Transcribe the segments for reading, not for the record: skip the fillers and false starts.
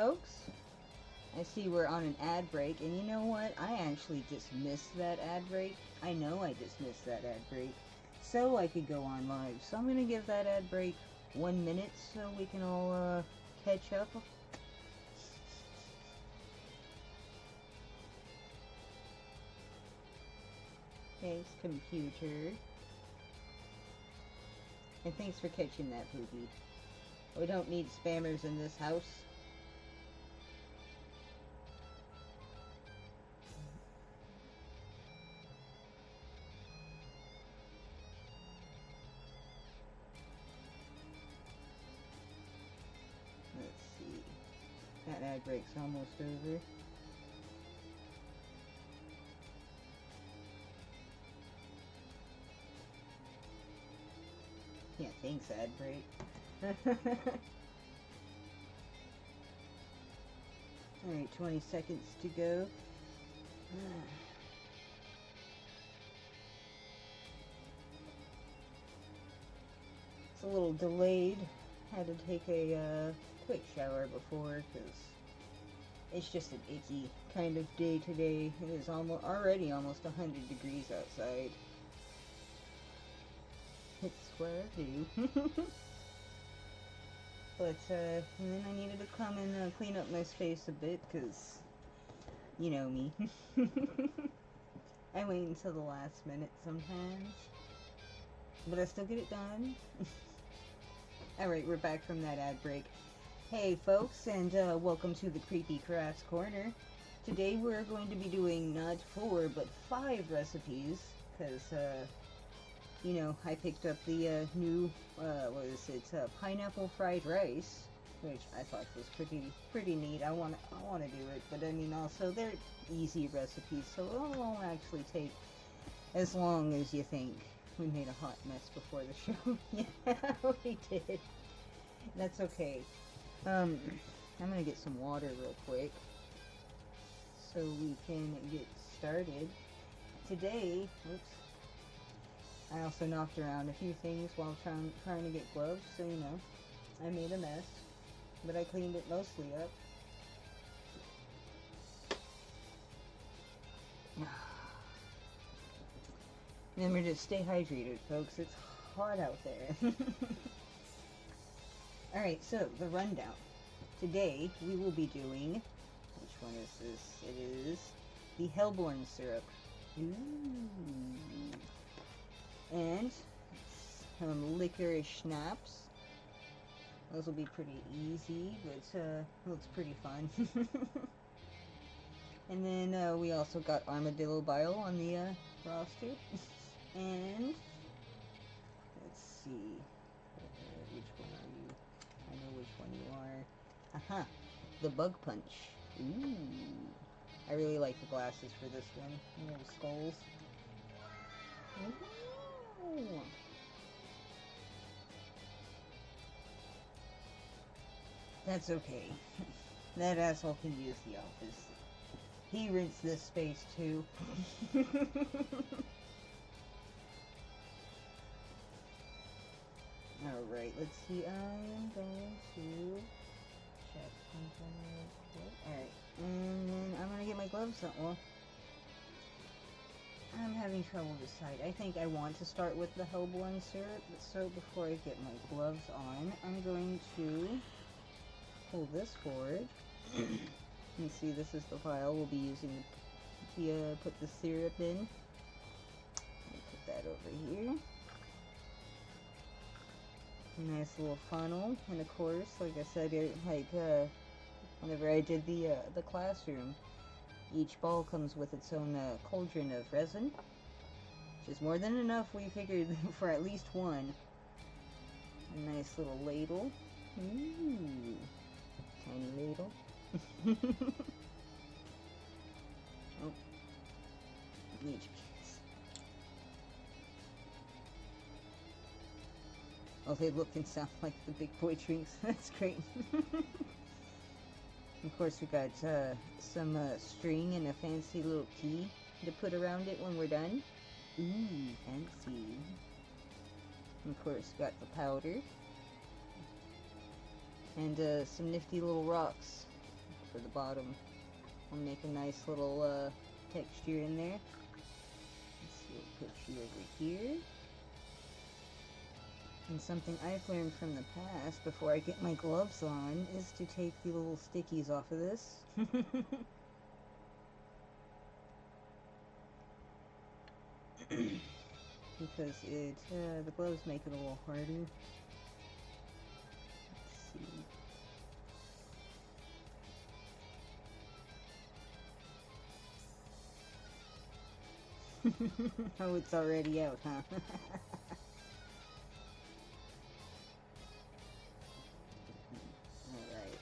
folks. I see we're on an ad break, and you know what? I actually just missed that ad break. I know I just missed that ad break. So I could go on live. So I'm gonna give that ad break 1 minute so we can all catch up. Thanks, computer. And thanks for catching that, Poopy. We don't need spammers in this house. Let's see. That ad break's almost over. Yeah, thanks, ad break. Alright, 20 seconds to go. It's a little delayed. Had to take a quick shower before because it's just an icky kind of day today. It is already almost 100 degrees outside. It's what I do. But and then I needed to come and clean up my space a bit because you know me. I wait until the last minute sometimes, but I still get it done. Alright, we're back from that ad break. Hey folks, and welcome to the Creepy Crafts Corner. Today we're going to be doing not 4, but 5 recipes, because, you know, I picked up the new, pineapple fried rice, which I thought was pretty neat. I want to do it, but I mean, also, they're easy recipes, so it won't actually take as long as you think. We made a hot mess before the show. Yeah, we did. That's okay. I'm gonna get some water real quick so we can get started. Today, oops, I also knocked around a few things while trying to get gloves, so you know, I made a mess, but I cleaned it mostly up. Remember to stay hydrated, folks. It's hot out there. Alright, so the rundown. Today, we will be doing... Which one is this? It is the Hellborn syrup. Ooh. And some licorice schnapps. Those will be pretty easy, but looks pretty fun. And then we also got armadillo bile on the roster. And let's see, which one are you? I know which one you are. Aha, the bug punch. Ooh, I really like the glasses for this one. Little skulls. Ooh. That's okay. That asshole can use the office. He rents this space too. Alright, let's see. I'm going to check something real quick. Alright, and then I'm going to get my gloves on. Well, I'm having trouble deciding. I think I want to start with the Hellborn syrup, so before I get my gloves on, I'm going to pull this forward. You see, this is the vial we'll be using to put the syrup in. Let me put that over here. Nice little funnel, and of course, like I said, whenever I did the classroom, each ball comes with its own cauldron of resin, which is more than enough, we figured, for at least one. A nice little ladle. Ooh, tiny ladle. Oh, each piece. Oh, they look and sound like the big boy drinks. That's great. Of course, we got some string and a fancy little key to put around it when we're done. Ooh, fancy. And of course, got the powder. And some nifty little rocks for the bottom. I'll make a nice little texture in there. Let's see, we'll put you over here. And something I've learned from the past before I get my gloves on is to take the little stickies off of this. Because the gloves make it a little harder. Let's see. Oh, it's already out, huh? Alright.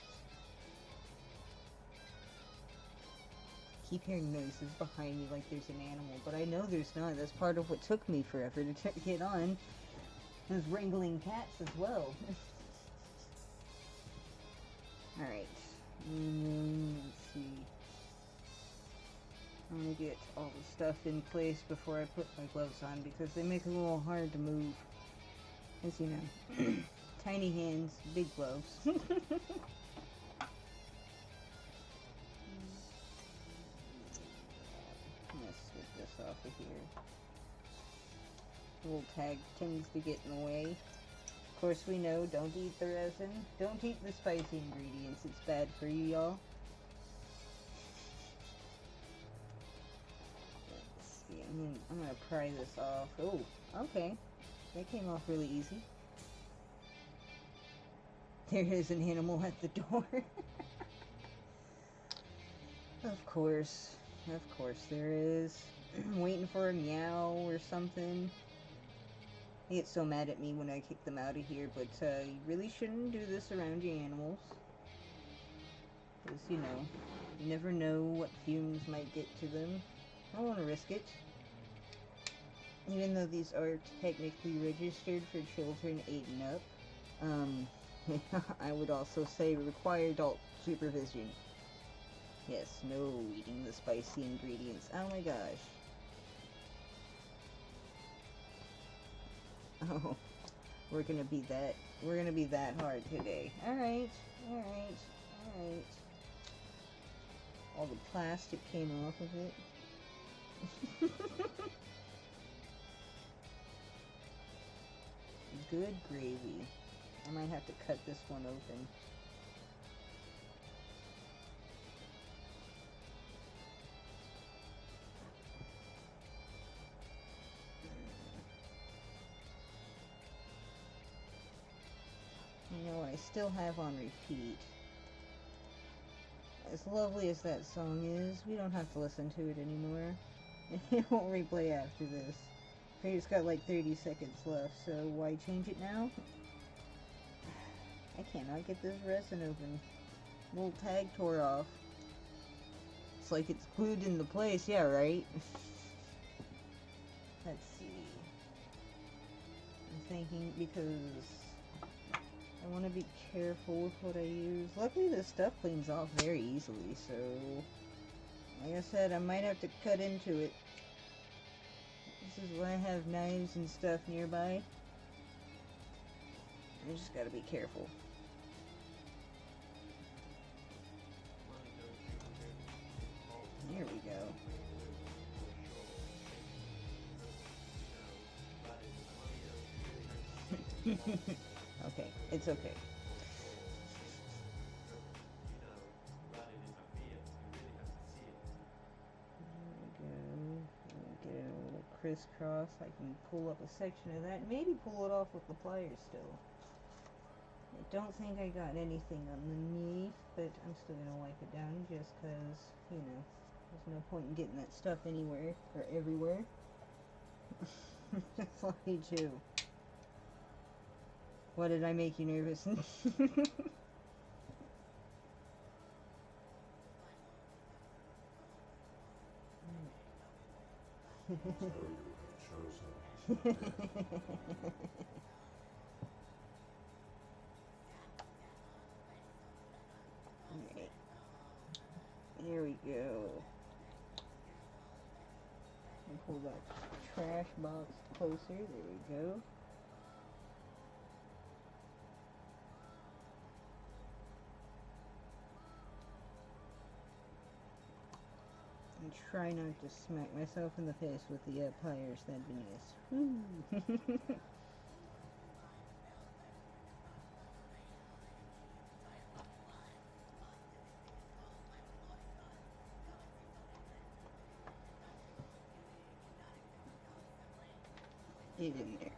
Keep hearing noises behind me like there's an animal, but I know there's not. That's part of what took me forever to get on. Those wrangling cats as well. Alright. Let's see. I'm gonna get all the stuff in place before I put my gloves on because they make it a little hard to move. As you know. Tiny hands, big gloves. Mess with this off of here. The little tag tends to get in the way. Of course we know, don't eat the resin. Don't eat the spicy ingredients. It's bad for you, y'all. Let's see, I'm gonna pry this off. Oh, okay. That came off really easy. There is an animal at the door. Of course there is. I'm waiting for a meow or something. They get so mad at me when I kick them out of here, but you really shouldn't do this around your animals. Because, you know, you never know what fumes might get to them. I don't want to risk it. Even though these are technically registered for children 8 and up, I would also say require adult supervision. Yes, no eating the spicy ingredients. Oh my gosh. Oh, we're gonna be that hard today. Alright. All the plastic came off of it. Good gravy. I might have to cut this one open. You know, I still have on repeat. As lovely as that song is, we don't have to listen to it anymore. It won't replay after this. It's got like 30 seconds left, so why change it now? I cannot get this resin open. Little tag tore off. It's like it's glued into place, yeah, right? Let's see. I'm thinking because I want to be careful with what I use. Luckily this stuff cleans off very easily, so like I said, I might have to cut into it. This is why I have knives and stuff nearby. I just gotta be careful. There we go. Okay, it's okay. Crisscross. I can pull up a section of that. Maybe pull it off with the pliers still. I don't think I got anything underneath, but I'm still gonna wipe it down just because, you know, there's no point in getting that stuff anywhere or everywhere. That's lucky too. What did I make you nervous? Alright. There we go. And pull that trash box closer. There we go. try not to smack myself in the face with the pliers. That'd be nice. Get in there.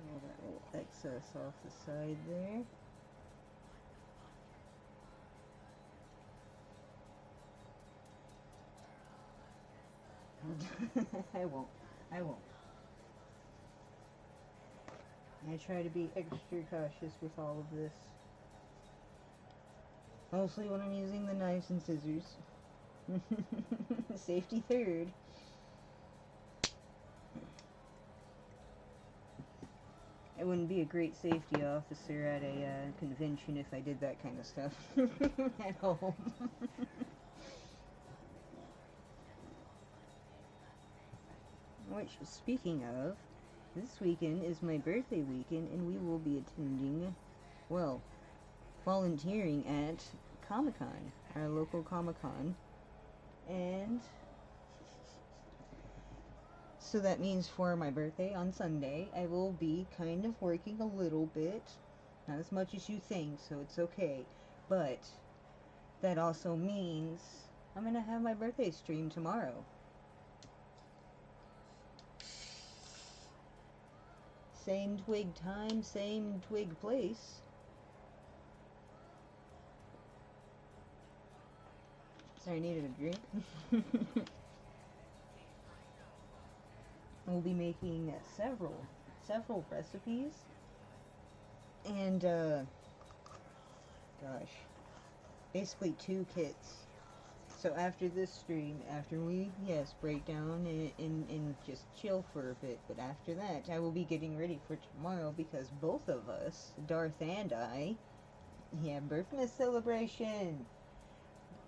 All that little excess off the side there. I won't. I try to be extra cautious with all of this. Mostly when I'm using the knives and scissors. Safety third. I wouldn't be a great safety officer at a convention if I did that kind of stuff at home. Which, speaking of, this weekend is my birthday weekend, and we will be attending, well, volunteering at Comic-Con, our local Comic-Con, and so that means for my birthday on Sunday, I will be kind of working a little bit, not as much as you think, so it's okay, but that also means I'm gonna have my birthday stream tomorrow. Same twig time, same twig place. Sorry, I needed a drink. We'll be making several recipes. And, gosh, basically 2 kits. So after this stream, after we, yes, break down and just chill for a bit, but after that, I will be getting ready for tomorrow because both of us, Darth and I, birthday celebration.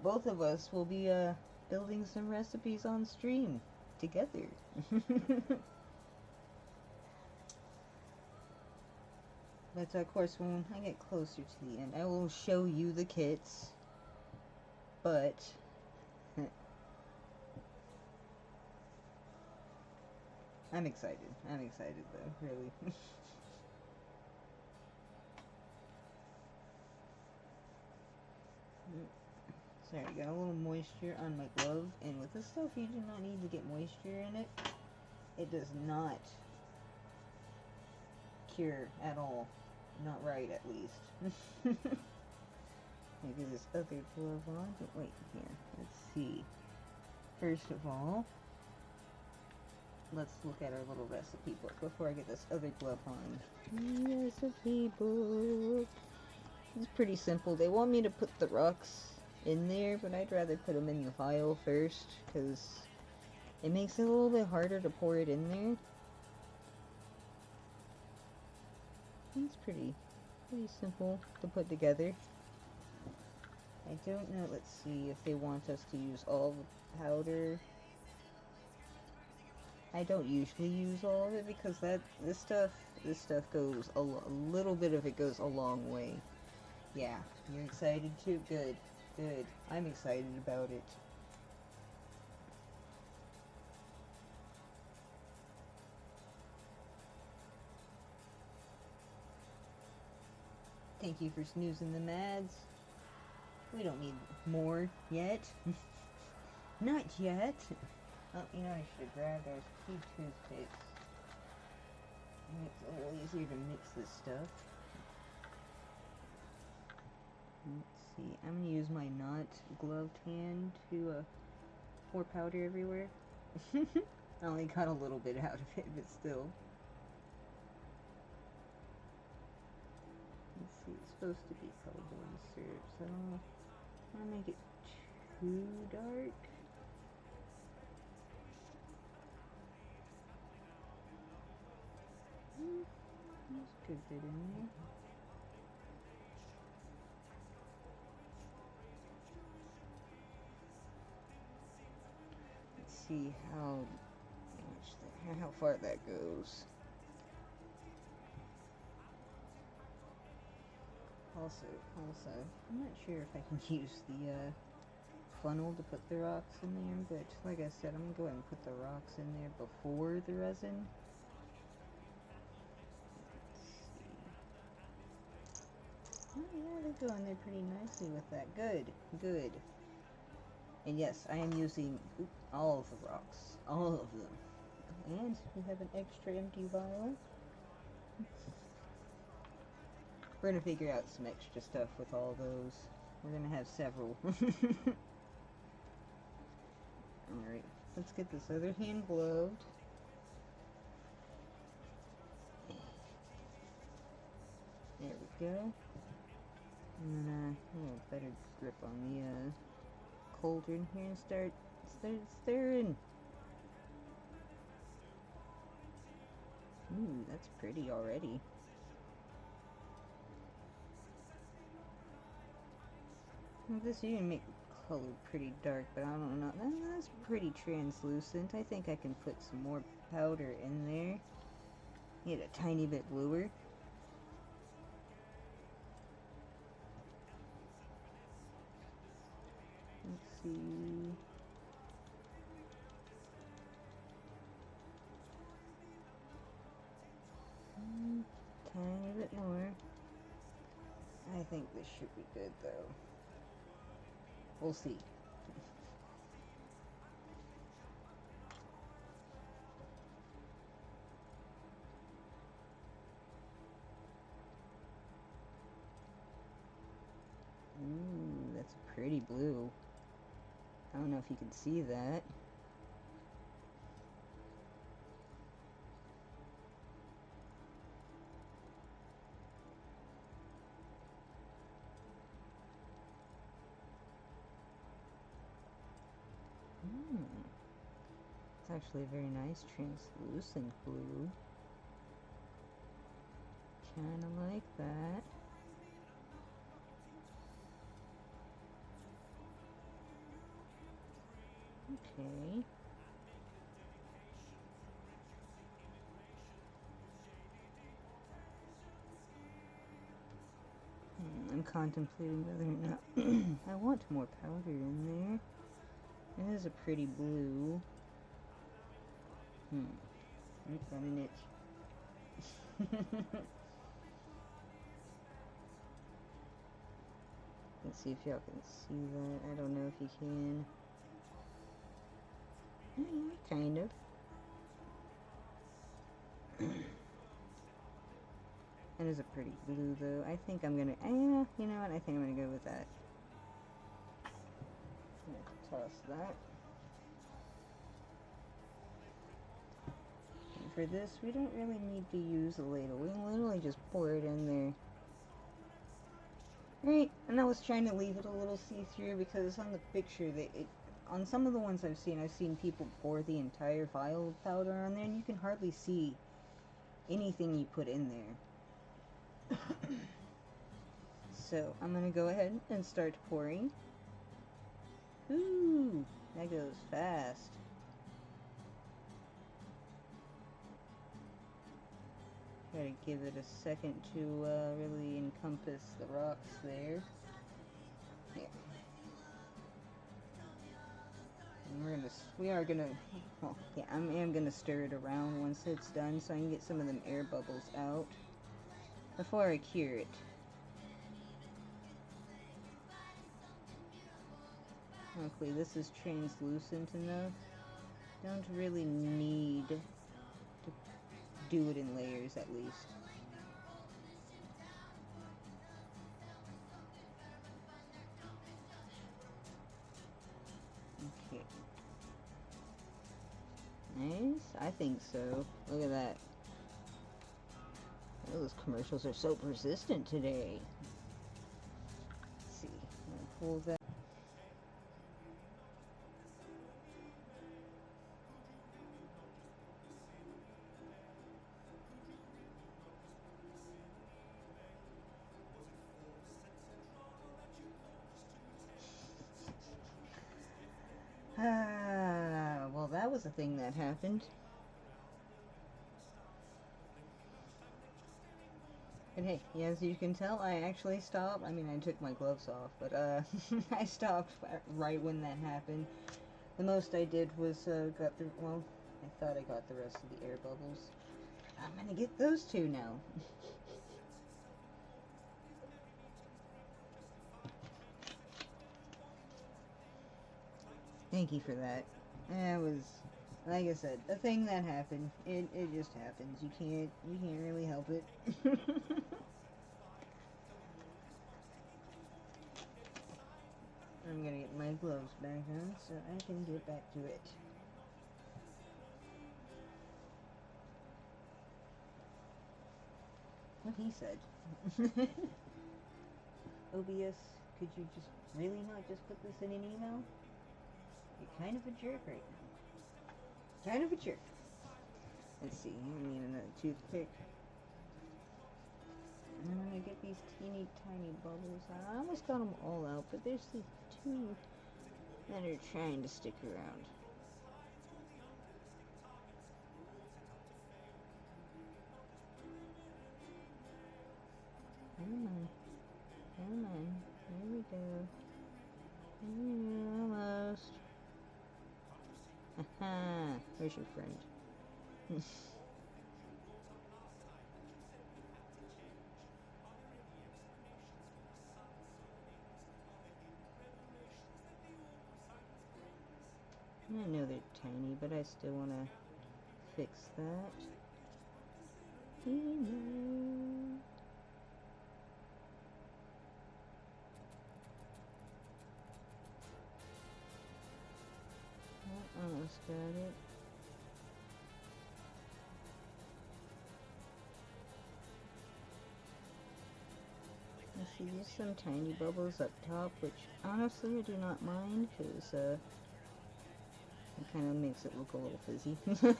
Both of us will be, building some recipes on stream together. But of course, when I get closer to the end, I will show you the kits, but I'm excited though, really. Sorry, got a little moisture on my glove, and with this stuff you do not need to get moisture in it. It does not cure at all. Not right, at least. Maybe this other glove on. Wait, here. Let's see. First of all, let's look at our little recipe book before I get this other glove on. Recipe book. It's pretty simple. They want me to put the rocks in there, but I'd rather put them in the vial first, because it makes it a little bit harder to pour it in there. It's pretty simple to put together. I don't know, let's see if they want us to use all the powder. I don't usually use all of it because this stuff goes a little bit of it goes a long way. Yeah, you're excited too? Good. I'm excited about it. Thank you for snoozing the mads. We don't need more yet. Not yet. Oh, you know, I should have grabbed those 2 toothpicks. It makes it a little easier to mix this stuff. Let's see. I'm going to use my not gloved hand to pour powder everywhere. I only got a little bit out of it, but still. Let's see, it's supposed to be colored syrup, so I don't want to make it too dark. There's a good bit in there. Let's see how far that goes. Also, I'm not sure if I can use the funnel to put the rocks in there, but like I said, I'm gonna go ahead and put the rocks in there before the resin. Oh yeah, they're going there pretty nicely with that. Good, good. And yes, I am using all of the rocks. All of them. And we have an extra empty vial. We're gonna figure out some extra stuff with all those. We're gonna have several. Alright, let's get this other hand gloved. There we go. And then a little better grip on the cauldron here and start stirring. Ooh, that's pretty already. This you can make the color pretty dark, but I don't know. That's pretty translucent. I think I can put some more powder in there. Get a tiny bit bluer. Let's see. Tiny bit more. I think this should be good though. We'll see. Ooh, that's pretty blue. I don't know if you can see that. It's actually a very nice translucent blue. Kinda like that. Okay. I'm contemplating whether or not I want more powder in there. It is a pretty blue. Got an itch. Let's see if y'all can see that. I don't know if you can. Kind of. That is a pretty blue though. I think I'm gonna, you know what, I think I'm gonna go with that. I'm gonna toss that. And for this, we don't really need to use a ladle. We can literally just pour it in there. Right, and I was trying to leave it a little see-through because on the picture, on some of the ones I've seen people pour the entire vial of powder on there and you can hardly see anything you put in there. So I'm gonna go ahead and start pouring. Ooh, that goes fast. Gotta give it a second to really encompass the rocks there. Yeah. And we are gonna, well, yeah, I am gonna stir it around once it's done so I can get some of them air bubbles out before I cure it. Hopefully this is translucent enough. Don't really need to do it in layers at least. Okay. Nice? I think so. Look at that. Oh, those commercials are so persistent today. Let's see. I'm gonna pull that. Well, that was a thing that happened. And hey, as you can tell, I actually stopped. I mean, I took my gloves off, but I stopped right when that happened. The most I did was got the, well, I thought I got the rest of the air bubbles. I'm gonna get those two now. Thank you for that. That was, like I said, a thing that happened. It just happens. You can't really help it. I'm gonna get my gloves back on so I can get back to it. What he said. OBS, could you just really not just put this in an email? You're kind of a jerk right now. Kind of a jerk. Let's see, I need another toothpick. I'm gonna get these teeny tiny bubbles out. I almost got them all out, but there's these two that are trying to stick around. Come on. Come on. Here we go. Almost. Haha. Where's your friend? I know they're tiny, but I still want to fix that. Almost got it. You see, there's some tiny bubbles up top, which honestly I do not mind, because it kind of makes it look a little fizzy. Move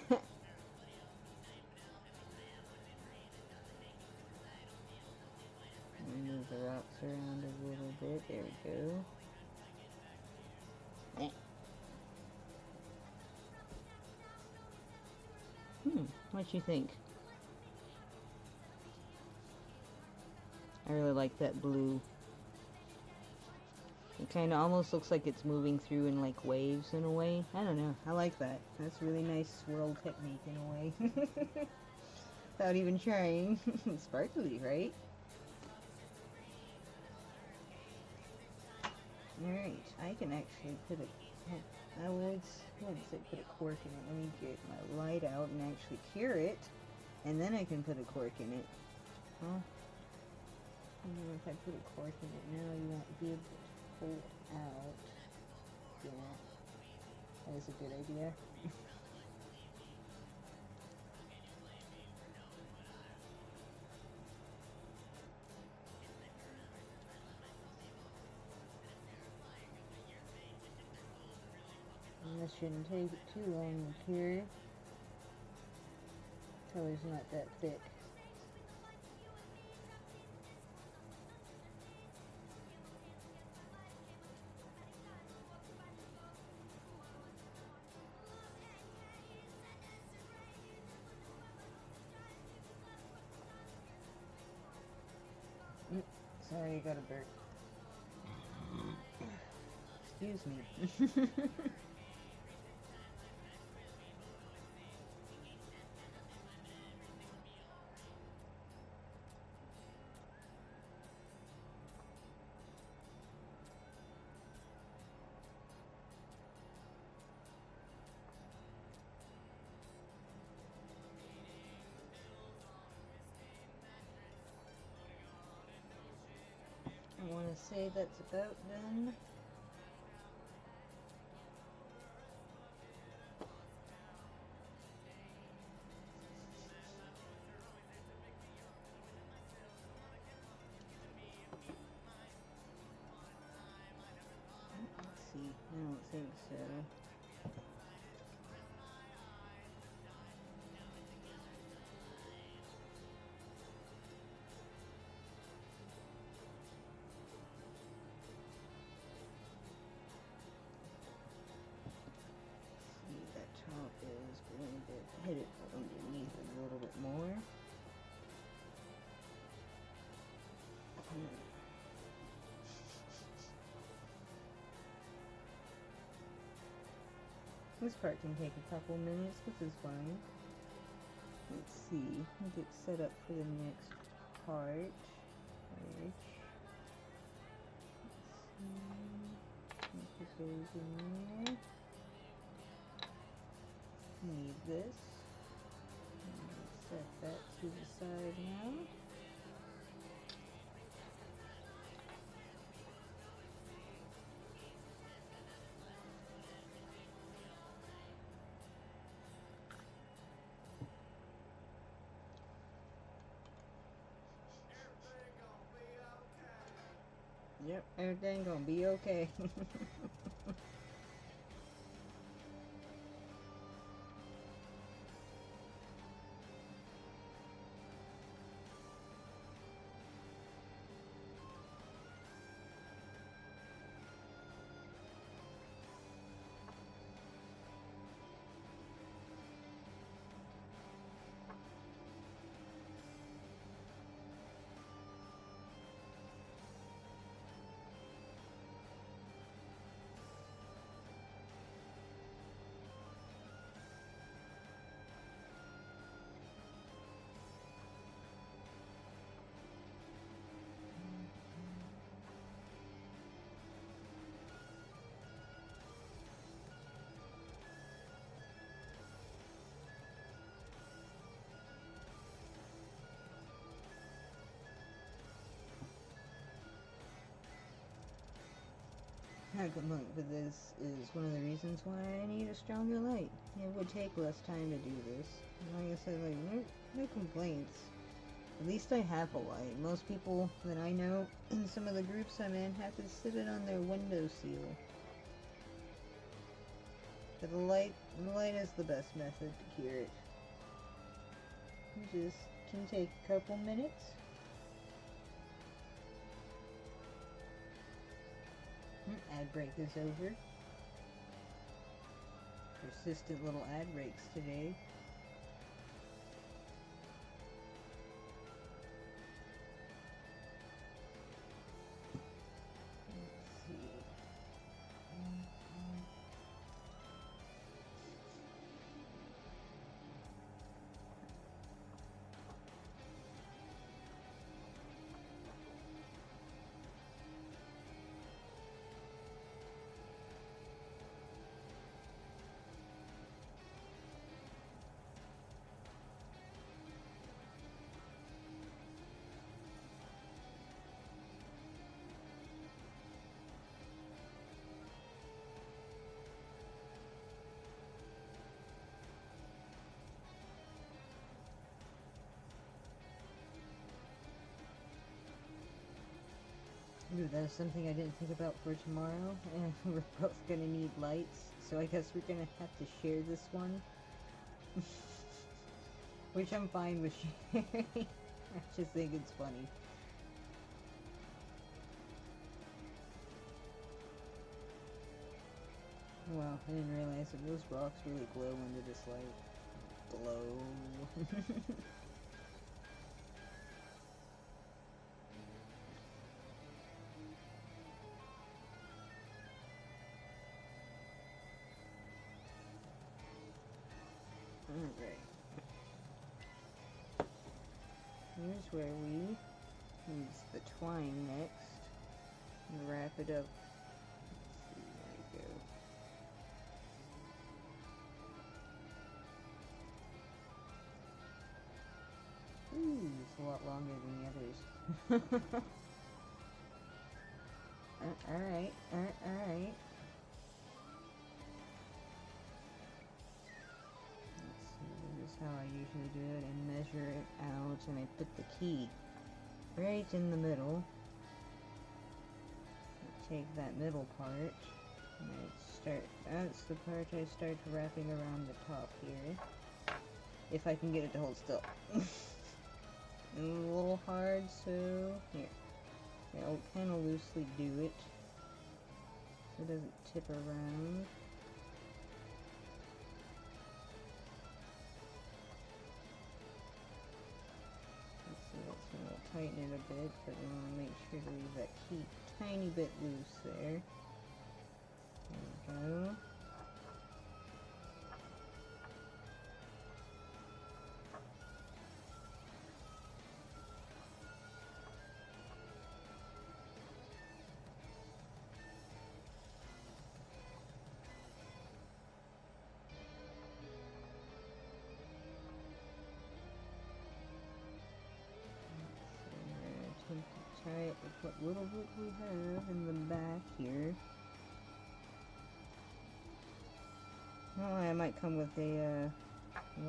the rocks around a little bit. There we go. What you think? I really like that blue. It kind of almost looks like it's moving through in like waves in a way. I don't know. I like that. That's a really nice swirl technique in a way. Without even trying. Sparkly, right? Alright, I can actually put a... I would say put a cork in it. Let me get my light out and actually cure it. And then I can put a cork in it. Huh? If I put a cork in it now, you won't be able to pull it out. Yeah, that is a good idea. And this shouldn't take too long to cure. Color's not that thick. Sorry, I got a burp. Excuse me. I want to say that's about done. Let's see, I don't think so. Is going to hit it underneath a little bit more. This part can take a couple minutes, which is fine. Let's see. Get set up for the next part. Which, let's see. Put those in there. Need this. Set that to the side now. Yep, everything gonna be okay. A component for this is one of the reasons why I need a stronger light. It would take less time to do this. Like I said, like, no complaints. At least I have a light. Most people that I know in some of the groups I'm in have to sit it on their windowsill. But the light is the best method to cure it. It just can take a couple minutes. Ad break is over. Persistent little ad breaks today. Let's see. Ooh, that's something I didn't think about for tomorrow. And we're both gonna need lights, so I guess we're gonna have to share this one. Which I'm fine with sharing. I just think it's funny. Wow, I didn't realize that those rocks really glow under this light. Glow. Alright. Here's where we use the twine next and wrap it up. Let's see, there we go. Ooh, it's a lot longer than the others. Alright, alright. How I usually do it, and measure it out, and I put the key right in the middle. I take that middle part, and that's the part I start wrapping around the top here. If I can get it to hold still. A little hard, so here. I'll kind of loosely do it, so it doesn't tip around. Tighten it a bit, but we want to make sure to leave that key tiny bit loose there. There we go. tie it with what little bit we have in the back here. Oh, I might come with a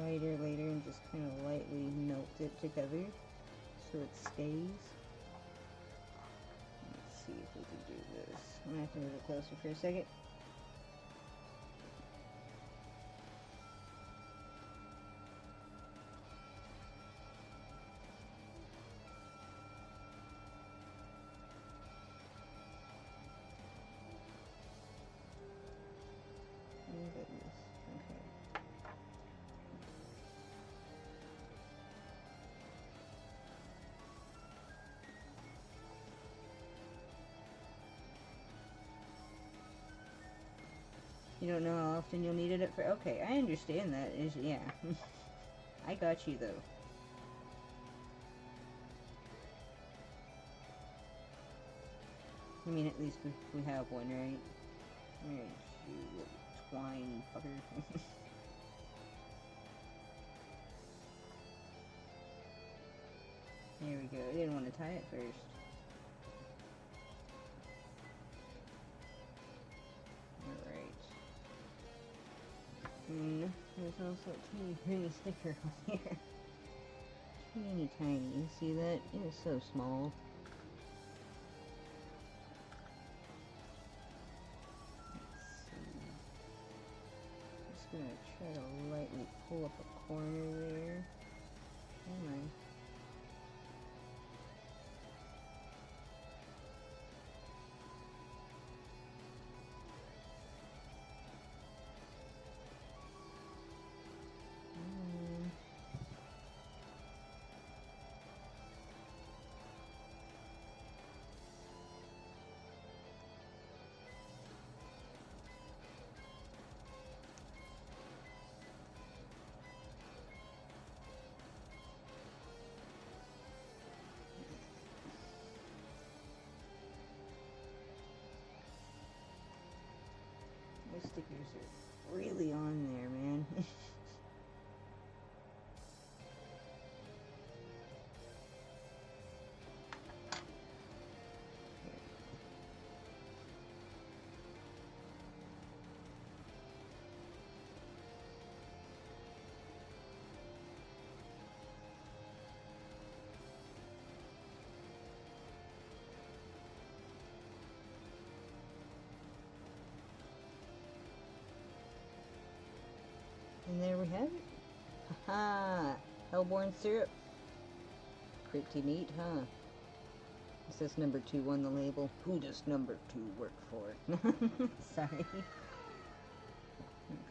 lighter later and just kind of lightly melt it together so it stays. Let's see if we can do this. I'm gonna have to move it closer for a second. Oh goodness. Okay. You don't know how often you'll need it for. Okay, I understand that. Yeah. I got you though. I mean, at least we have one, right? Alright, you little twine fucker. There we go. I didn't want to tie it first. Alright. There's also a teeny tiny sticker on here. Teeny tiny. You see that? It is so small. Let's see. Just gonna try to lightly pull up a corner there. Come on. Those stickers are really on there, man. And there we have it. Haha! Hellborn syrup. Pretty neat, huh? It says number 2 on the label. Who does number 2 work for? Sorry.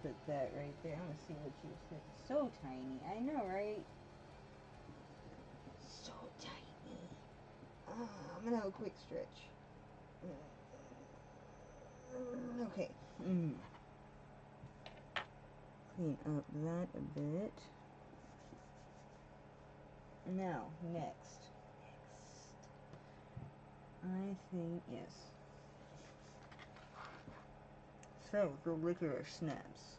Put that right there. I want to see what you said. So tiny. I know, right? So tiny. I'm gonna have a quick stretch. Okay. Clean up that a bit. Now, next. I think, yes. So, the licorice snaps.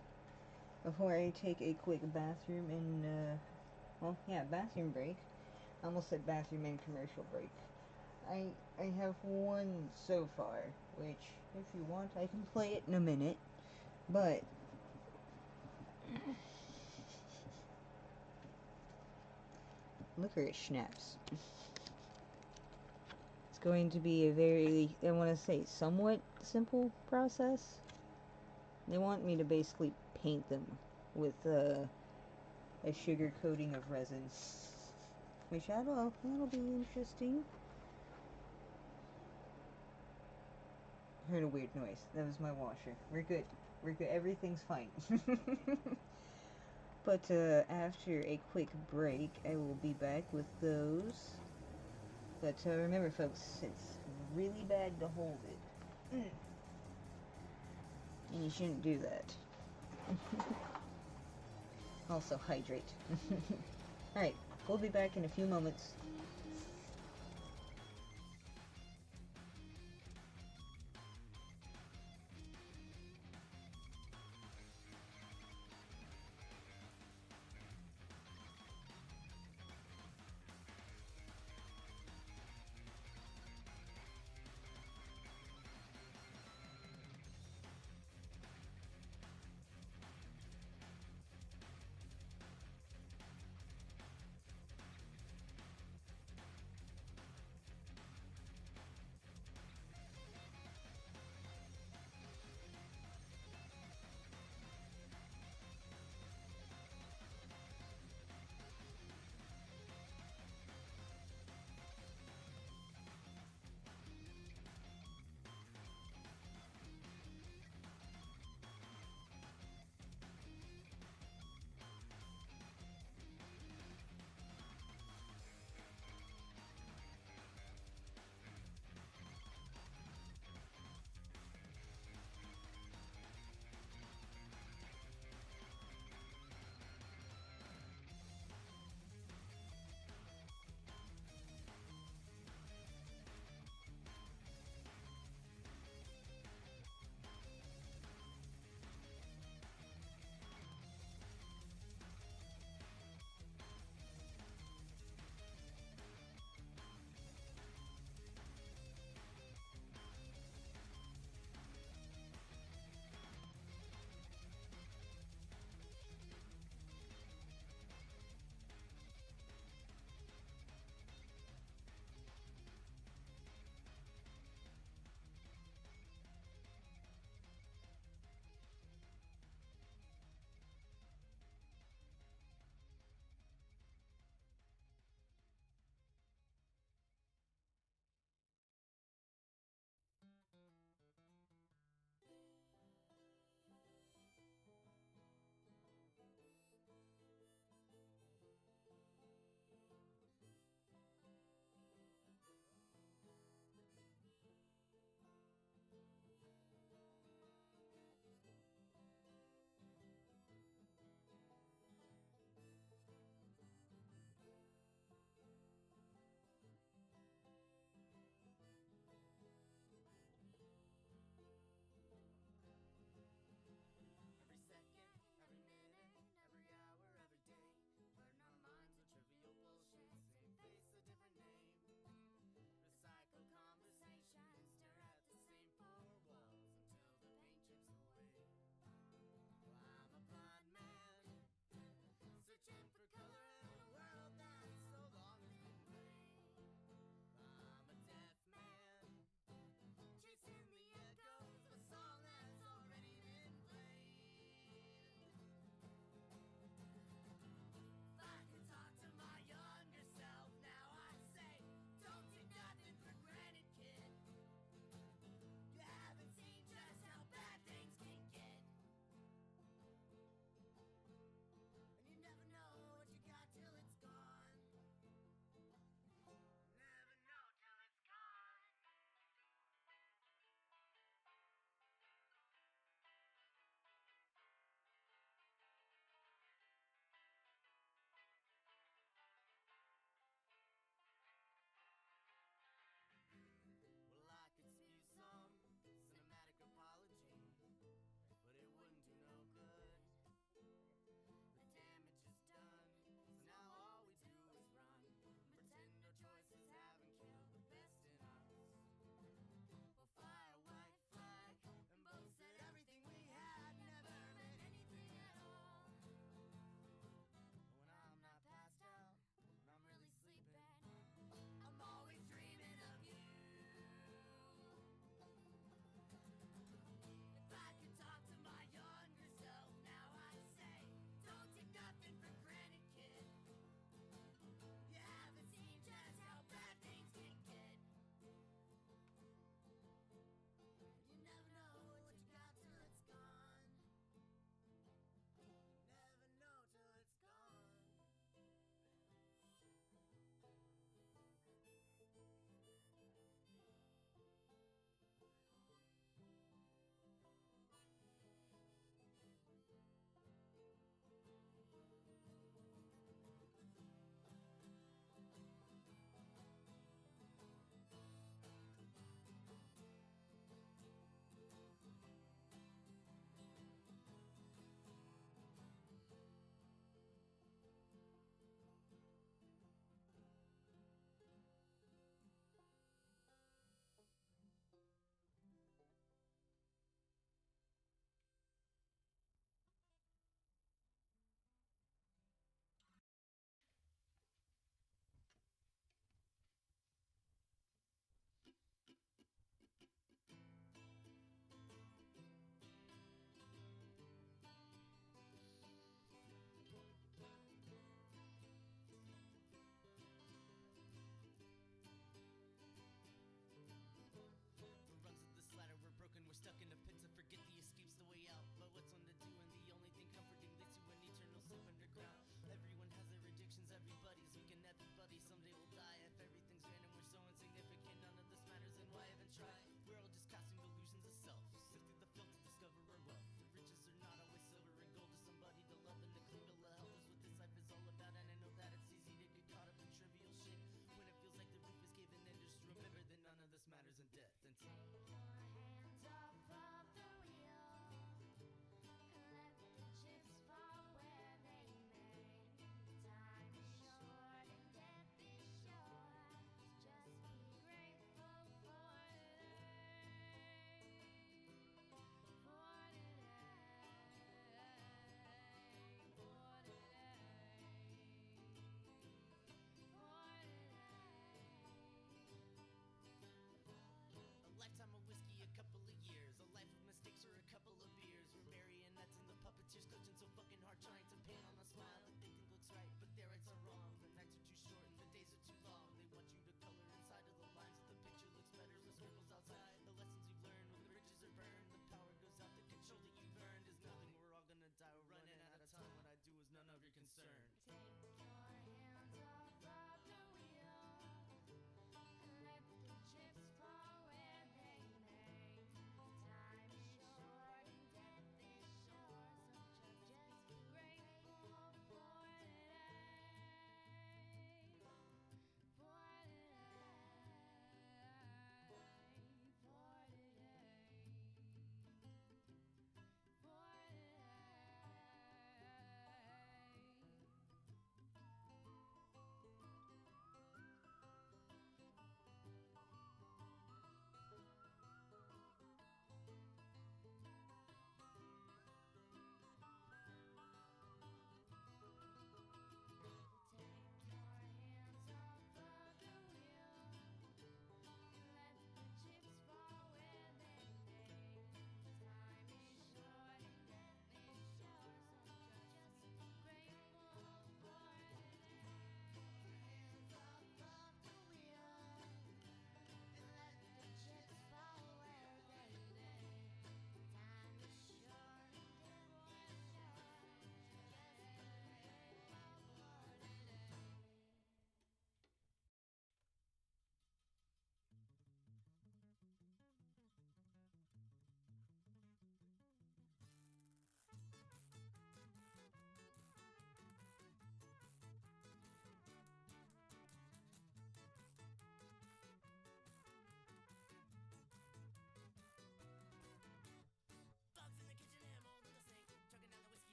Before I take a quick bathroom and, bathroom break. I almost said bathroom and commercial break. I have one so far, which, if you want, I can play it in a minute. But licorice schnapps. It's going to be a very, I want to say, somewhat simple process. They want me to basically paint them with a sugar coating of resin, which that'll be interesting. Heard a weird noise. That was my washer. We're good. We're good. Everything's fine. But after a quick break, I will be back with those. But remember, folks, it's really bad to hold it. And you shouldn't do that. Also, hydrate. Alright, we'll be back in a few moments.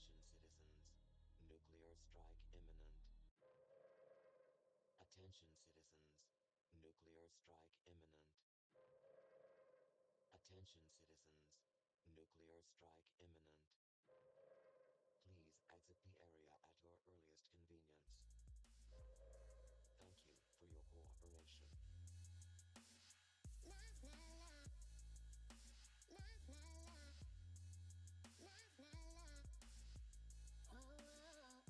Attention citizens. Nuclear strike imminent. Attention citizens. Nuclear strike imminent. Attention citizens. Nuclear strike imminent. Please exit the area at your earliest convenience. Thank you for your cooperation. La la la, la la la, la la la. Oh, oh. La la la,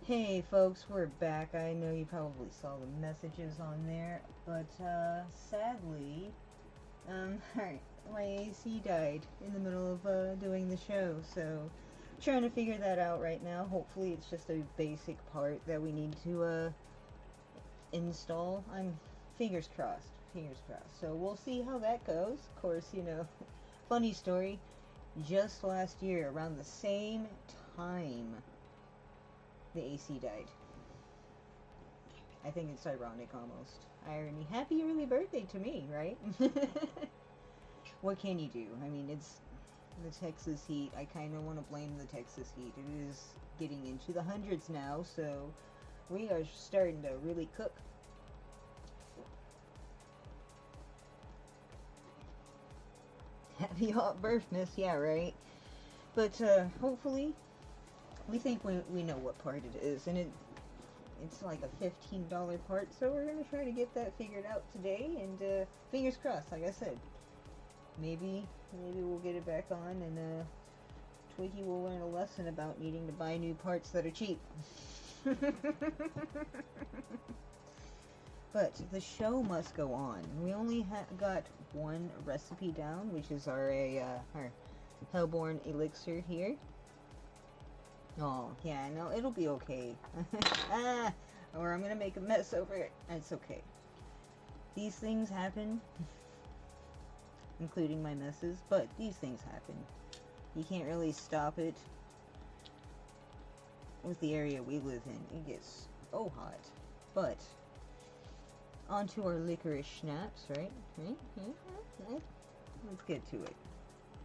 Hey folks, we're back. I know you probably saw the messages on there, but sadly, alright, my AC died in the middle of doing the show, so trying to figure that out right now. Hopefully it's just a basic part that we need to install. I'm fingers crossed, fingers crossed. So we'll see how that goes. Of course, you know, funny story, just last year around the same time the AC died. I think it's ironic almost. Irony. Happy early birthday to me, right? What can you do? I mean, it's the Texas heat. I kind of want to blame the Texas heat. It is getting into the hundreds now, so we are starting to really cook. Happy hot birthmas, yeah, right? But hopefully, we think we know what part it is, and it's like a $15 part, so we're gonna try to get that figured out today, and fingers crossed, like I said. Maybe we'll get it back on, and Twiggy will learn a lesson about needing to buy new parts that are cheap. But the show must go on. We only got one recipe down, which is our Hellborn elixir here. Oh, yeah, no, it'll be okay. Or I'm gonna make a mess over it. It's okay. These things happen, including my messes, but these things happen. You can't really stop it with the area we live in. It gets so hot. But onto our licorice schnapps, right? Right? Yeah. Let's get to it.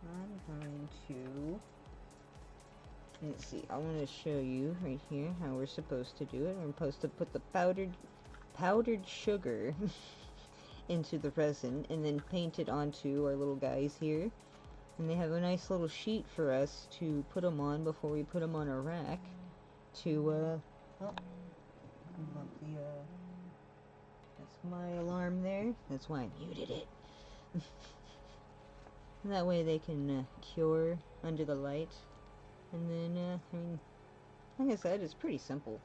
I'm going to... Let's see, I want to show you right here how we're supposed to do it. We're supposed to put the powdered sugar into the resin and then paint it onto our little guys here. And they have a nice little sheet for us to put them on before we put them on our rack to, that's my alarm there. That's why I muted it. That way they can cure under the light. And then, I mean, like I said, it's pretty simple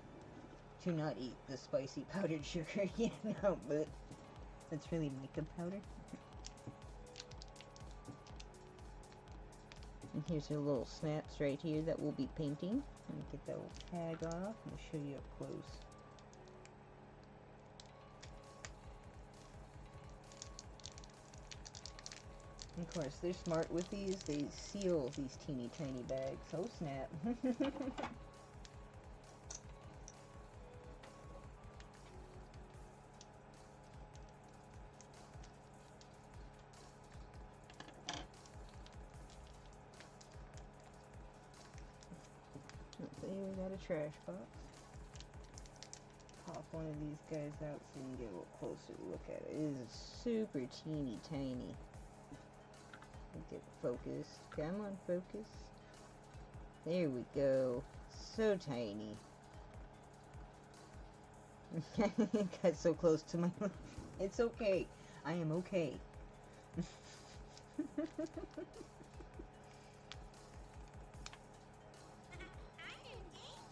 to not eat the spicy powdered sugar, you know, but that's really makeup powder. And here's your little snaps right here that we'll be painting. Let me get that little tag off and show you up close. Of course, they're smart with these. They seal these teeny tiny bags. Oh, snap. There, we got a trash box. Pop one of these guys out so you can get a little closer look at it. It is super teeny tiny. Get focused. Come on, focus. There we go. So tiny. Got so close to my... It's okay. I am okay.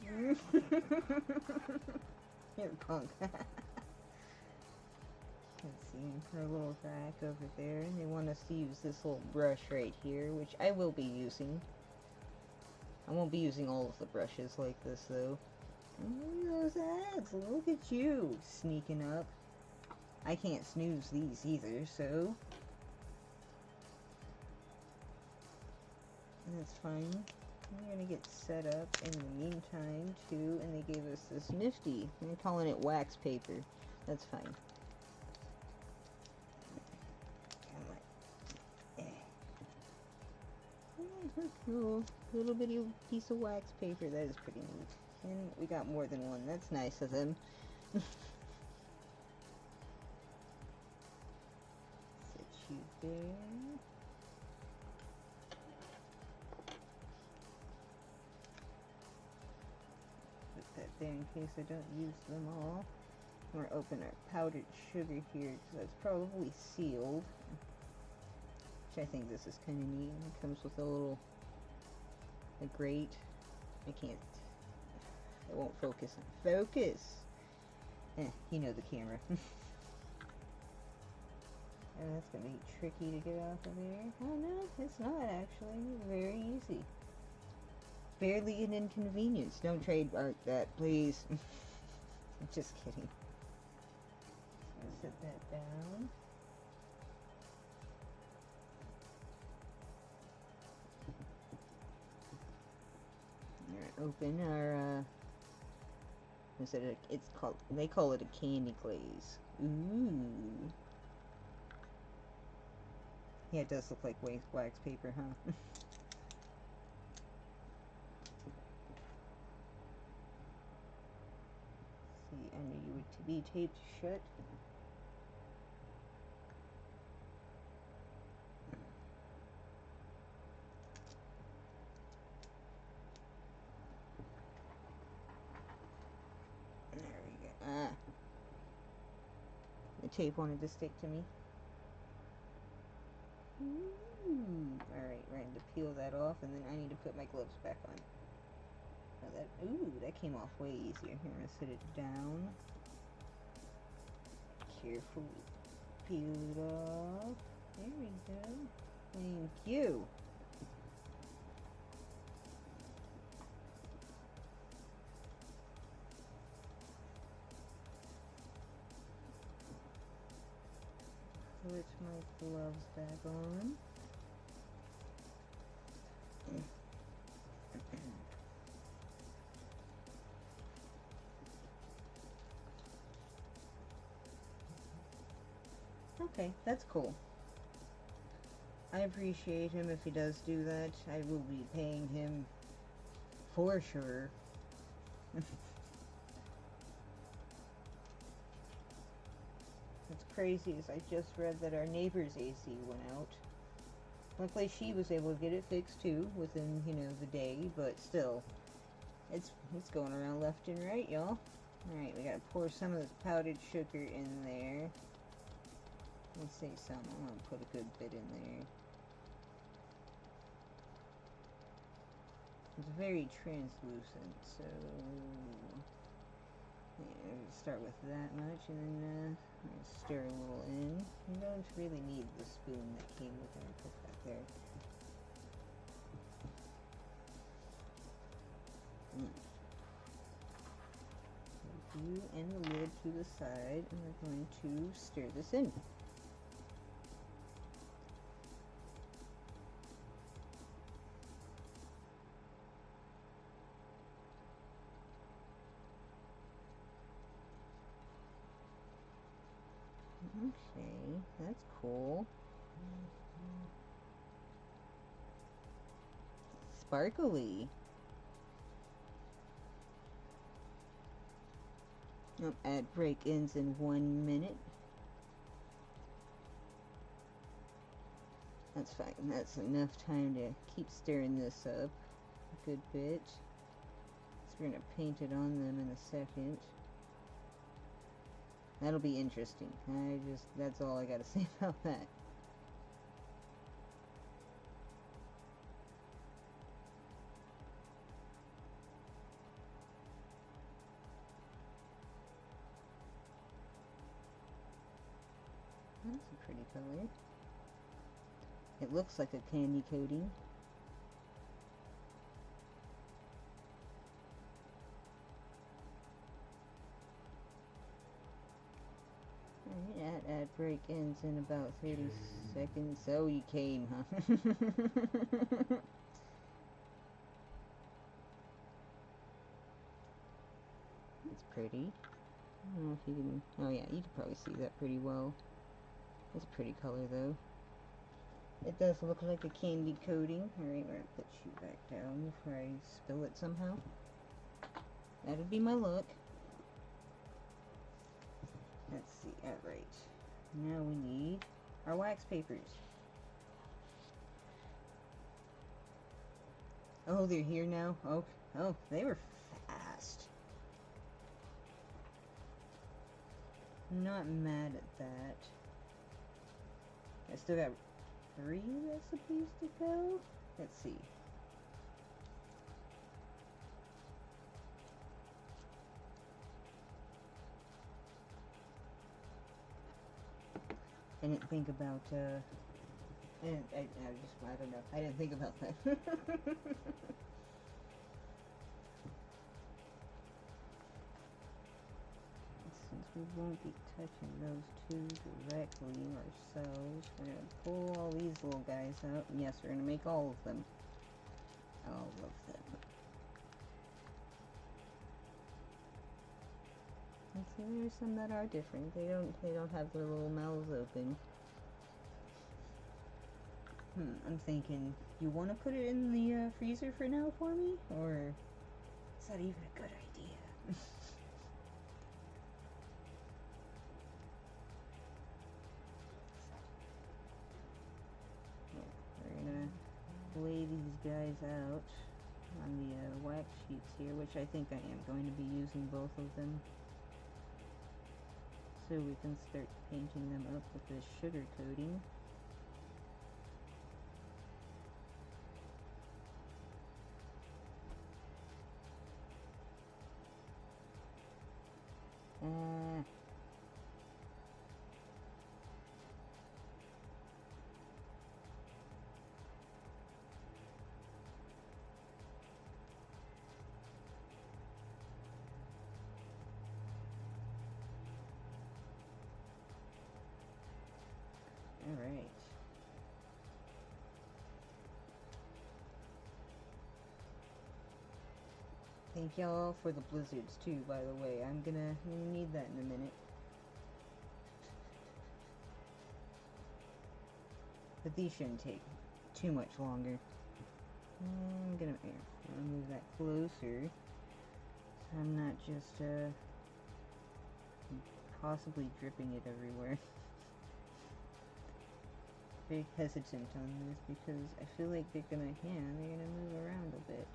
You're a punk. Let's see, for a little rack over there. They want us to use this little brush right here, which I will be using. I won't be using all of the brushes like this, though. Look at those ads! Look at you, sneaking up. I can't snooze these either, so... That's fine. We're gonna get set up in the meantime, too, and they gave us this nifty. I'm calling it wax paper. That's fine. Cool. Little bitty piece of wax paper. That is pretty neat. And we got more than one. That's nice of them. Set you there. Put that there in case I don't use them all. We're gonna open our powdered sugar here because that's probably sealed. Which I think this is kind of neat. It comes with a grate. I can't. It won't focus. Focus! You know the camera. And that's gonna be tricky to get off of there. Oh no, it's not actually. Very easy. Barely an inconvenience. Don't trademark that, please. I'm just kidding. Just gonna set that down. Alright, open our, they call it a candy glaze. Ooh. Yeah, it does look like wax paper, huh? See, I knew you would be taped shut. There we go. The tape wanted to stick to me. Ooh. Alright, we're going to peel that off, and then I need to put my gloves back on. That came off way easier. Here, I'm going to set it down. Carefully peel it off. There we go. Thank you. Put my gloves back on. Okay, that's cool. I appreciate him if he does do that. I will be paying him for sure. What's crazy is I just read that our neighbor's AC went out. Luckily she was able to get it fixed too within, the day, but still. It's going around left and right, y'all. Alright, we gotta pour some of this powdered sugar in there. Let's say some. I'm gonna put a good bit in there. It's very translucent, so yeah, start with that much, and then stir a little in. You don't really need the spoon that came with it. Put that there. And the lid to the side, and we're going to stir this in. Okay, that's cool. Sparkly. Ad break ends in 1 minute. That's fine. That's enough time to keep stirring this up a good bit. So we're going to paint it on them in a second. That'll be interesting. That's all I gotta say about that. That's a pretty color. It looks like a candy coating. Alright, ad break ends in about 30 seconds. So you came, huh? It's pretty. I don't know if you can... Oh yeah, you can probably see that pretty well. It's a pretty color though. It does look like a candy coating. Alright, we're gonna put you back down before I spill it somehow. That'd be my look. Let's see, alright. Now we need our wax papers. Oh, they're here now? Oh, they were fast. Not mad at that. I still got 3 recipes to go. Let's see. I didn't think about, I don't know. I didn't think about that. Since we won't be touching those two directly ourselves, we're gonna pull all these little guys out. And yes, we're gonna make all of them. All of them. And see, there's some that are different. They don't have their little mouths open. I'm thinking, you want to put it in the freezer for now for me? Or is that even a good idea? Yeah, we're gonna lay these guys out on the wax sheets here, which I think I am going to be using both of them. So we can start painting them up with this sugar coating. Alright. Thank y'all for the blizzards too, by the way. I'm gonna need that in a minute. But these shouldn't take too much longer. I'm gonna move that closer, so I'm not just possibly dripping it everywhere. Very hesitant on this because I feel like they're gonna move around a bit.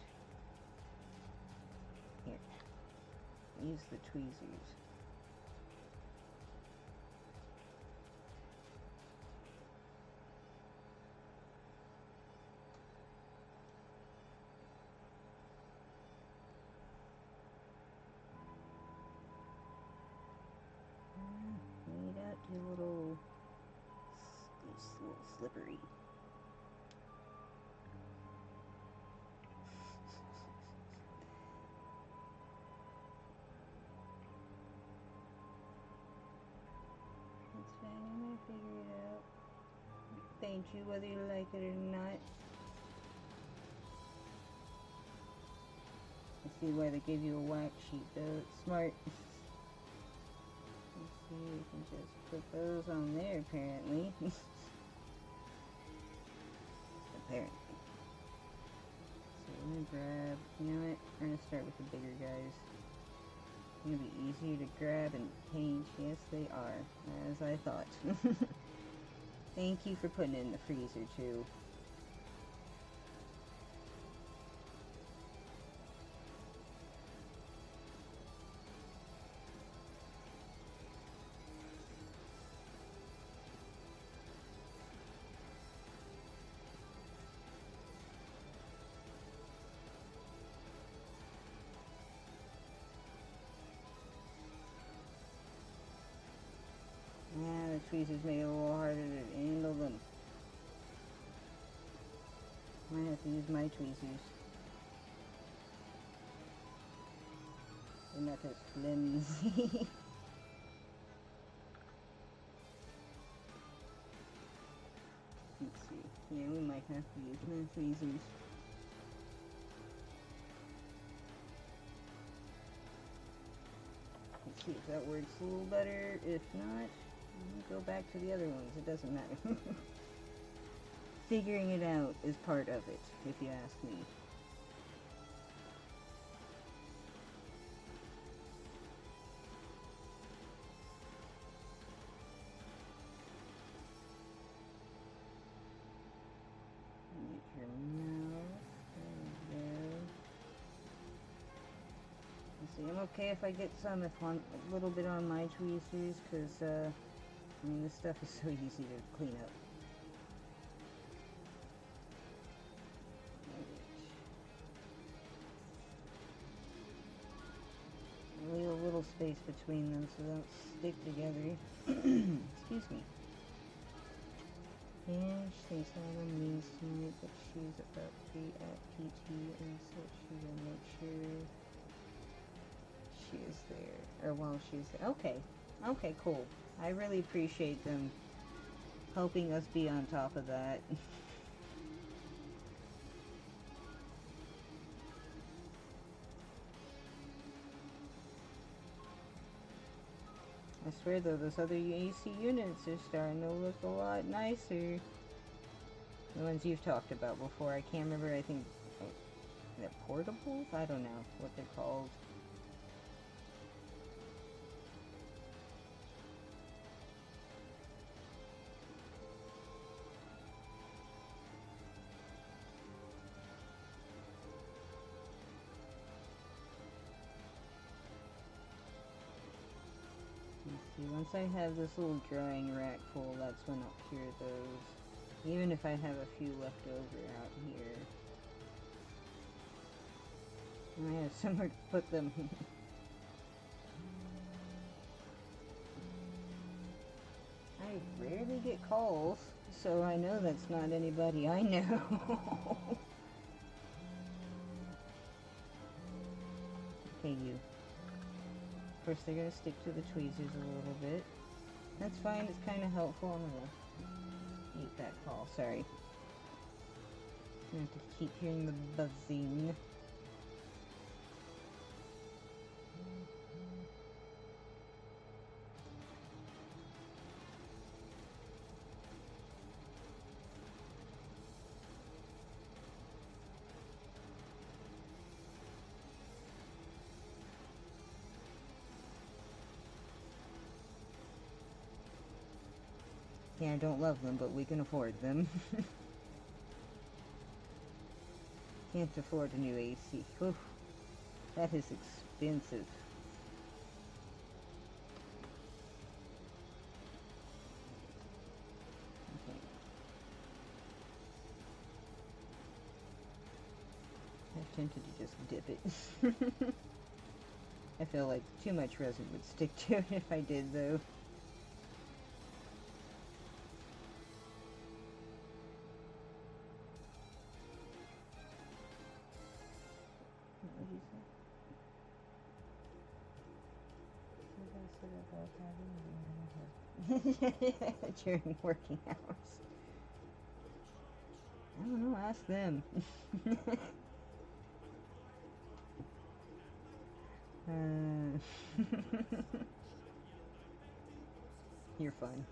Here, use the tweezers. Lay it out to a little slippery. That's fine, I'm gonna figure it out. Paint you whether you like it or not. I see why they gave you a wax sheet though, it's smart. Let's see, we can just put those on there apparently. Apparently. So I'm gonna grab, you know what, we're gonna start with the bigger guys. They're gonna be easier to grab and paint. Yes, they are, as I thought. Thank you for putting it in the freezer too. Yeah, the tweezers made it a little harder to handle them. Might have to use my tweezers. They're not as flimsy. Let's see. Yeah, we might have to use my tweezers. Let's see if that works a little better. If not, we'll go back to the other ones. It doesn't matter. Figuring it out is part of it, if you ask me. Make your mouth. There we go. Let's see, I'm okay if I get some, if on a little bit on my tweezers, because, I mean, this stuff is so easy to clean up. Leave a little space between them so they don't stick together. Excuse me. And she's having means tonight, but she's about to be at PT, and so she will make sure she is there. Or while she's there. Okay. Okay, cool. I really appreciate them helping us be on top of that. I swear though, those other AC units are starting to look a lot nicer. The ones you've talked about before. I can't remember, I think they're portables? I don't know what they're called. Let's see, once I have this little drying rack full, that's when I'll cure those. Even if I have a few left over out here. I have somewhere to put them. I rarely get calls, so I know that's not anybody I know. Okay, you. Of course, they're gonna stick to the tweezers a little bit. That's fine, it's kind of helpful. I'm gonna eat that call, sorry. I have to keep hearing the buzzing. Yeah, I don't love them, but we can afford them. Can't afford a new AC. Whew. That is expensive. Okay. I'm tempted to just dip it. I feel like too much resin would stick to it if I did, though. What did you say? During working hours. I don't know, ask them. You're fun.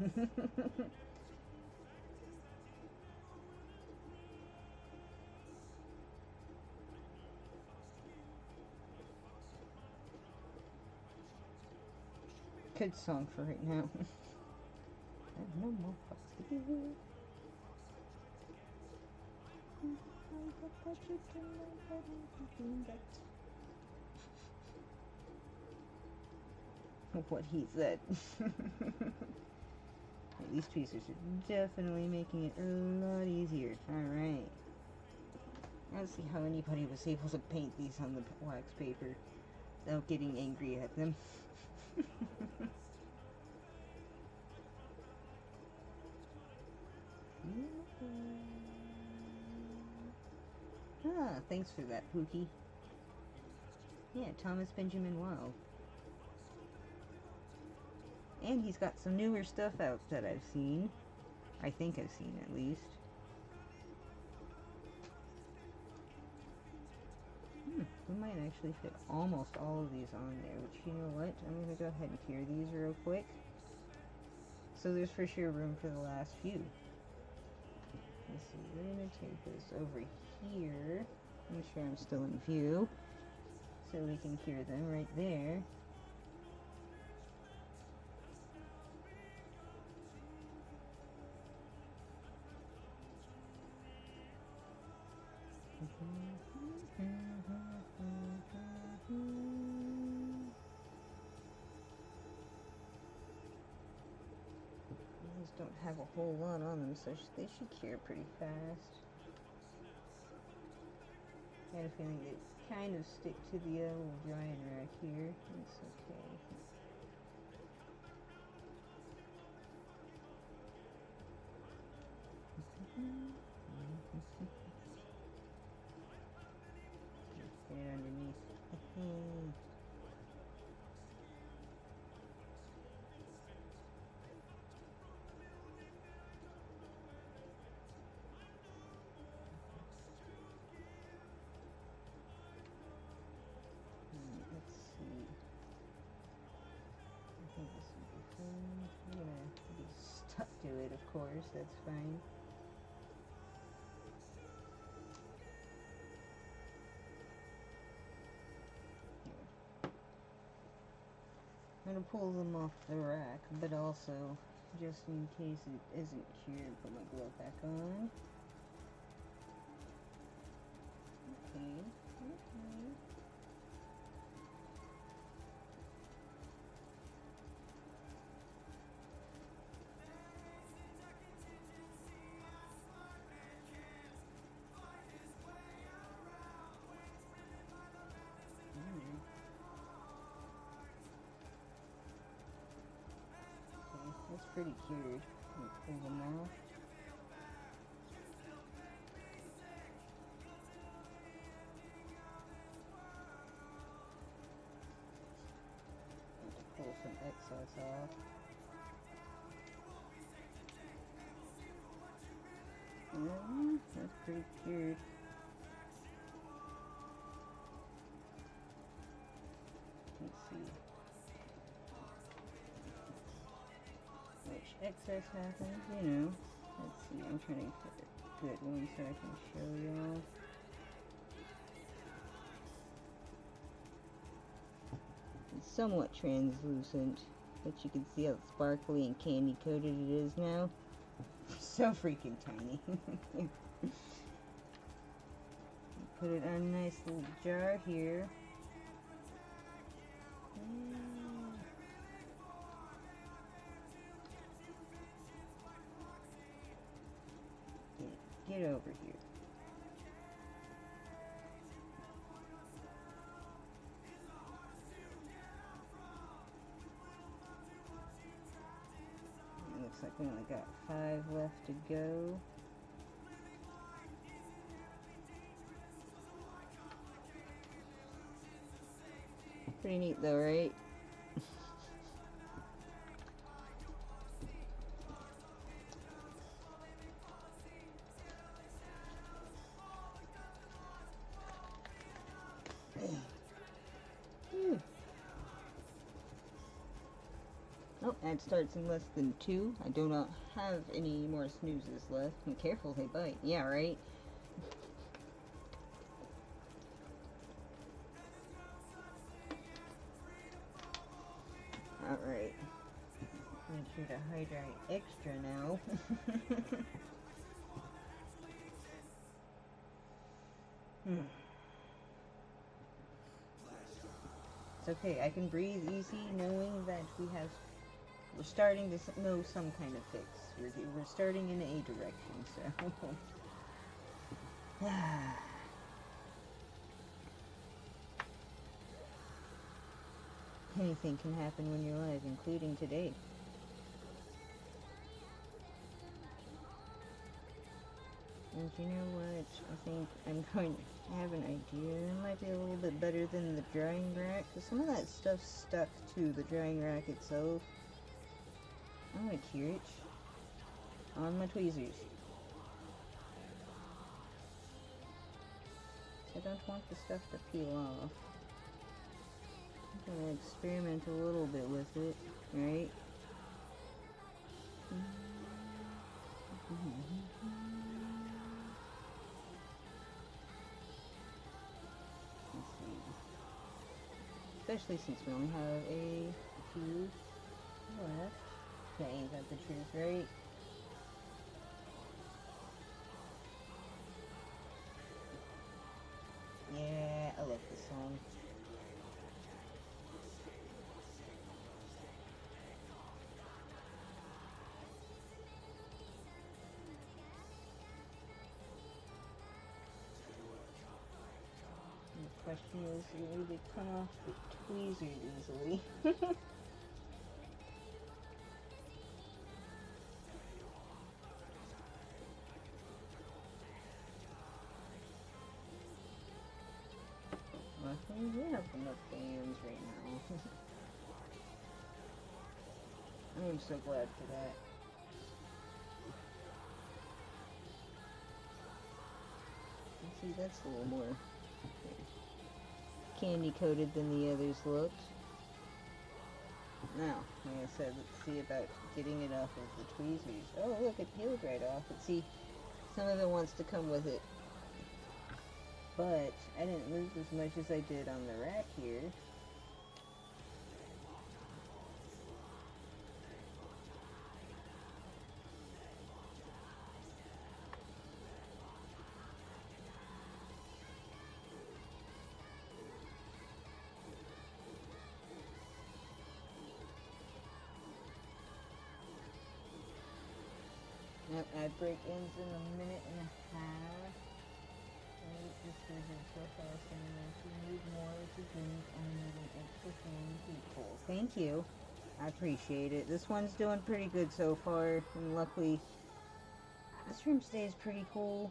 Good song for right now. I have no more fucks to give. What he said. These tweezers are definitely making it a lot easier. Alright. Let's see how anybody was able to paint these on the wax paper without getting angry at them. Ah, thanks for that, Pookie. Yeah, Thomas Benjamin Wow. And he's got some newer stuff out that I've seen. I think I've seen, at least. We might actually fit almost all of these on there, which, you know what? I'm going to go ahead and cure these real quick. So there's for sure room for the last few. Let's see, we're going to take this over here. Make sure I'm still in view. So we can cure them right there. These don't have a whole lot on them, so they should cure pretty fast. I had a feeling they kind of stick to the little drying rack here. It's okay. course, that's fine. Here. I'm gonna pull them off the rack, but also, just in case it isn't cured, put my glove back on. Okay, okay. Okay, that's pretty cured. Pull them off. Pull some excess off. That's pretty cured. Let's see. Which excess happens, you know. Let's see, I'm trying to get a good one so I can show y'all. It's somewhat translucent, but you can see how sparkly and candy coated it is now. So freaking tiny. Put it on a nice little jar here. Get over here. It looks like we only got 5 left to go. Pretty neat though, right? Oh, ad starts in less than 2. I do not have any more snoozes left. Be careful, they bite. Yeah, right? Alright. Make sure to hydrate extra now. It's okay, I can breathe easy knowing that we're starting to know some kind of fix. We're starting in a direction, so. Anything can happen when you're alive, including today. And you know what? I think I'm going to have an idea. It might be a little bit better than the drying rack, because some of that stuff stuck to the drying rack itself. I'm going to cure it on my tweezers. I don't want the stuff to peel off. I'm going to experiment a little bit with it, right? Especially since we only have a few left. Yeah, ain't that the truth, right? Yeah, I love this song. And the question is, will they come off the tweezers easily? Luckily, we have enough fans right now. I'm so glad for that. See, that's a little more candy coated than the others looked. Now, like I said, let's see about getting it off of the tweezers. Oh, look, it peeled right off. But see, some of it wants to come with it. But I didn't lose as much as I did on the rat here. Now, ad break ends in a minute and a half. This is so fast and we need more, which is means I need an extra fan people. Thank you. I appreciate it. This one's doing pretty good so far, and luckily this room stays pretty cool.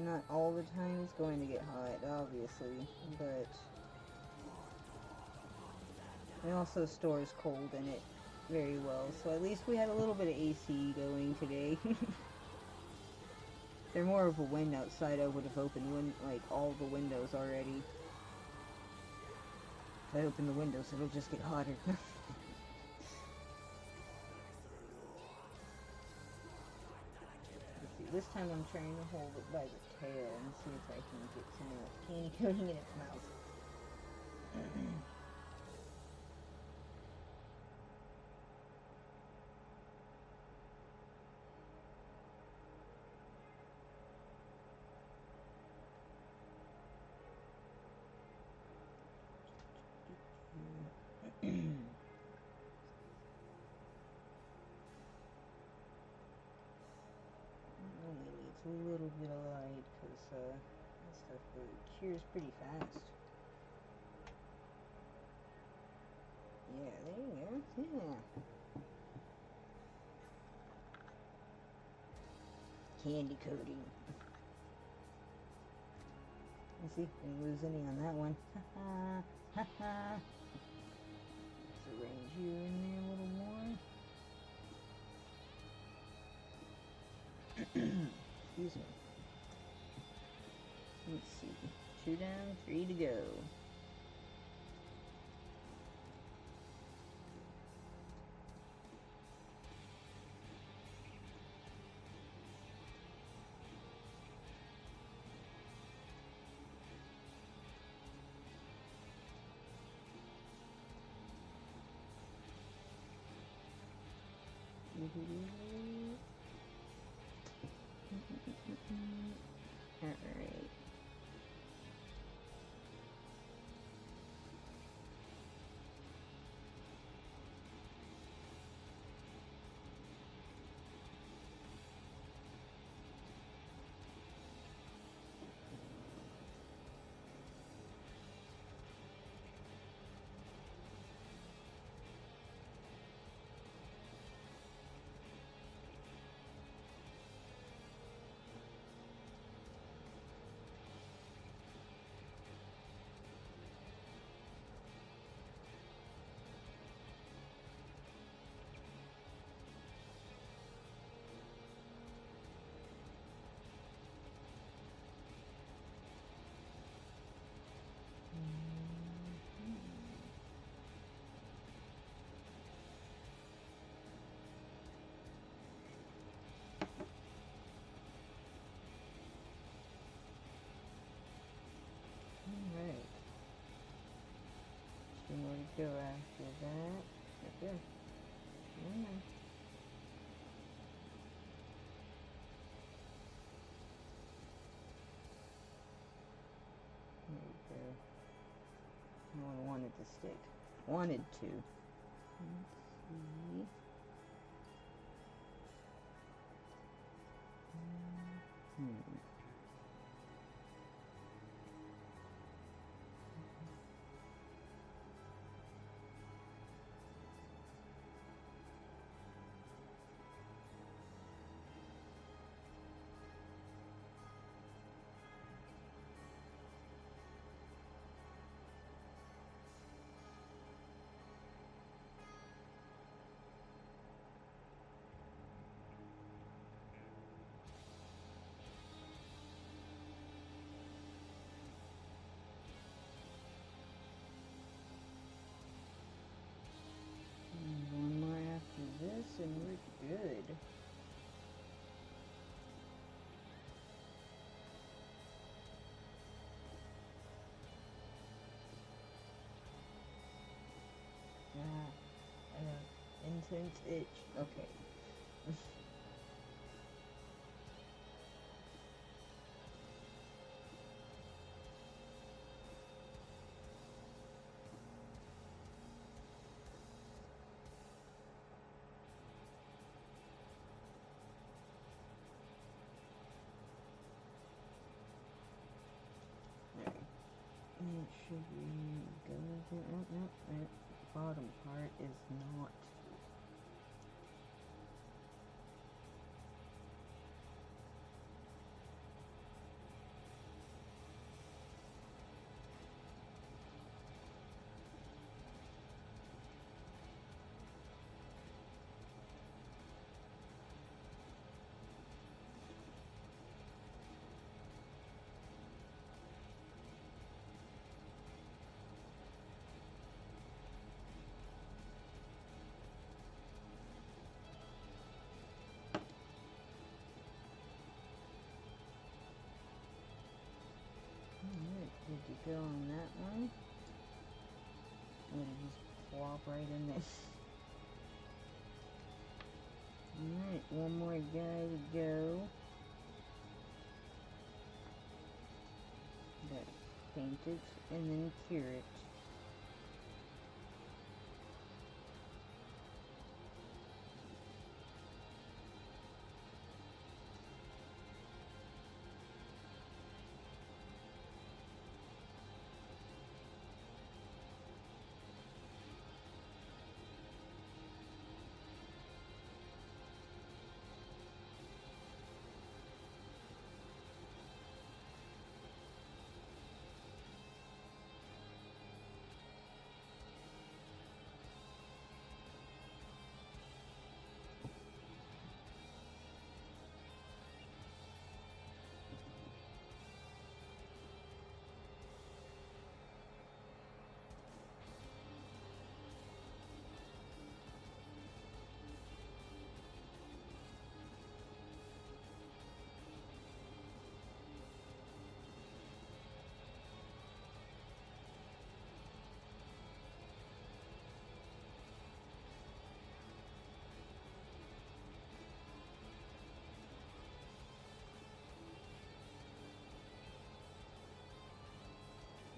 Not all the time it's going to get hot, obviously, but it also stores cold in it very well, so at least we had a little bit of AC going today. If they're more of a wind outside, I would have opened all the windows already. If I open the windows, it'll just get hotter. This time I'm trying to hold it by the tail and see if I can get some of that candy coating in its mouth. Only needs a little bit of light because that stuff cures pretty fast. Yeah, there you go. Yeah. Candy coating. You see, didn't lose any on that one. Ha ha. Let's arrange you in there a little more. Excuse me. Let's see. 2 down, 3 to go. Alright. Alright. 2 more to go after that. Okay. There we go. No one wanted to stick. Wanted to. Let's see. intense itch. Okay. Alright. It should go there. Oh, no, that bottom part is not. Alright, good to go on that one. I'm gonna just plop right in there. Alright, one more guy to go. Gotta paint it and then cure it.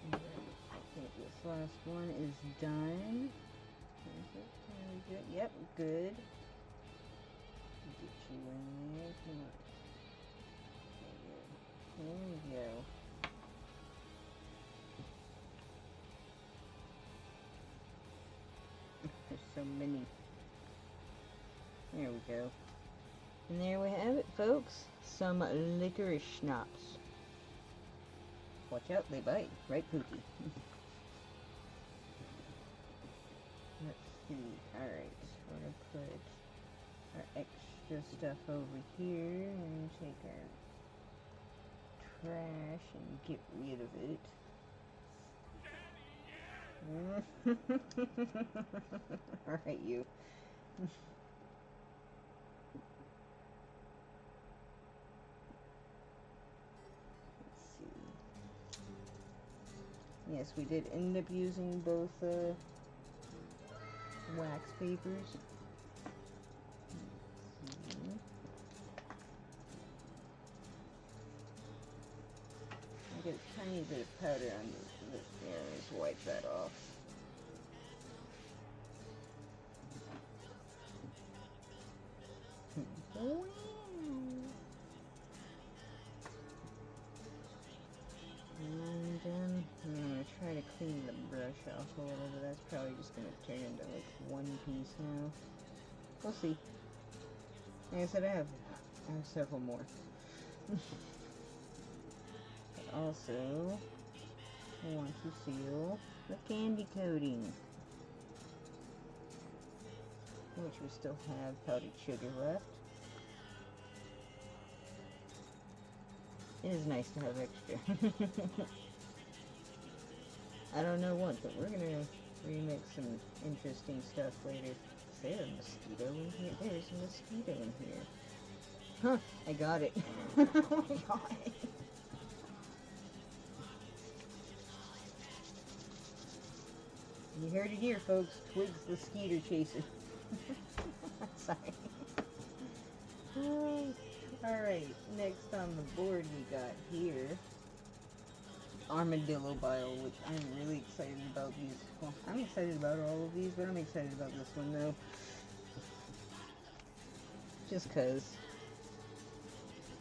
I think this last one is done. Very good. Yep, good. Get you in there. Come on. There we go. There's so many. There we go. And there we have it, folks. Some licorice schnapps. Watch out, they bite. Right, Pookie? Let's see. Alright, we're going to put our extra stuff over here and take our trash and get rid of it. Alright, you. Yes, we did end up using both wax papers. I get a tiny bit of powder on this there. Let's wipe that off. And I'm gonna try to clean the brush off a little bit. That's probably just gonna turn into like one piece now. We'll see. Like I said, I have several more. But also, I want to seal the candy coating, which we still have powdered sugar left. It is nice to have extra. I don't know what, but we're gonna remix some interesting stuff later. Is there a mosquito in here? There's a mosquito in here. Huh, I got it. Oh my god. You heard it here, folks. Twig's the skeeter chaser. Sorry. Alright, next on the board we got here Armadillo Bile, which I'm really excited about these. Well, I'm excited about all of these, but I'm excited about this one though. Just cause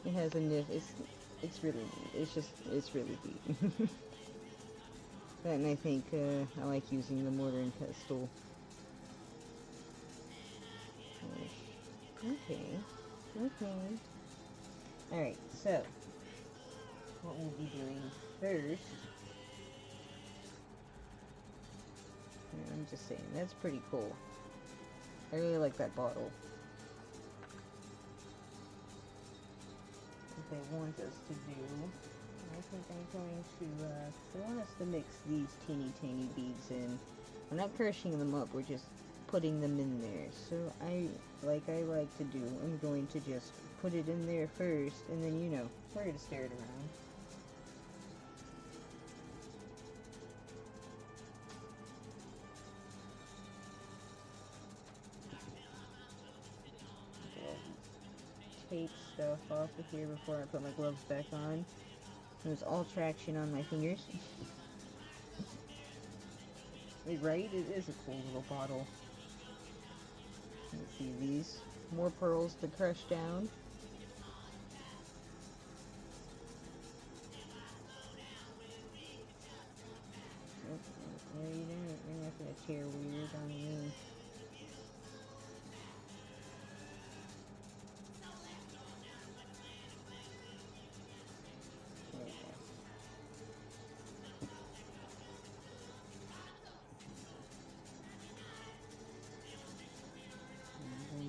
it has a nif. It's really neat. It's really neat. That, and I think I like using the mortar and pestle. Okay. Alright, so what we'll be doing first. I'm just saying, that's pretty cool. I really like that bottle. What they want us to do, I think I'm going to, they want us to mix these teeny tiny beads in. We're not crushing them up, we're just putting them in there. So I like to do, I'm going to just put it in there first, and then, you know, we're going to stir it around. Take stuff off of here before I put my gloves back on. There's all traction on my fingers. Right? It is a cool little bottle. Let's see these. More pearls to crush down. No, you didn't. You're not gonna tear weird on me. There we go.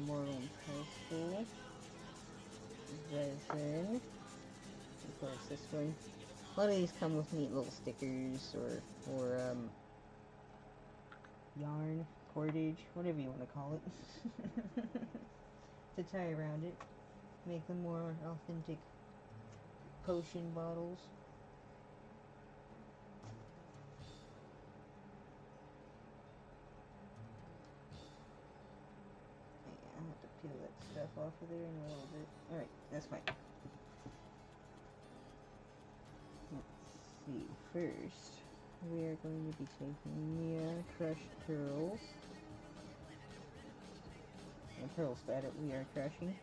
Mortal pestle. Resin. Of course, this one. A lot of these come with neat little stickers or yarn, cordage, whatever you want to call it, to tie around it. Make them more authentic potion bottles. Okay, I'll have to peel that stuff off of there in a little bit. Alright, that's fine. Let's see. First, we are going to be taking the crushed pearls. The pearls that we are crushing.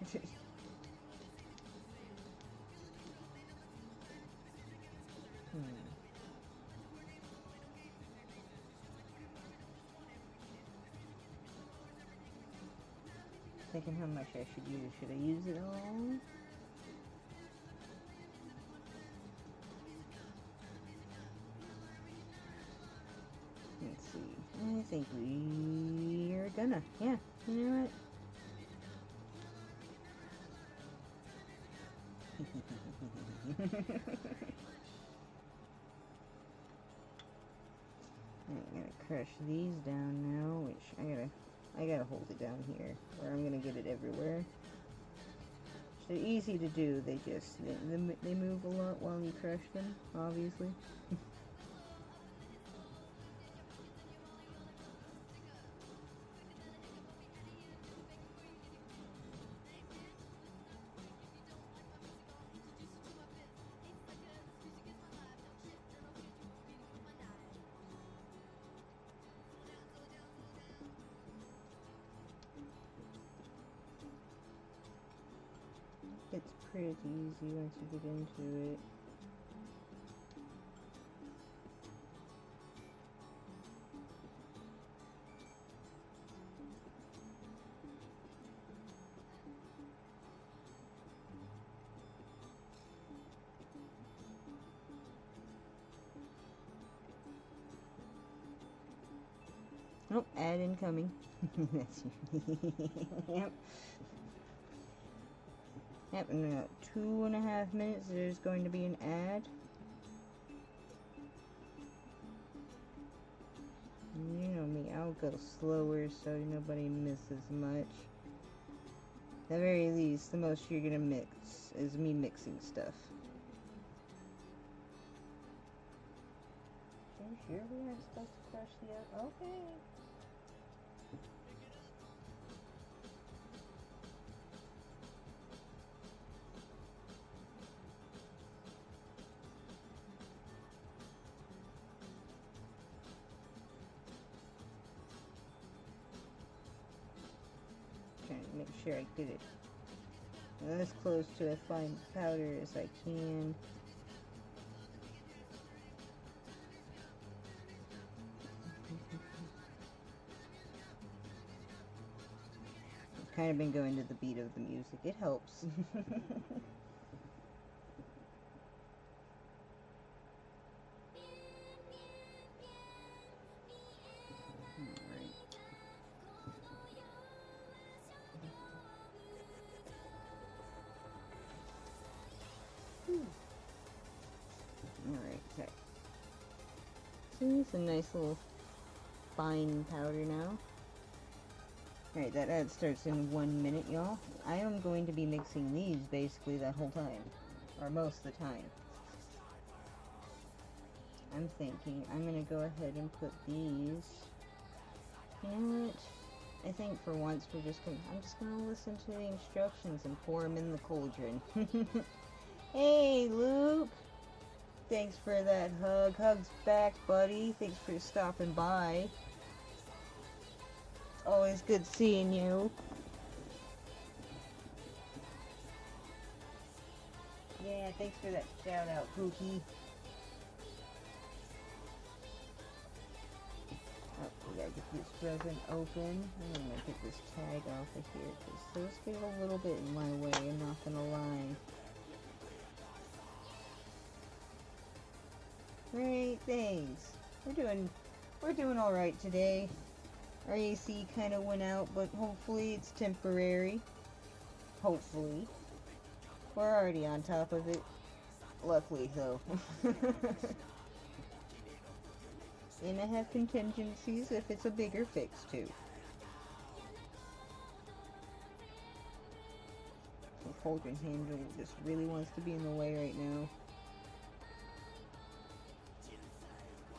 Thinking how much I should use. Should I use it all? Let's see. I think we are gonna. Yeah, you know what? I'm gonna crush these down now, which I gotta hold it down here, or I'm gonna get it everywhere. They're easy to do. They move a lot while you crush them, obviously. It's pretty easy once you get into it. Oh, ad incoming. That's yep. Yep, in about 2.5 minutes there's going to be an ad. You know me, I'll go slower so nobody misses much. At the very least, the most you're gonna mix is me mixing stuff. Are you sure we aren't supposed to crush the other? Okay. make sure I get it as close to a fine powder as I can. I've kind of been going to the beat of the music. It helps. Alright, okay. So it's a nice little fine powder now. Alright, that ad starts in 1 minute, y'all. I am going to be mixing these basically that whole time. Or most of the time. I'm thinking I'm gonna go ahead and put these. You know what? I think for once I'm just gonna listen to the instructions and pour them in the cauldron. Hey, Luke! Thanks for that hug. Hugs back, buddy. Thanks for stopping by. It's always good seeing you. Yeah, thanks for that shout out, Pookie. Oh, we gotta get this resin open. I'm gonna get this tag off of here, because those get a little bit in my way, I'm not gonna lie. Great, thanks. We're doing alright today. Our AC kind of went out, but hopefully it's temporary. Hopefully. We're already on top of it. Luckily, though. And I have contingencies if it's a bigger fix, too. The cauldron handle just really wants to be in the way right now.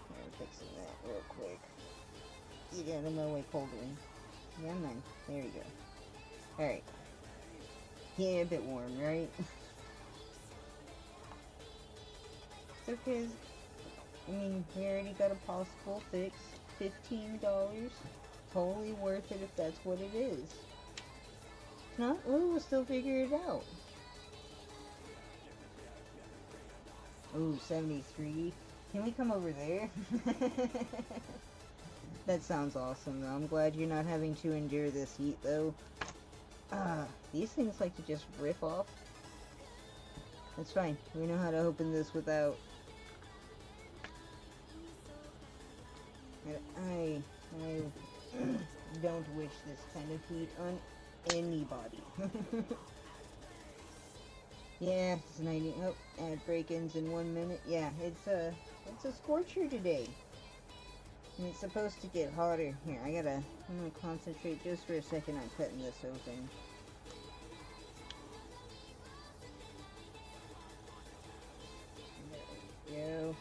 I'm fixing that real quick. Get out of my way, cauldron. Yeah, man. There you go. Alright. Yeah, a bit warm, right? It's okay. I mean, we already got a possible fix. $15. Totally worth it if that's what it is. If not, we'll still figure it out. Ooh, 73. Can we come over there? That sounds awesome, though. I'm glad you're not having to endure this heat, though. These things like to just rip off. That's fine. We know how to open this without. I don't wish this kind of heat on anybody. Yeah, it's 90. Oh, add break-ins in 1 minute. Yeah, it's a scorcher today. And it's supposed to get hotter. Here, I'm gonna concentrate just for a second on cutting this open. There we go.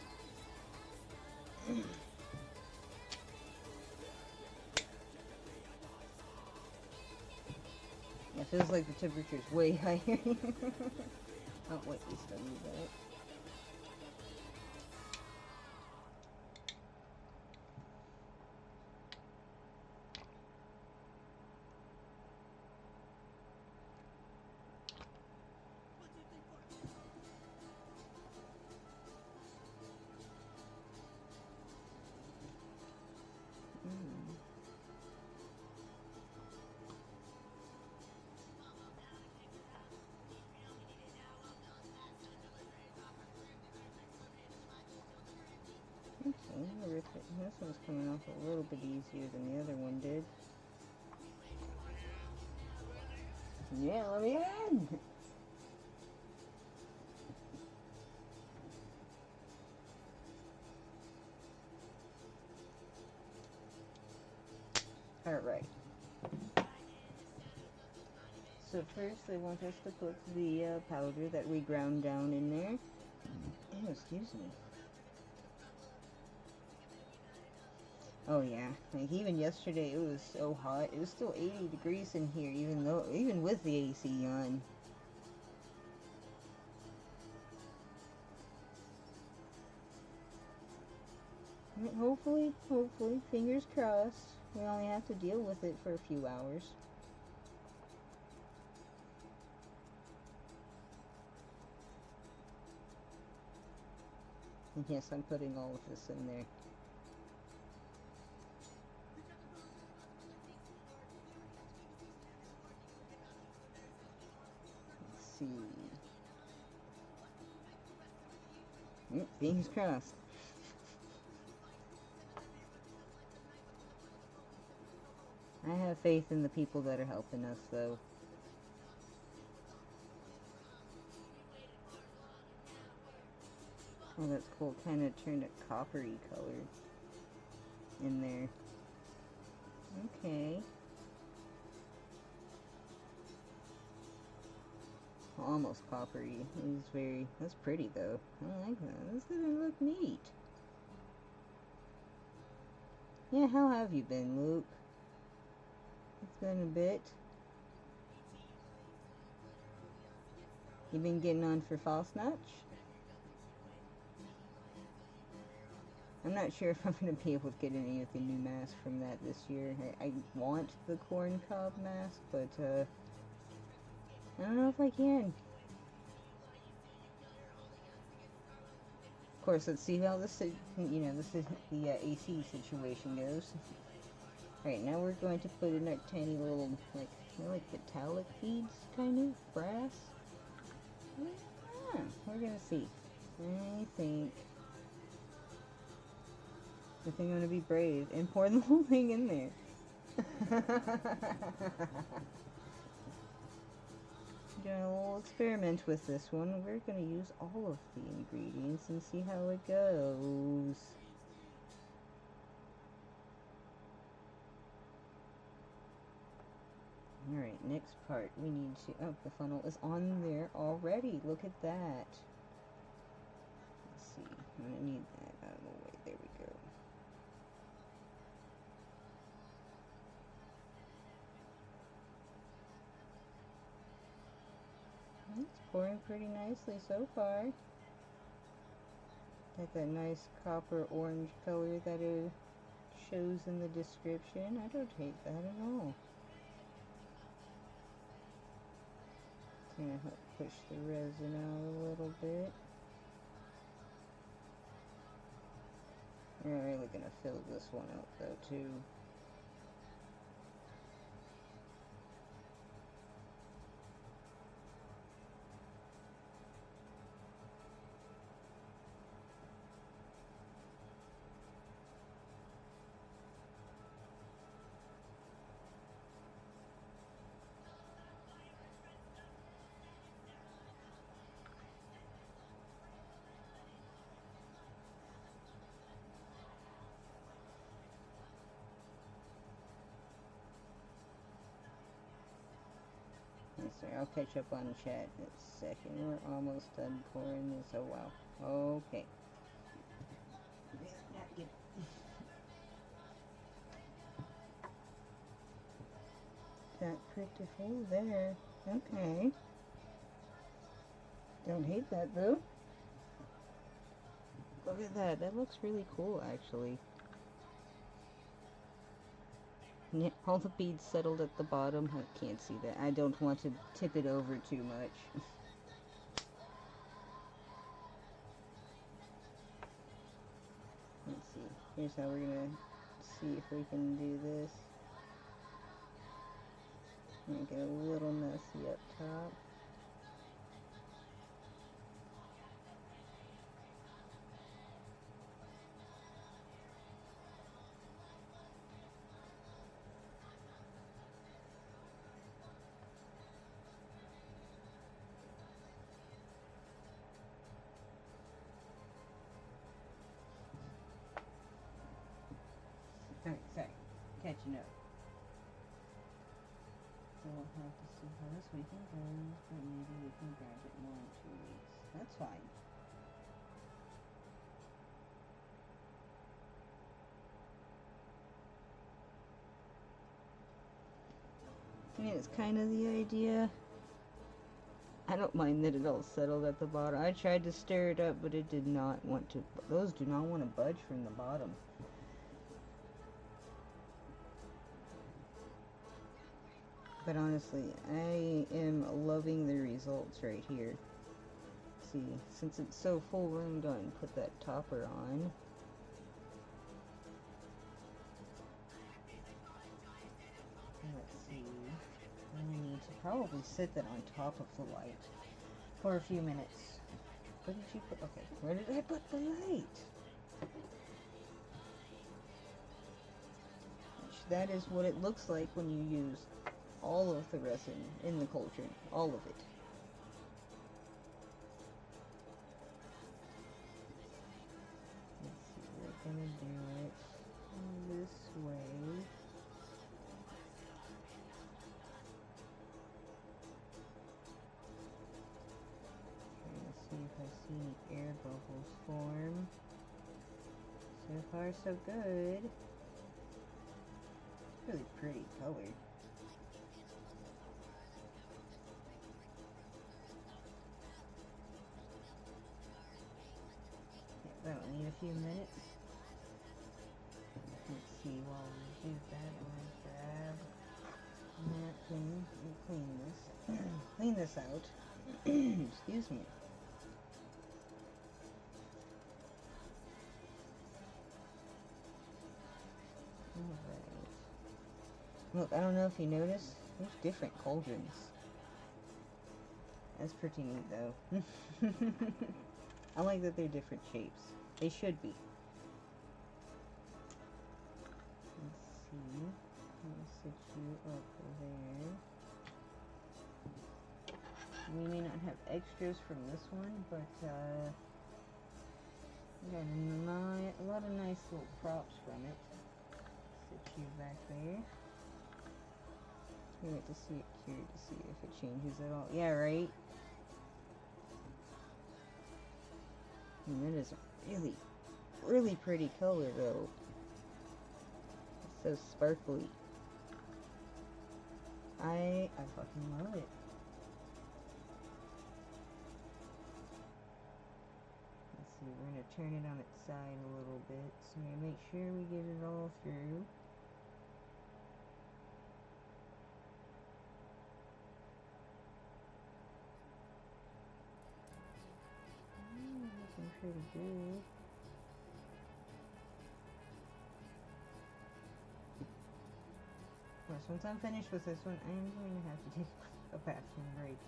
It feels like the temperature's way higher. Oh, wait, we still need that. Okay, this one's coming off a little bit easier than the other one did. Yeah, let me in! Alright. So first they want us to put the powder that we ground down in there. Oh, excuse me. Oh yeah, like even yesterday it was so hot. It was still 80 degrees in here, even with the AC on. Hopefully, fingers crossed, we only have to deal with it for a few hours. Yes, I'm putting all of this in there. Let's see. Fingers crossed. I have faith in the people that are helping us, though. Oh, that's cool. Kind of turned a coppery color in there. Okay. Almost coppery. That's pretty, though. I like that. This doesn't look neat. Yeah, how have you been, Luke? It's been a bit. You been getting on for False Notch? I'm not sure if I'm going to be able to get any of the new masks from that this year. I want the corn cob mask, but I don't know if I can. Of course, let's see how the AC situation goes. Alright, now we're going to put in our tiny little, like metallic beads, kind of, brass. We're gonna see. I think I'm gonna be brave and pour the whole thing in there. Doing a little experiment with this one. We're gonna use all of the ingredients and see how it goes. Alright, next part. We need to... Oh, the funnel is on there already. Look at that. Let's see. I'm gonna need that out of the way. There we go. It's pouring pretty nicely so far. Got that nice copper orange color that it shows in the description. I don't hate that at all. It's gonna help push the resin out a little bit. We're really gonna fill this one out though too. Sorry, I'll catch up on chat in a second. We're almost done pouring this. Oh wow. Okay. Got pretty full there. Okay. Don't hate that though. Look at that. That looks really cool actually. All the beads settled at the bottom. I can't see that. I don't want to tip it over too much. Let's see. Here's how we're gonna see if we can do this. Make it a little messy up top. Sorry. Catching up. So we'll have to see how this weekend goes, but maybe we can grab it more in 2 weeks. That's fine. I mean, it's kind of the idea. I don't mind that it all settled at the bottom. I tried to stir it up, but it did not want to. Those do not want to budge from the bottom. But honestly, I am loving the results right here. see. Since it's so full, we're gonna go ahead and put that topper on. Let's see. We need to probably set that on top of the light for a few minutes. Where did you put? Okay, where did I put the light? That is what it looks like when you use all of the resin in the cauldron. All of it. Let's see, we're gonna do it this way. Trying to see if I see any air bubbles form. So far, so good. Really pretty color. Yeah, that'll need a few minutes. Let's see, while we do that, I'm gonna grab a napkin and clean this. Clean this out. Excuse me. Alright. Look, I don't know if you noticed, there's different cauldrons. That's pretty neat, though. I like that they're different shapes. They should be. Let's see. I'll set you up there. We may not have extras from this one, but we got a lot of nice little props from it. Set you back there. We wait to see it cured to see if it changes at all. Yeah, right? And that is a really, really pretty color, though. It's so sparkly. I fucking love it. Let's see, we're gonna turn it on its side a little bit, so we make sure we get it all through. Looking pretty good. Of course, once I'm finished with this one, I'm going to have to take a bathroom break.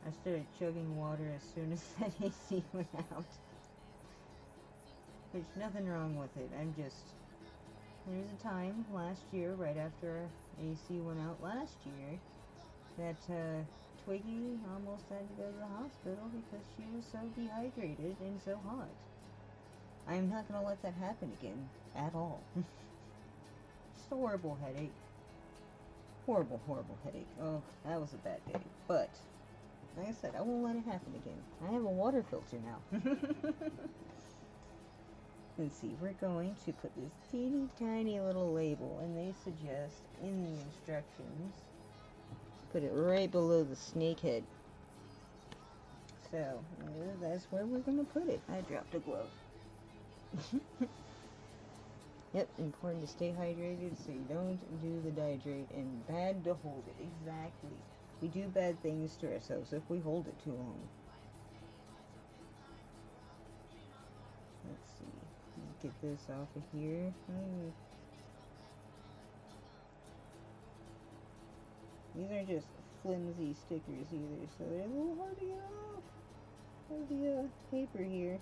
I started chugging water as soon as that AC went out. There's nothing wrong with it. I'm just... There was a time last year, right after AC went out last year, that Twiggy almost had to go to the hospital because she was so dehydrated and so hot. I'm not going to let that happen again. At all. Just a horrible headache. Horrible, horrible headache. Oh, that was a bad day. But, like I said, I won't let it happen again. I have a water filter now. Let's see, we're going to put this teeny tiny little label, and they suggest in the instructions, put it right below the snake head. So, that's where we're going to put it. I dropped a glove. Yep, important to stay hydrated so you don't do the dehydrate, and bad to hold it. Exactly. We do bad things to ourselves if we hold it too long. Let's see. Get this off of here. These are just flimsy stickers either, so they're a little hard to get off of the paper here.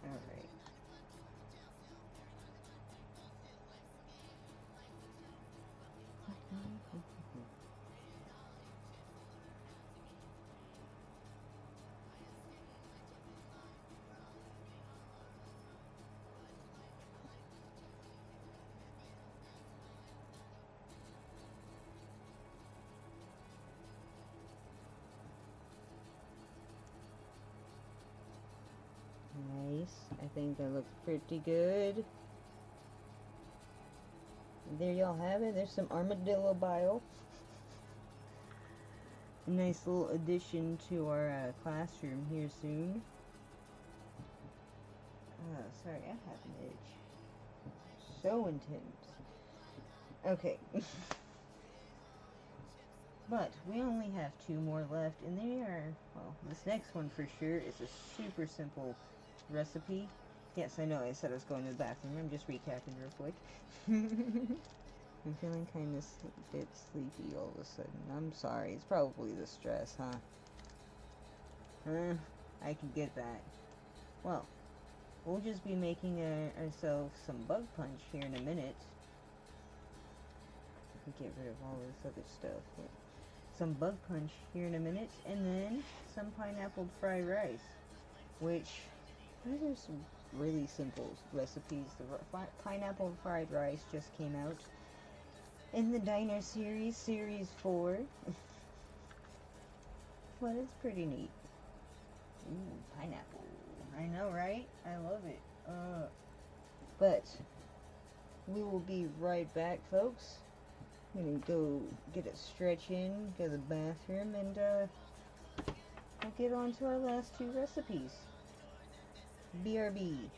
Alright. Nice. I think that looks pretty good. there y'all have it. There's some armadillo bile. A nice little addition to our classroom here soon. Sorry, I have an itch. So intense. Okay. But we only have two more left, and they are, well, this next one for sure is a super simple recipe. Yes, I know I said I was going to the bathroom. I'm just recapping real quick. I'm feeling kind of a bit sleepy all of a sudden. I'm sorry. It's probably the stress, huh? I can get that. Well, we'll just be making ourselves some bug punch here in a minute. Get rid of all this other stuff. Yeah. Some bug punch here in a minute, and then some pineapple fried rice, which these are some really simple recipes. The pineapple fried rice just came out in the Diner series, series 4. But it's pretty neat. Ooh, pineapple. I know, right? I love it. But we will be right back, folks. I'm gonna go get a stretch in, go to the bathroom, and we'll get on to our last two recipes. BRB.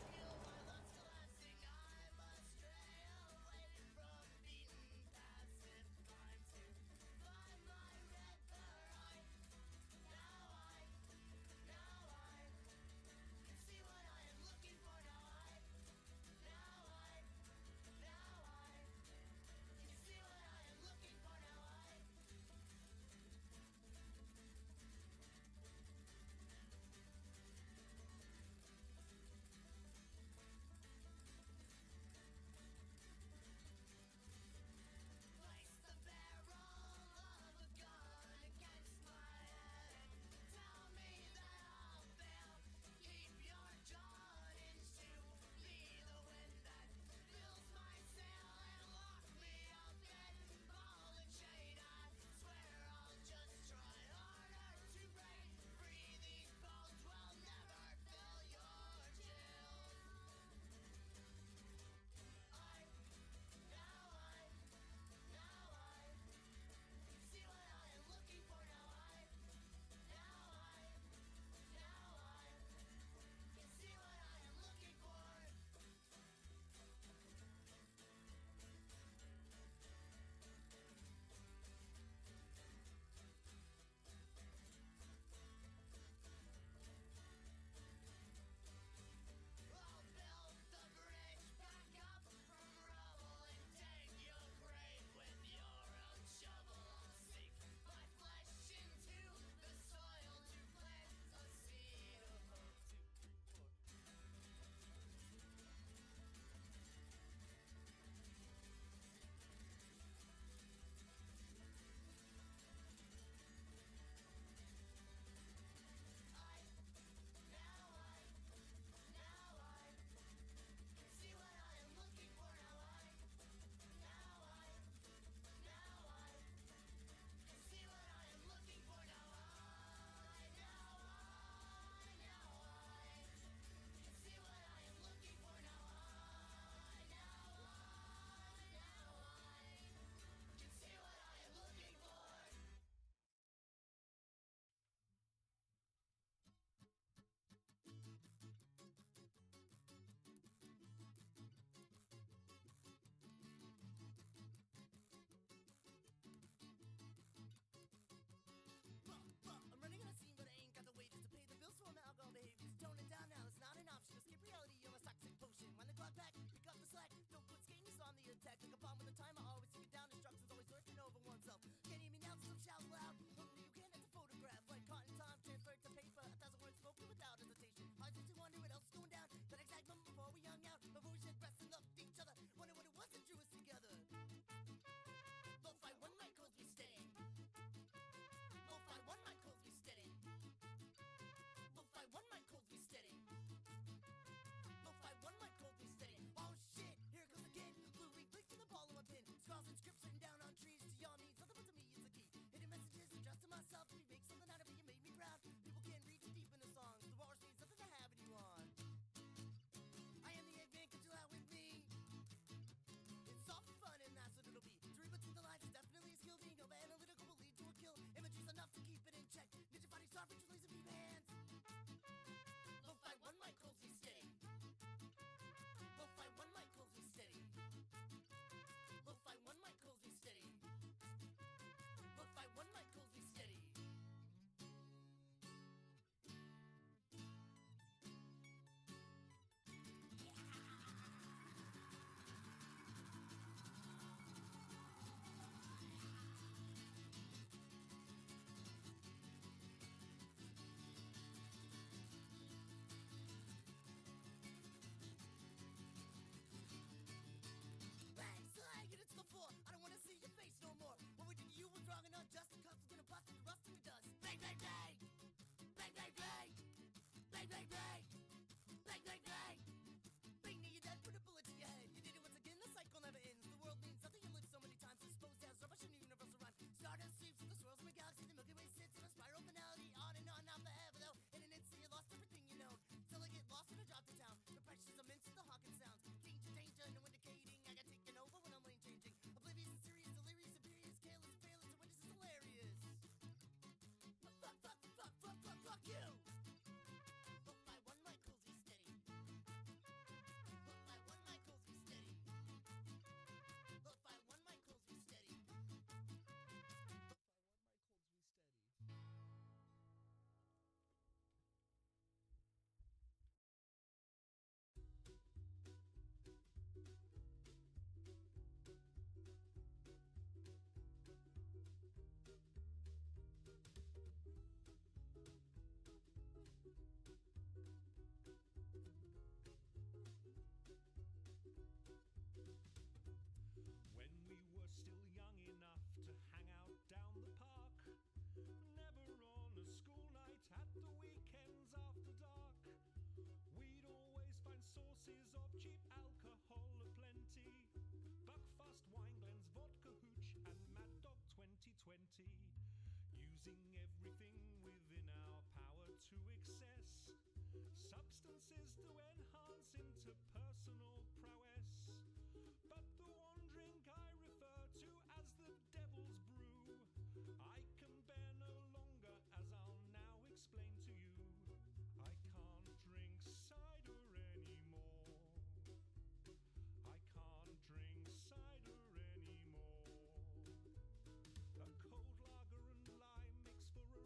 sources of cheap alcohol aplenty. Buckfast, Wineglens, Vodka Hooch, and Mad Dog 2020. Using everything within our power to excess. Substances to enhance interpersonal prowess. But the one drink I refer to as the devil's brew I can bear no longer, as I'll now explain to you. I can't drink cider anymore. I can't drink cider anymore. A cold lager and lime makes for a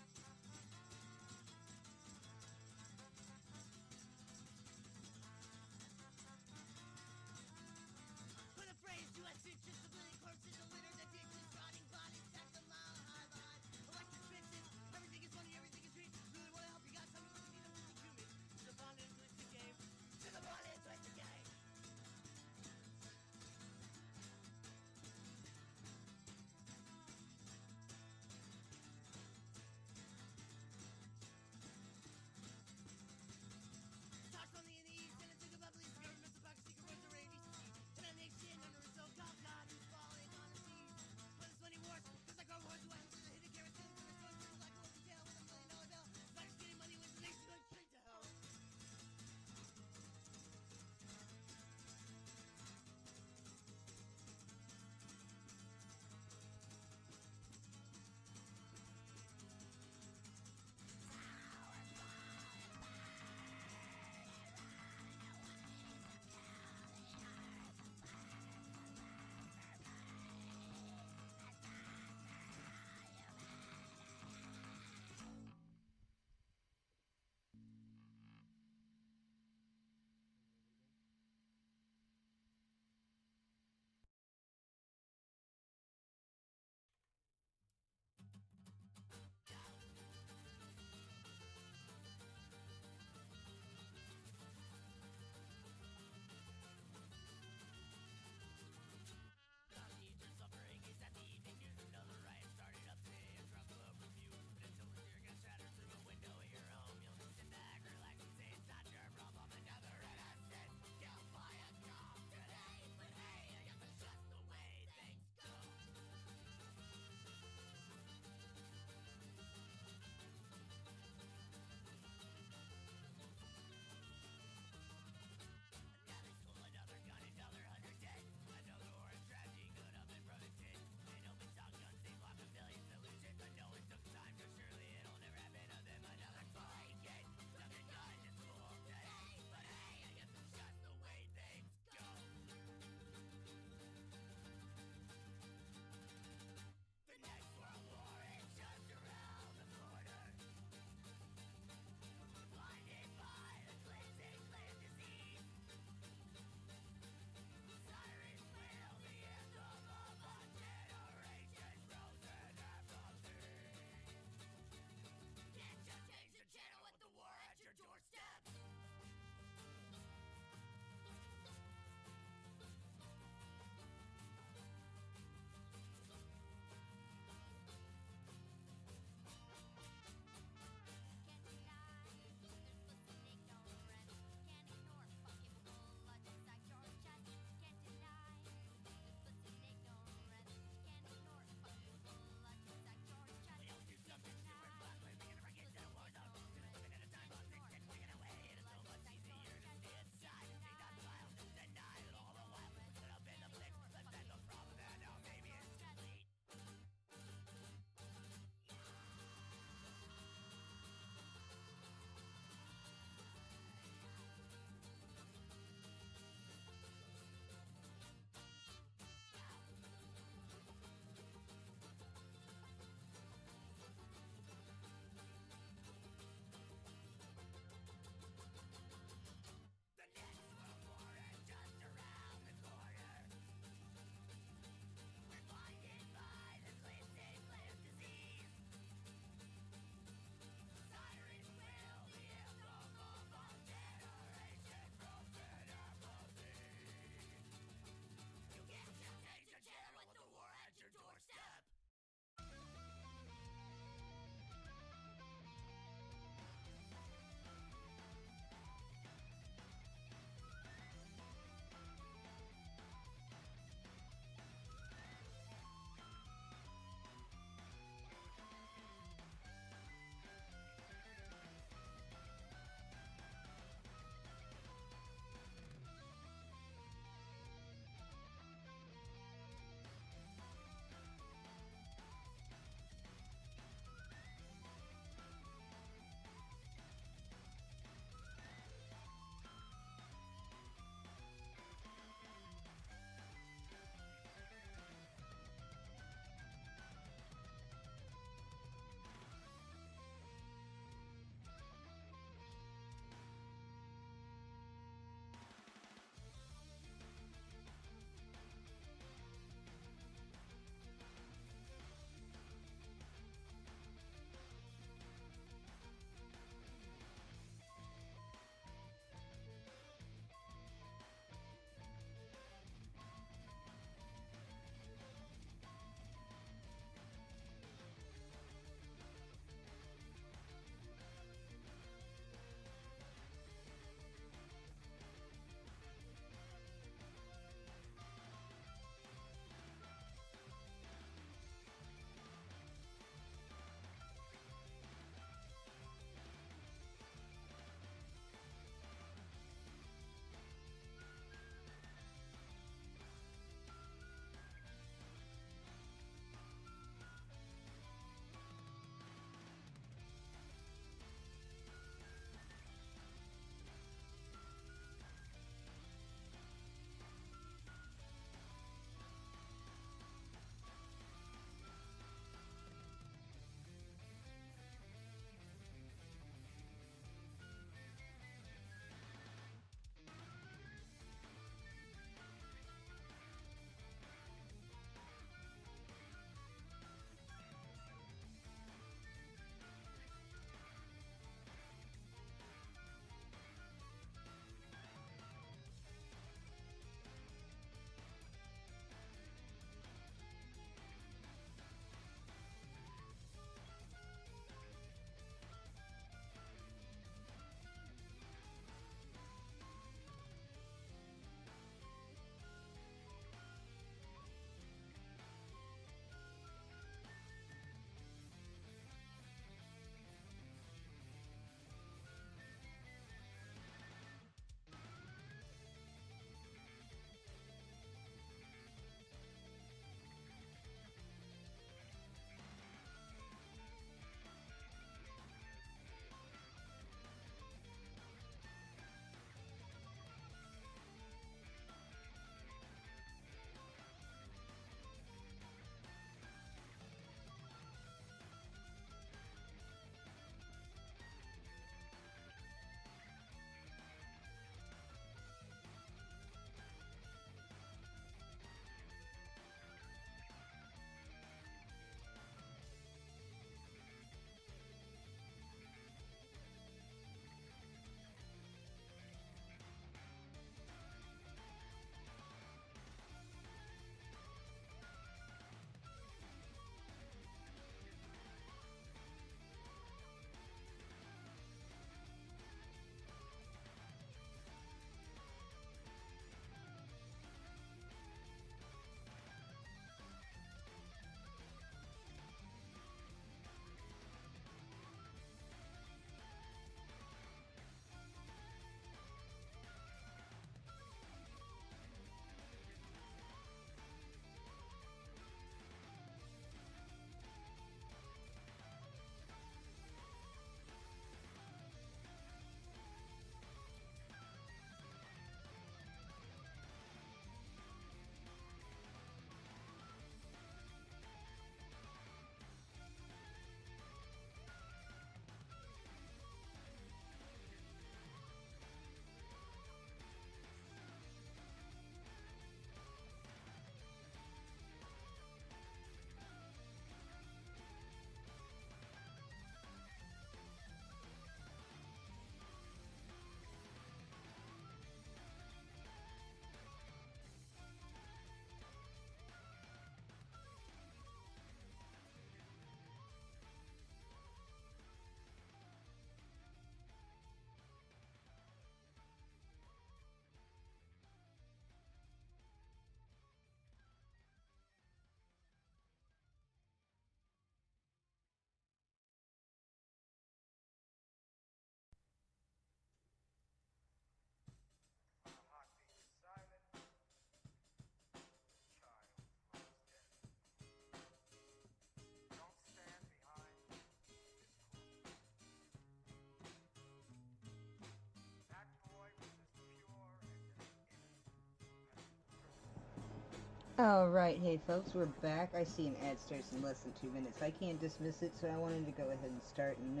Alright, hey folks, we're back. I see an ad starts in less than 2 minutes. I can't dismiss it, so I wanted to go ahead and start and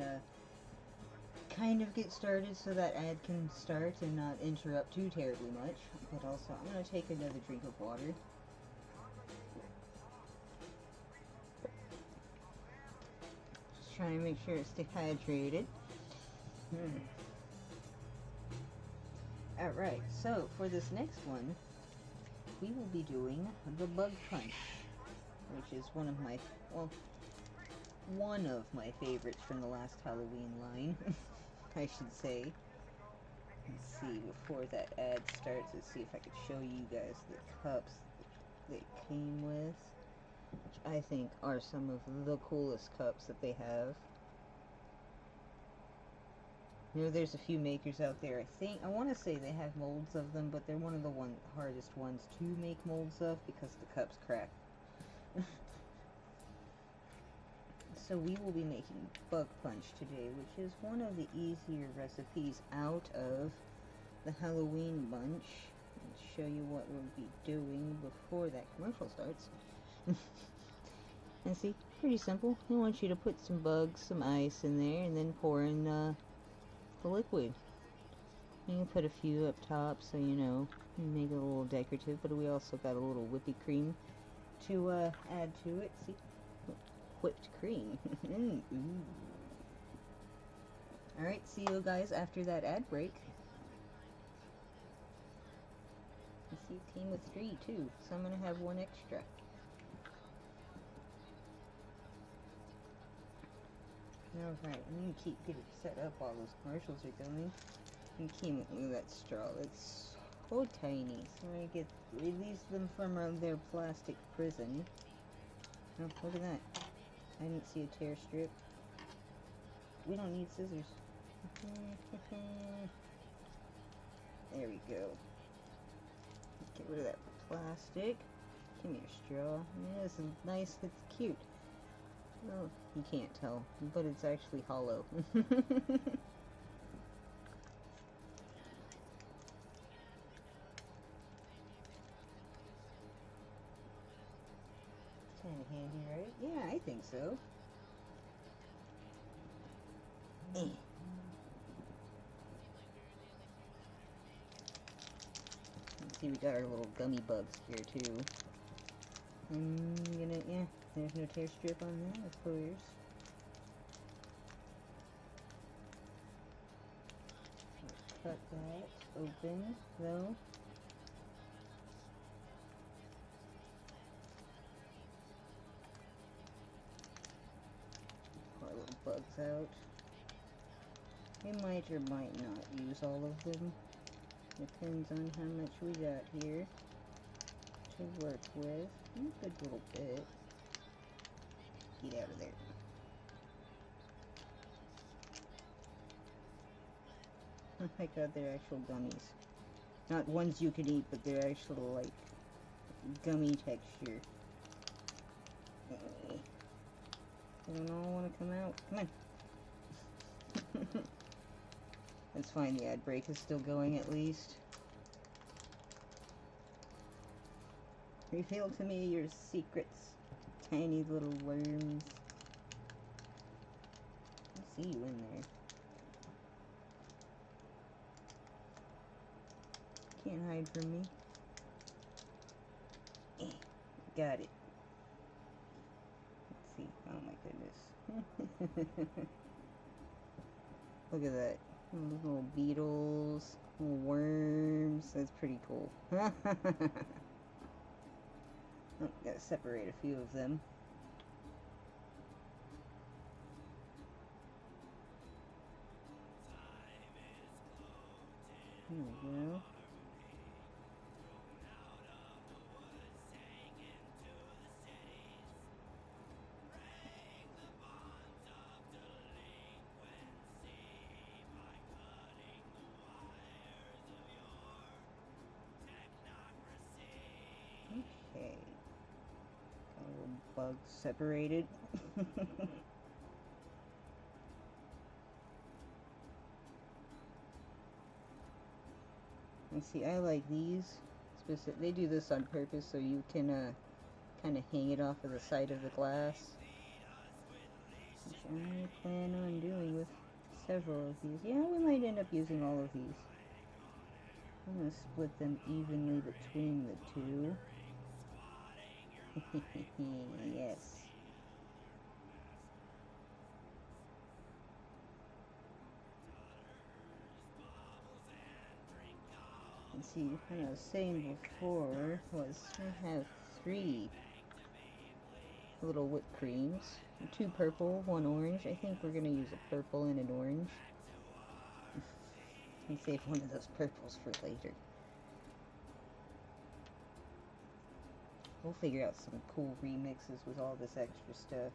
kind of get started so that ad can start and not interrupt too terribly much. But also, I'm going to take another drink of water. Just trying to make sure I stay hydrated. Alright, so for this next one, we will be doing the Bug Punch, which is one of my favorites from the last Halloween line, I should say. Let's see, before that ad starts, let's see if I could show you guys the cups that they came with, which I think are some of the coolest cups that they have. You know, there's a few makers out there, I want to say they have molds of them, but they're one of the hardest ones to make molds of because the cups crack. So we will be making Bug Punch today, which is one of the easier recipes out of the Halloween bunch. I'll show you what we'll be doing before that commercial starts. And see, pretty simple. I want you to put some bugs, some ice in there, and then pour in the liquid. You can put a few up top so you know, make it a little decorative, but we also got a little whippy cream to add to it. See? Whipped cream. Alright, see you guys after that ad break. You see, it came with 3 too, so I'm gonna have 1 extra. Alright, I'm gonna keep getting set up while those commercials are going. And keep look at that straw, it's so tiny. So I'm gonna release them from their plastic prison. Oh, look at that. I didn't see a tear strip. We don't need scissors. There we go. Get rid of that plastic. Give me your straw. Yeah, this is nice. It's cute. Oh, you can't tell, but it's actually hollow. Kind of handy, right? Yeah, I think so. Let's see, we got our little gummy bugs here too. Yeah, there's no tear strip on that, of course. Cut that open, though. Our little bugs out. We might or might not use all of them. Depends on how much we got here to work with. A good little bit. Get out of there. Oh my god, they're actual gummies. Not ones you can eat, but they're actual, like, gummy texture. They don't all want to come out. Come on. That's fine, the ad break is still going at least. Reveal to me your secrets, tiny little worms. I see you in there. Can't hide from me. Got it. Let's see. Oh my goodness. Look at that. Little beetles, little worms. That's pretty cool. Oh, gotta separate a few of them. There we go. Okay. Got a little bug separated. And see, I like these. They do this on purpose so you can kind of hang it off of the side of the glass, which I plan on doing with several of these. Yeah, we might end up using all of these. I'm gonna split them evenly between the two. Yes. And see, what I was saying before was I have 3 little whipped creams. 2 purple, 1 orange. I think we're gonna use a purple and an orange. And save one of those purples for later. We'll figure out some cool remixes with all this extra stuff.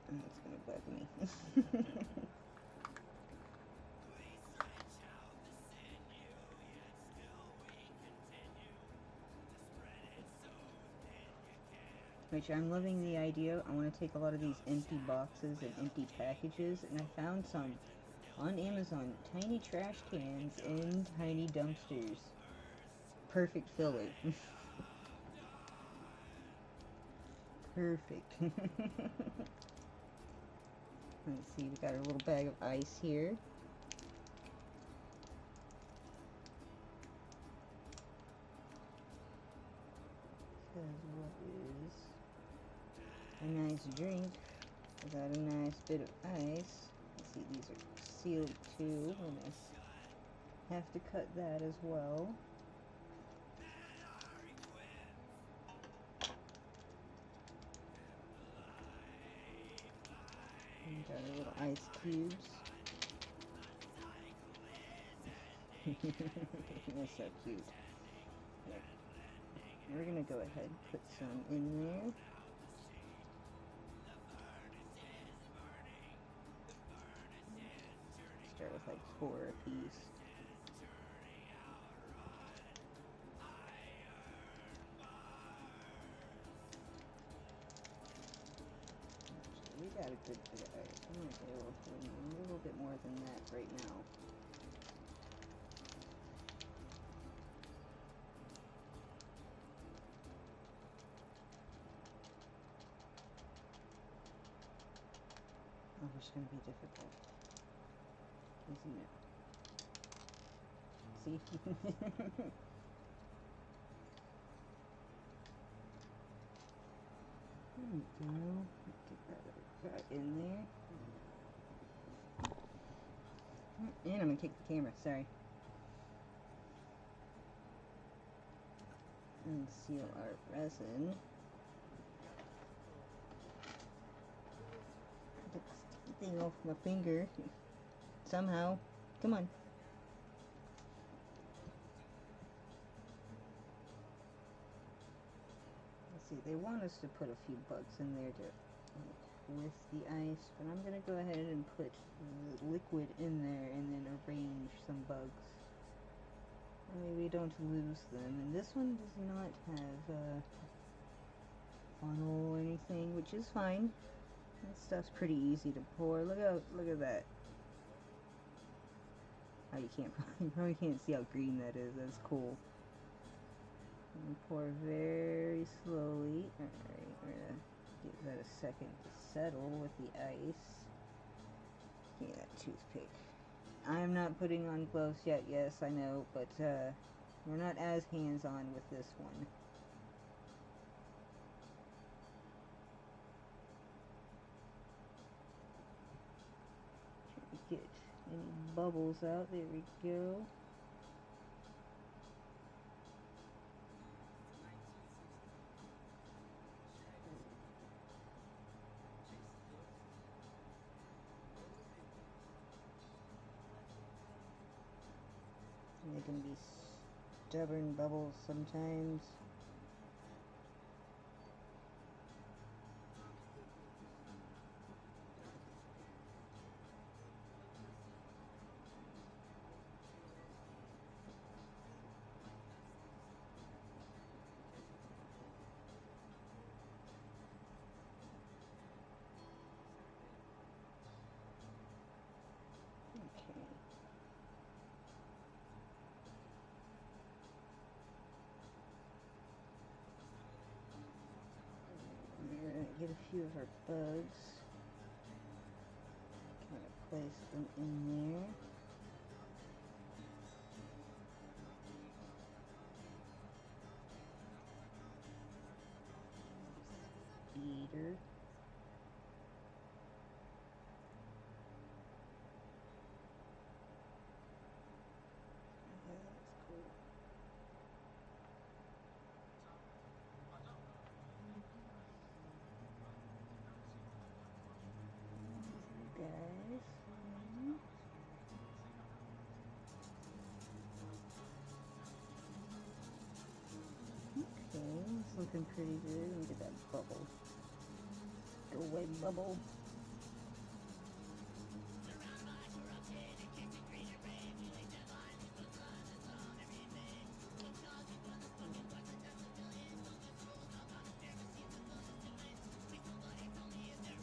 It's gonna bug me. Which I'm loving the idea. I want to take a lot of these empty boxes and empty packages, and I found some on Amazon. Tiny trash cans and tiny dumpsters. Perfect filler. Perfect. Let's see, we got a little bag of ice here. Says what is a nice drink without a nice bit of ice. Let's see, these are sealed too. I'm gonna have to cut that as well. And got our little ice cubes. They're so cute. Here. We're gonna go ahead and put some in there. Start with like 4 a piece. We got a good bit of ice. I'm gonna be able to put in a little bit more than that right now. Oh, it's gonna be difficult, isn't it? See? There we go. Get that in there. And I'm gonna kick the camera, sorry. And seal our resin. Get the sticky thing off my finger. Somehow. Come on. Let's see, they want us to put a few bugs in there to with the ice, but I'm gonna go ahead and put the liquid in there and then arrange some bugs. That way we don't lose them. And this one does not have a funnel or anything, which is fine. That stuff's pretty easy to pour. Look at that. Oh, you probably can't see how green that is. That's cool. And pour very slowly. Alright, we're gonna give that a second to settle with the ice. Yeah, that toothpick. I'm not putting on gloves yet, yes, I know, but we're not as hands-on with this one. Trying to get any bubbles out. There we go. They can be stubborn bubbles sometimes. Okay. get a few of our bugs. Kind of place them in there. Eater. Okay, that's cool. Guys. Okay, it's looking pretty good. Let me get that bubble. Go away, bubble.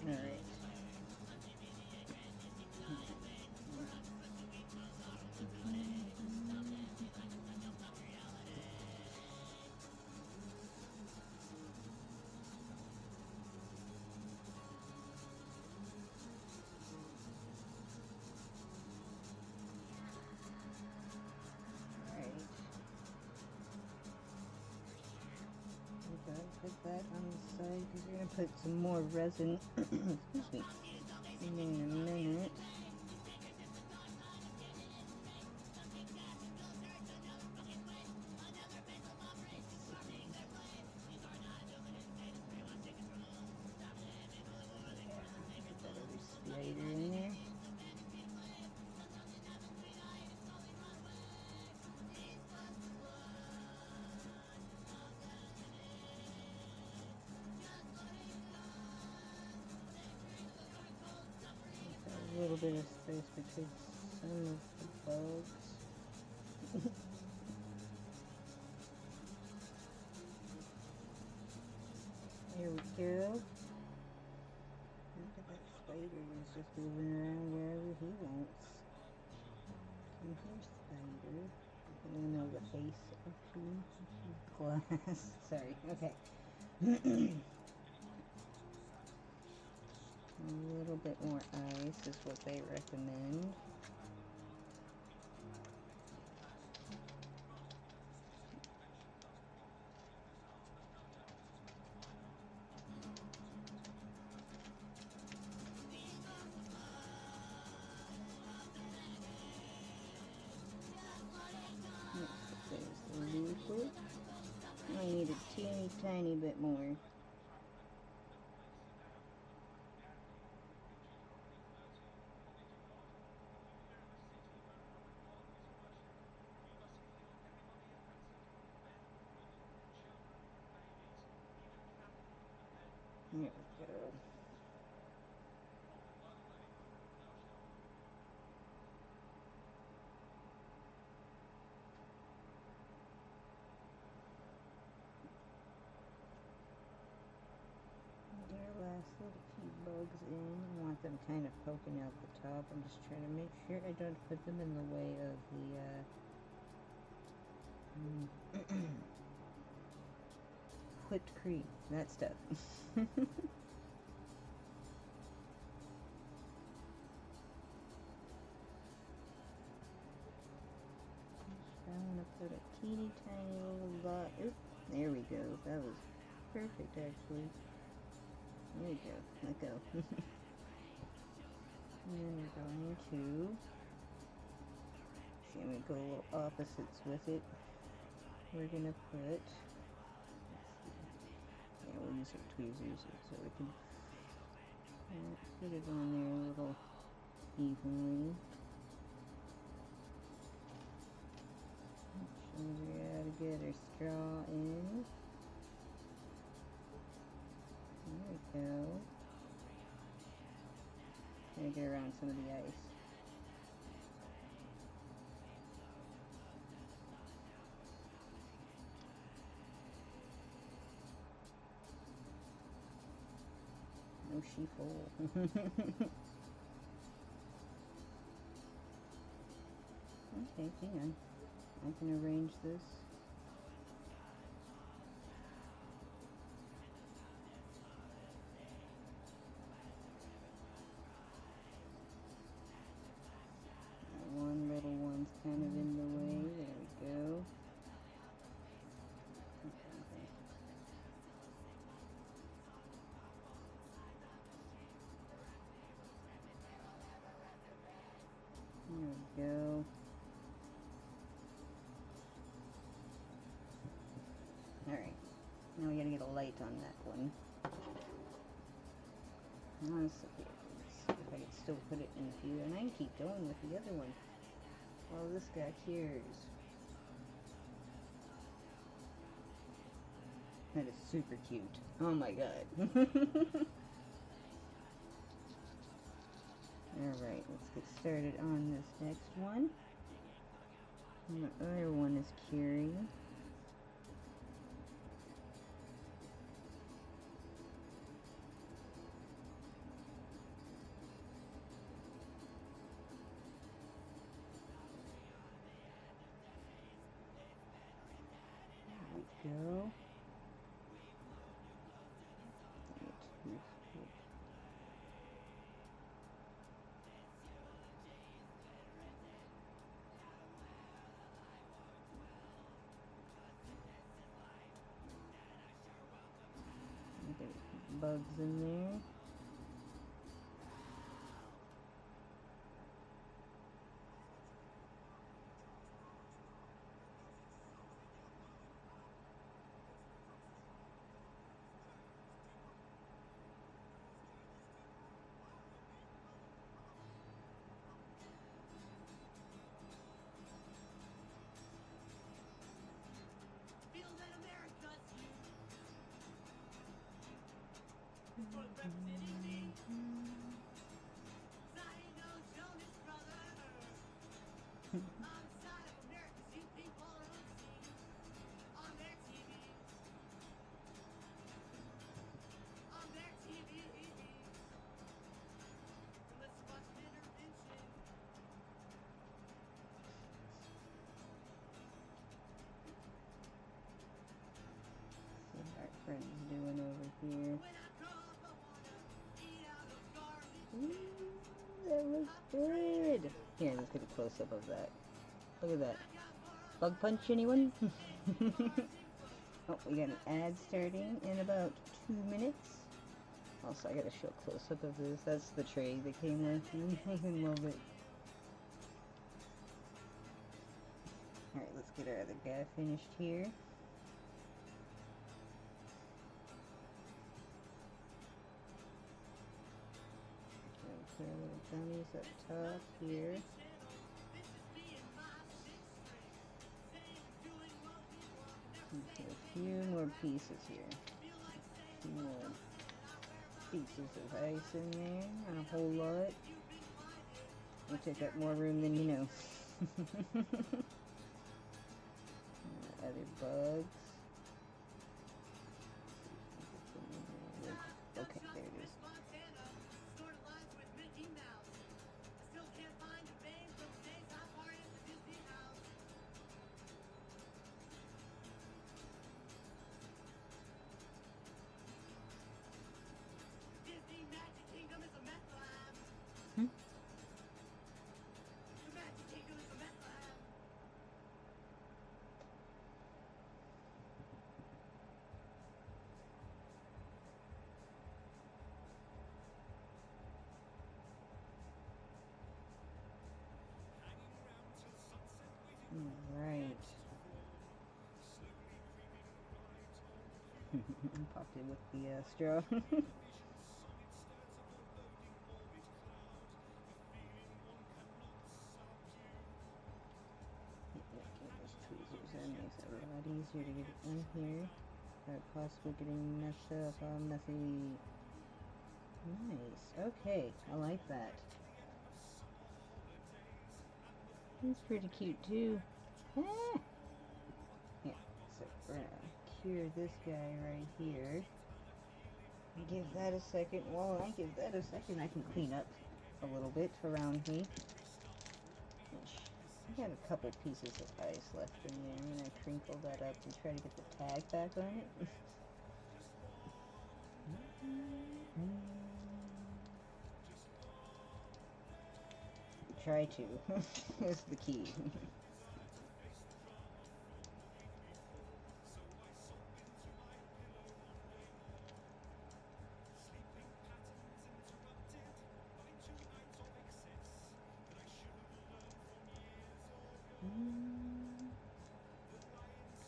Alright. Put that on the side because we're going to put some more resin excuse me, in there in a minute. Put that other spider in there. A little bit of space between some of the bugs. There we go. Look at that spider, he's just moving around wherever he wants. Come here, spider. I don't know the face of you. Glass. Sorry, okay. A little bit more ice is what they recommend. There's the liquid. I need a teeny tiny bit more. There we go. Get our last little few bugs in. I want them kind of poking out the top. I'm just trying to make sure I don't put them in the way of the whipped cream, that stuff. I want to put a teeny tiny little lot. Oop, there we go. That was perfect, actually. There we go. Let go. And then we're going to see, I'm going to go a little opposites with it. We're going to put, yeah, we'll use our tweezers so we can put it on there a little evenly. Show you how to get our straw in. There we go. Gonna get around some of the ice. No sheeple. Okay, hang on. I can arrange this. Now we gotta get a light on that one. Honestly, let's see if I can still put it in view. And I can keep going with the other one. While this guy cures. That is super cute. Oh my god. Alright, let's get started on this next one. And the other one is curing. There we go. Bugs in there. Feel that America's you. For representing me. I ain't no Jonas brother. I'm side of America's you people unseen on their TVs. On their TVs. Unless you watch an intervention. See what our friend's doing over here. When I grow up, I wanna eat out of garbage. Ooh, that was good. Here, let's get a close-up of that. Look at that. Bug punch, anyone? Oh, we got an ad starting in about 2 minutes. Also, I got a show close-up of this. That's the tray that came with. I love it. Alright, let's get our other guy finished here. Okay, little dummies up top here. Okay, a few more pieces here. A few more pieces of ice in there. Not a whole lot. Will take up more room than you know. Other bugs. Okay, there it is. Hmm? Right. Popped it with the straw. Those tweezers in makes it a lot easier to get it in here without possibly getting messed up all messy. Nice. Okay, I like that. He's pretty cute too. Ah! Yeah, so we're gonna cure this guy right here. Give that a second. While I give that a second, I can clean up a little bit around me. I got a couple pieces of ice left in there. I'm gonna crinkle that up and try to get the tag back on it. Try to. Is the key.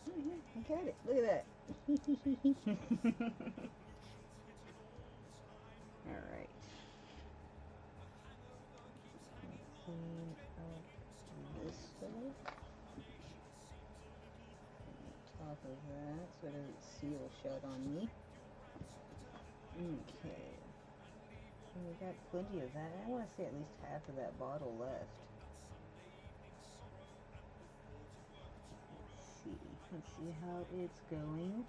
Oh yeah, I Look at it. Look at that. Alright. Clean up this stuff. On top of that, so it doesn't seal shut on me. Okay. And we got plenty of that. I want to see at least half of that bottle left. Let's see how it's going.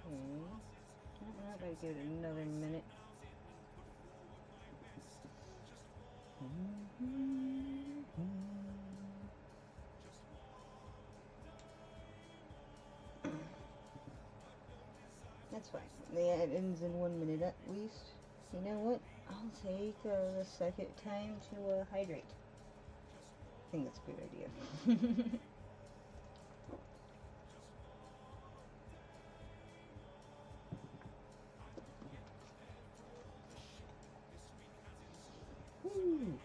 Okay. I gotta give it another minute. That's fine. Yeah, it ends in 1 minute at least. You know what? I'll take the second time to hydrate. I think that's a good idea. Woo.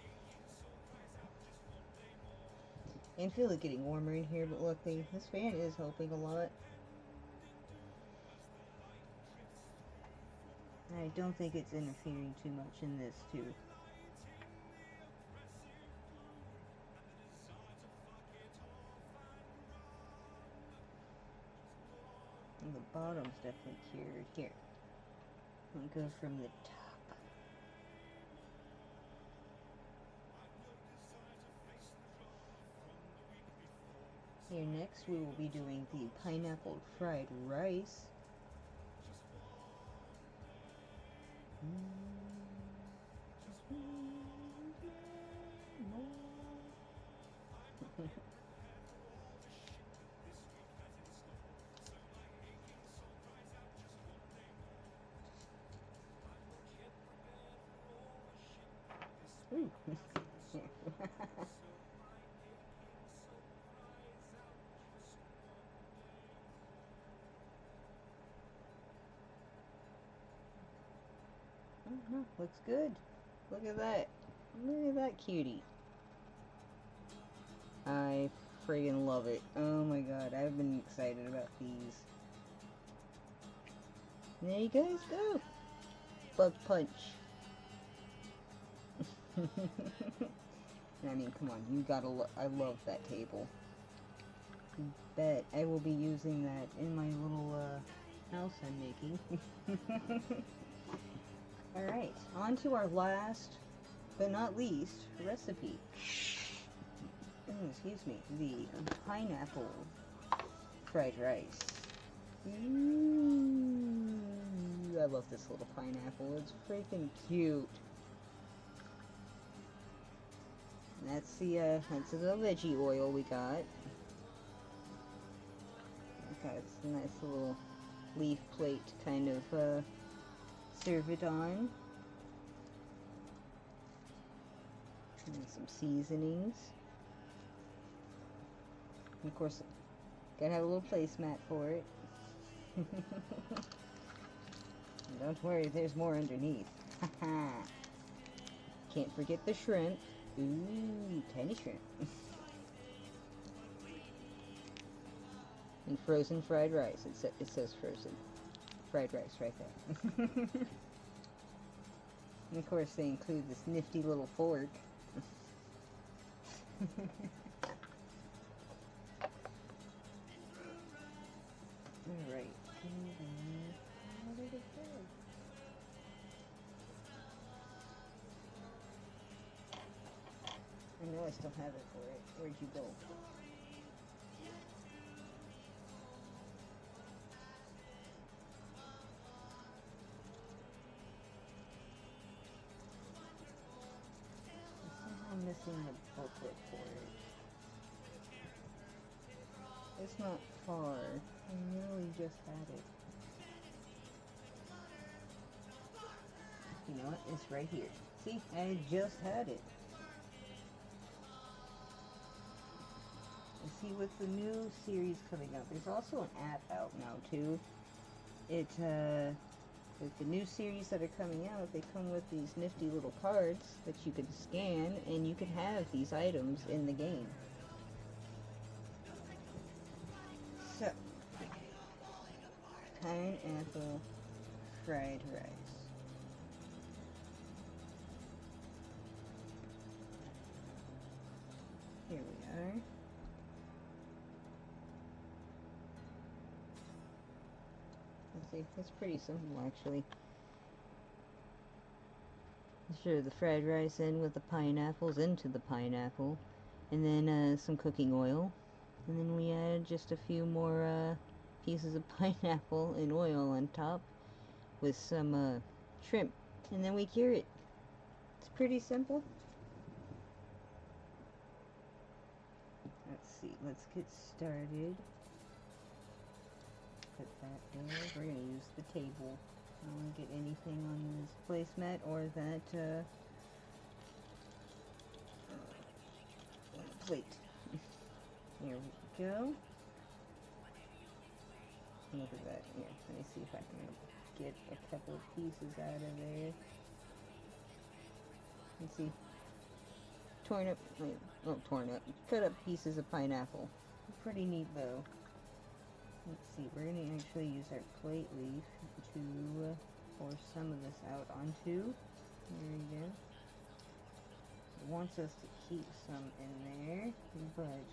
I feel it getting warmer in here, but luckily this fan is helping a lot. I don't think it's interfering too much in this too. And the bottom's definitely cured. Here, I'll go from the top. Here next we will be doing the pineapple fried rice. Ooh. Looks good. Look at that. Look at that cutie. I friggin' love it. Oh my god, I've been excited about these. And there you guys go. Bug punch. I mean, come on, you gotta I love that table. Bet I will be using that in my little house I'm making. Alright, on to our last, but not least, recipe. Excuse me, the pineapple fried rice. Ooh, I love this little pineapple. It's freaking cute. And that's the veggie oil we got. Okay, it's a nice little leaf plate to kind of serve it on. And some seasonings. And of course, gotta have a little placemat for it. Don't worry, there's more underneath. Haha. Can't forget the shrimp. Ooh, tiny shrimp. And frozen fried rice. It says frozen fried rice right there. And of course they include this nifty little fork. Alright. Where did it go? I know I still have it for it. Where'd you go? I'm missing the booklet for it. It's not far. I really just had it. You know what? It's right here. See? I just had it. And see, with the new series coming up, there's also an app out now, too. It, With the new series that are coming out, they come with these nifty little cards that you can scan, and you can have these items in the game. So, pineapple fried rice. Here we are. Let's see, it's pretty simple actually. Sure, the fried rice in with the pineapples into the pineapple, and then some cooking oil, and then we add just a few more pieces of pineapple and oil on top with some shrimp, and then we cure it. It's pretty simple. Let's see, let's get started. Put that there. We're going to use the table. I don't want to get anything on this placemat or that plate. Here we go. Look at that. Here, let me see if I can get a couple of pieces out of there. Let's see. Torn up. Cut up pieces of pineapple. Pretty neat though. Let's see, we're going to actually use our plate leaf to pour some of this out onto. There we go. It wants us to keep some in there, but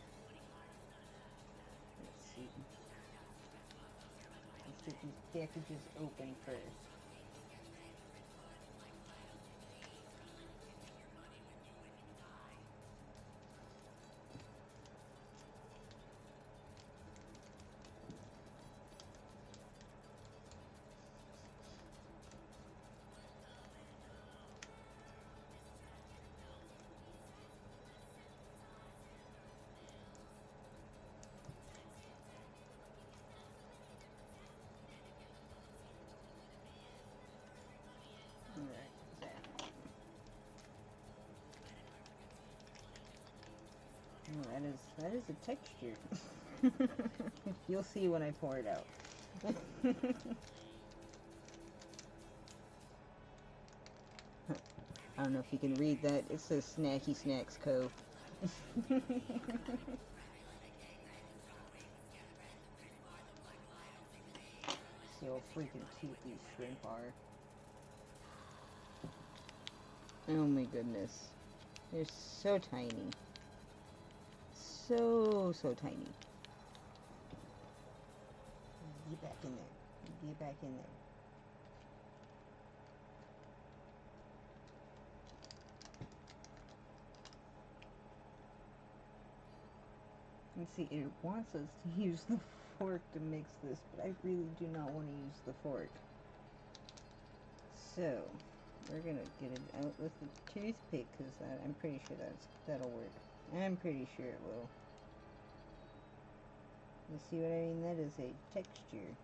let's see. Let's get these packages open first. Oh, that is a texture. You'll see when I pour it out. I don't know if you can read that. It says Snacky Snacks Co. See how freaking cute these shrimp are. Oh my goodness. They're so tiny. So tiny. Get back in there. Get back in there. And see, it wants us to use the fork to mix this, but I really do not want to use the fork. So, we're gonna get it out with the toothpick, because I'm pretty sure that'll work. I'm pretty sure it will. You see what I mean? That is a texture.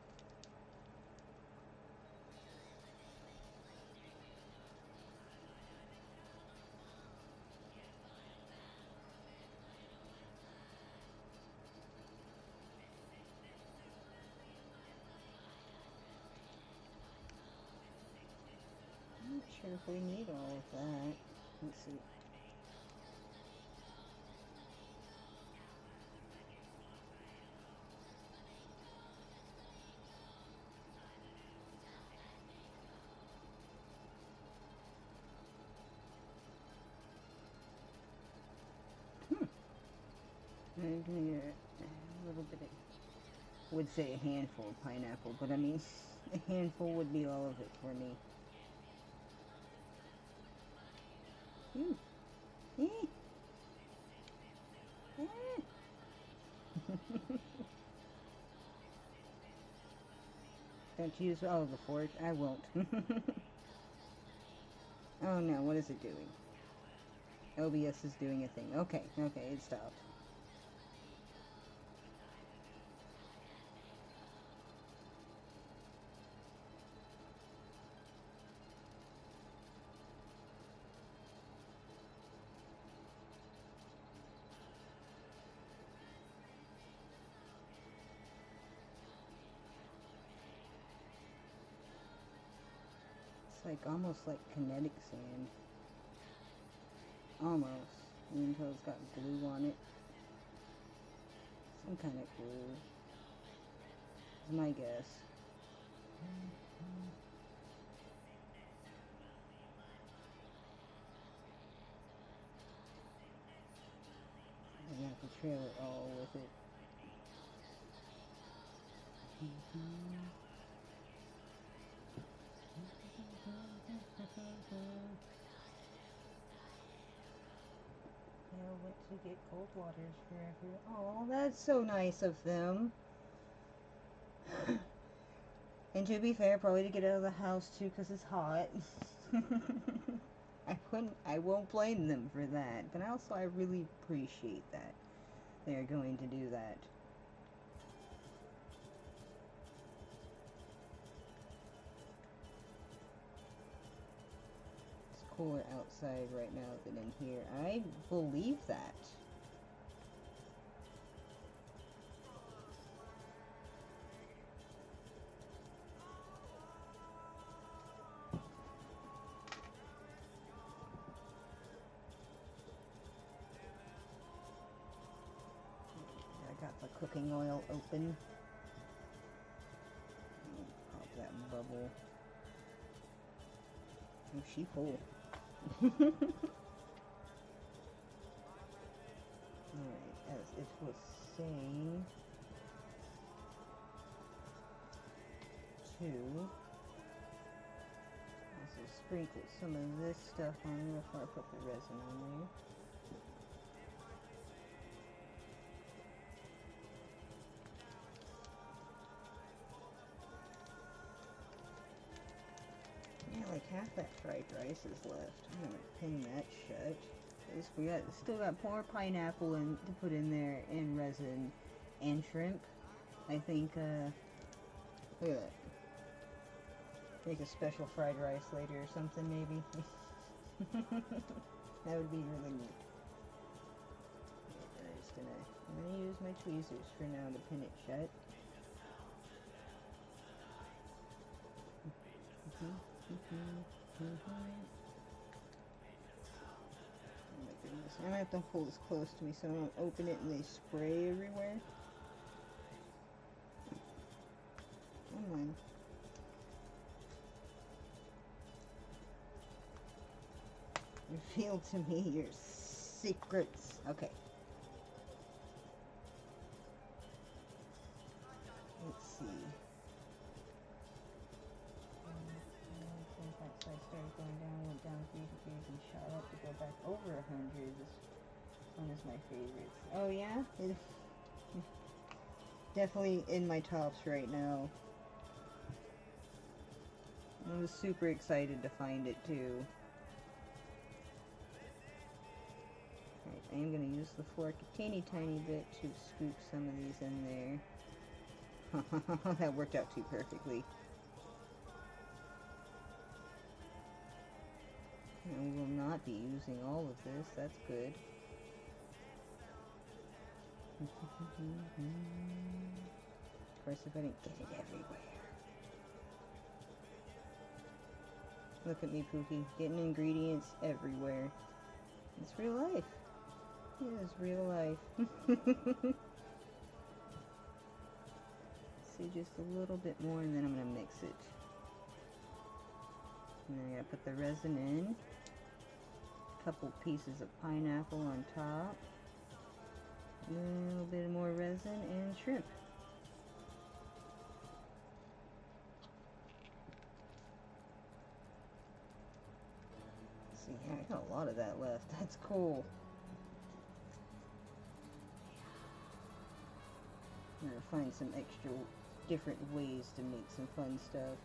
I'm not sure if we need all of that. Let's see. I'm doing a little bit of, would say a handful of pineapple, but I mean, a handful would be all of it for me. Don't use, the fork. I won't. Oh no, what is it doing? OBS is doing a thing. Okay, it stopped. like almost like kinetic sand. Almost. Even though it's got glue on it. Some kind of glue. Is my guess. I'm gonna have to trail it all with it. They went to get cold waters forever. Oh, that's so nice of them. And to be fair, probably to get out of the house too, because it's hot. I won't blame them for that, but also I really appreciate that they're going to do that. It's cooler outside right now than in here. I believe that. I got the cooking oil open. Pop that bubble. Oh, she full. Alright, as it was saying, to also sprinkle some of this stuff on before I put the resin on there. Yeah, like half that fried rice is left. I'm gonna pin that shut. We still got more pineapple to put in there, and resin, and shrimp. I think, look at that. Make a special fried rice later or something, maybe. That would be really neat. I'm gonna use my tweezers for now to pin it shut. Oh my goodness. I'm gonna have to hold this close to me so I don't open it and they spray everywhere. Come on. Reveal to me your secrets. Okay. Let's see. So I started going down, went down 3 degrees and shot up to go back over 100. This one is my favorite. Oh yeah? Definitely in my tops right now. I was super excited to find it too. Alright, I am going to use the fork a teeny tiny bit to scoop some of these in there. That worked out too perfectly. And we will not be using all of this, that's good. Of course, if I didn't get it everywhere. Look at me, Pookie, getting ingredients everywhere. It's real life. It is real life. See, just a little bit more, and then I'm going to mix it. And then I gotta put the resin in. A couple pieces of pineapple on top. A little bit more resin and shrimp. See, yeah, I got a lot of that left. That's cool. I'm gonna find some extra different ways to make some fun stuff.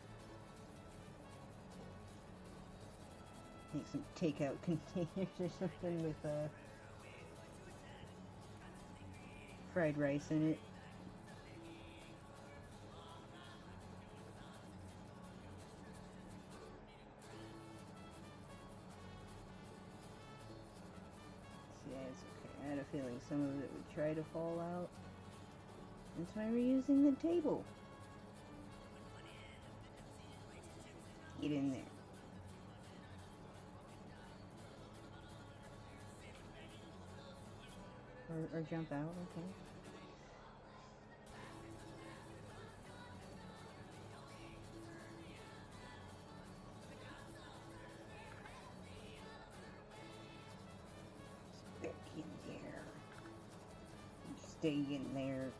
Make some takeout containers or something with fried rice in it. Yeah, it's okay. I had a feeling some of it would try to fall out. That's why we're using the table. Get in there. Or jump out, okay. Back in there. Stay in there.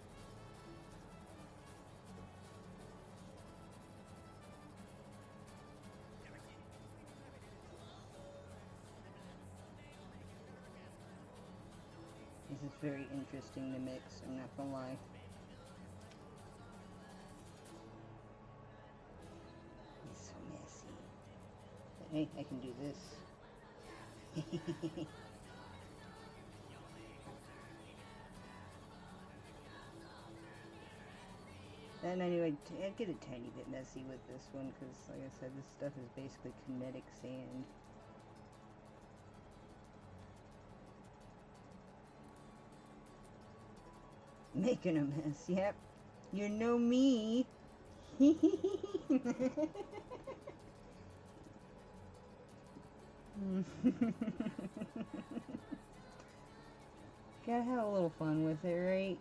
This is very interesting to mix, I'm not gonna lie. It's so messy. But hey, I can do this. And I knew I'd get a tiny bit messy with this one because, like I said, this stuff is basically kinetic sand. Making a mess, yep. You know me. Gotta have a little fun with it, right?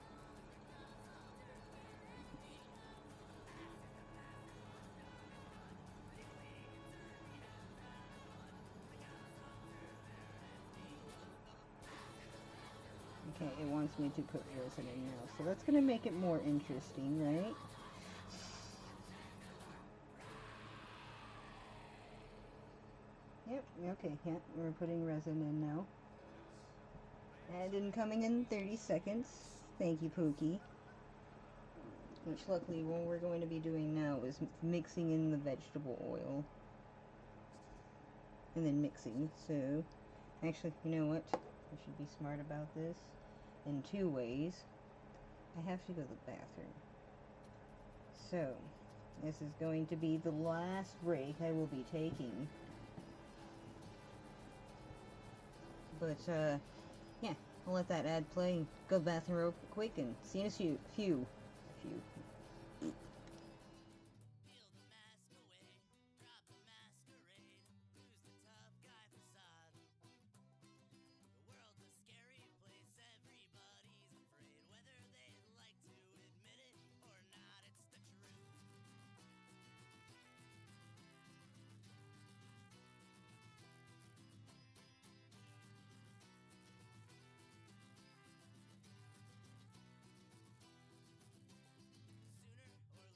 Okay, it wants me to put resin in now, so that's gonna make it more interesting, right? Yep, okay, yeah, we're putting resin in now. And coming in 30 seconds. Thank you, Pookie. Which luckily what we're going to be doing now is mixing in the vegetable oil. And then mixing, so... Actually, you know what? I should be smart about this. In 2 ways. I have to go to the bathroom. So, this is going to be the last break I will be taking. But, yeah, I'll let that ad play. Go to the bathroom real quick and see you in a few. Peel the mask away, drop the masquerade, who's the tough guy facade? The world's a scary place, everybody's afraid, whether they'd like to admit it or not, it's the truth. Sooner or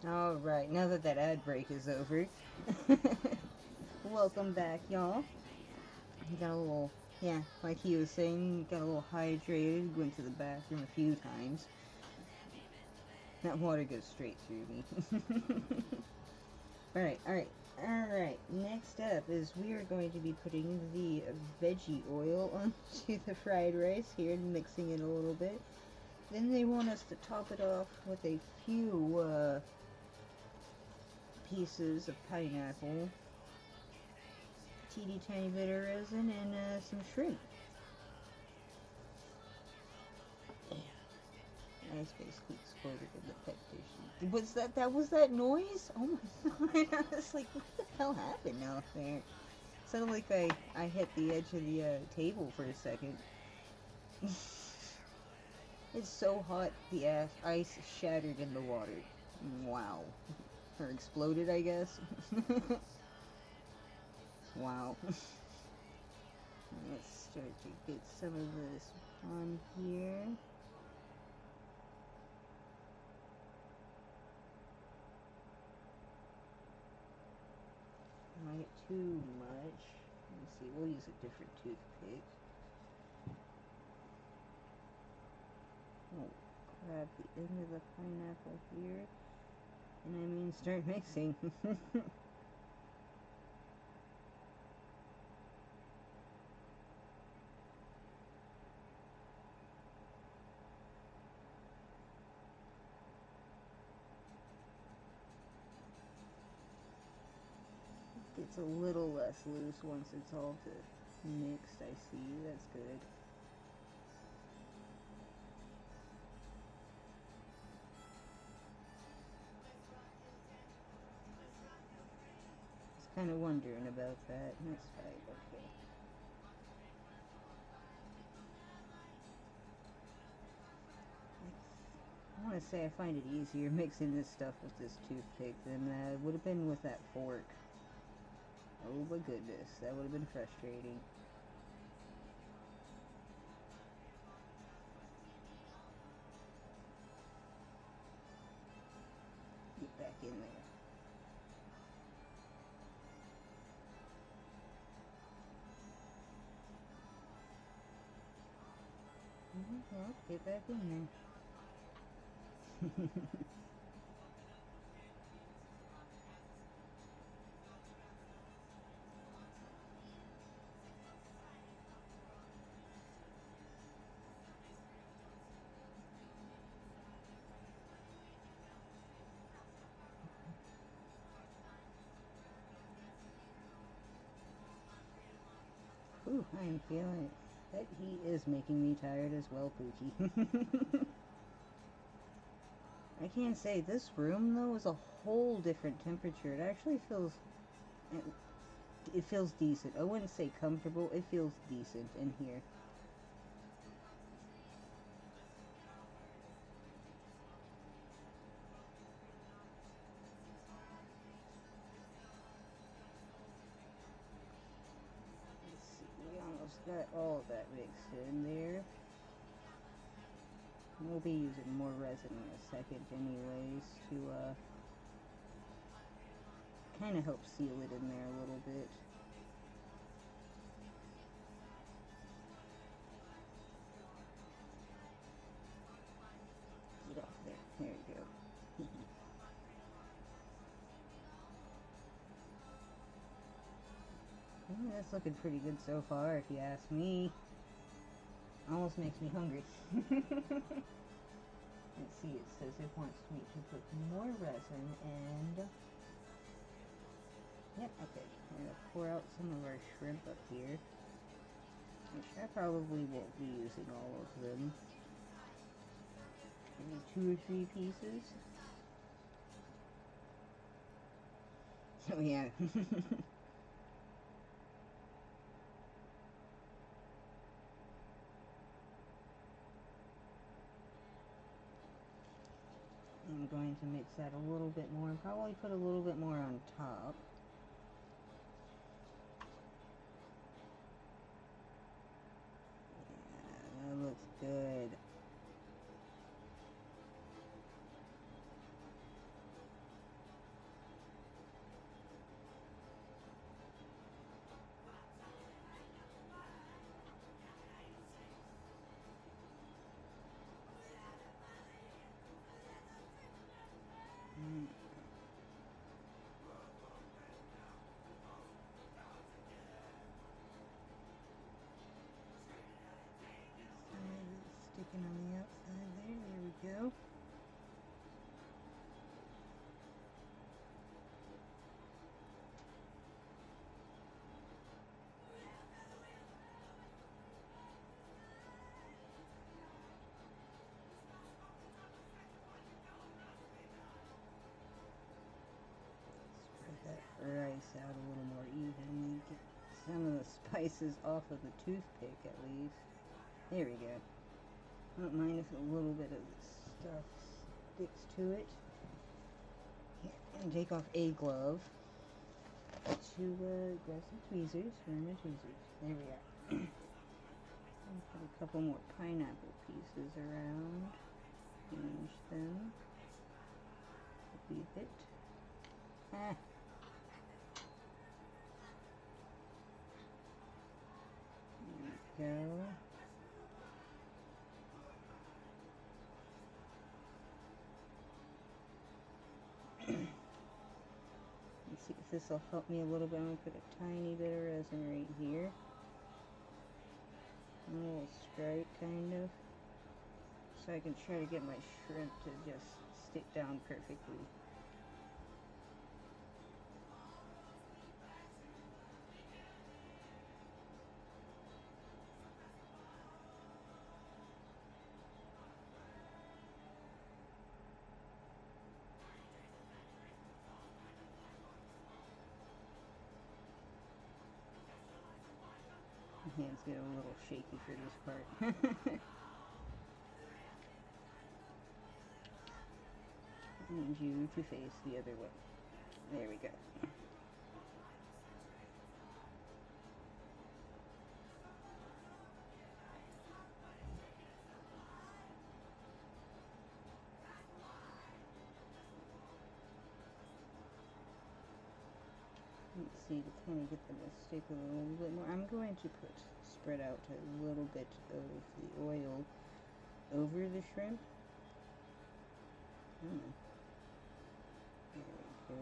Alright, now that that ad break is over. Welcome back, y'all. Got a little, yeah, like he was saying, got a little hydrated, went to the bathroom a few times. That water goes straight through me. Alright. Next up is we are going to be putting the veggie oil onto the fried rice here and mixing it a little bit. Then they want us to top it off with a few pieces of pineapple, teeny tiny bit of resin, and some shrimp. Ice basically exploded in the pet dish. Was that noise? Oh my god, I was like, what the hell happened out there? Sounded like I hit the edge of the table for a second. It's so hot, the ice shattered in the water. Wow. Or exploded, I guess. Wow. Let's start to get some of this on here. Not too much. Let's see, we'll use a different toothpick. Oh, grab the end of the pineapple here. And I mean, start mixing. It's a little less loose once it's all mixed, I see. That's good. Just kind of wondering about that. That's right, okay. I want to say I find it easier mixing this stuff with this toothpick than would have been with that fork. Oh my goodness, that would have been frustrating. Get back in there. Well, get back in there. Ooh, I am feeling it. That heat is making me tired as well, Poochie. I can't say, this room, though, is a whole different temperature. It actually feels... It feels decent. I wouldn't say comfortable. It feels decent in here. Let's see. We almost got all of that mixed in there. We'll be using more resin in a second anyways to kind of help seal it in there a little bit. Get off there. There you go. That's looking pretty good so far, if you ask me. Almost makes me hungry. Let's see, it says it wants me to put more resin and... Yep, okay. I'm gonna pour out some of our shrimp up here. Which I probably won't be using all of them. Maybe 2 or 3 pieces. Oh yeah. I'm going to mix that a little bit more and probably put a little bit more on top. Yeah, that looks good. Looking on the outside there. There we go. Spread that rice out a little more evenly. Get some of the spices off of the toothpick at least. There we go. I don't mind if a little bit of this stuff sticks to it. Here, and take off a glove to grab some tweezers for my tweezers. There we are. And put a couple more pineapple pieces around. Change them. Leave it. Ah. There we go. Let's see if this will help me a little bit. I'm going to put a tiny bit of resin right here. A little stripe, kind of. So I can try to get my shrimp to just stick down perfectly. My hands get a little shaky for this part. Need you to face the other way. There we go. Let's see, to kind of get them to stick a little bit more. I'm going to spread out a little bit of the oil over the shrimp. There we go.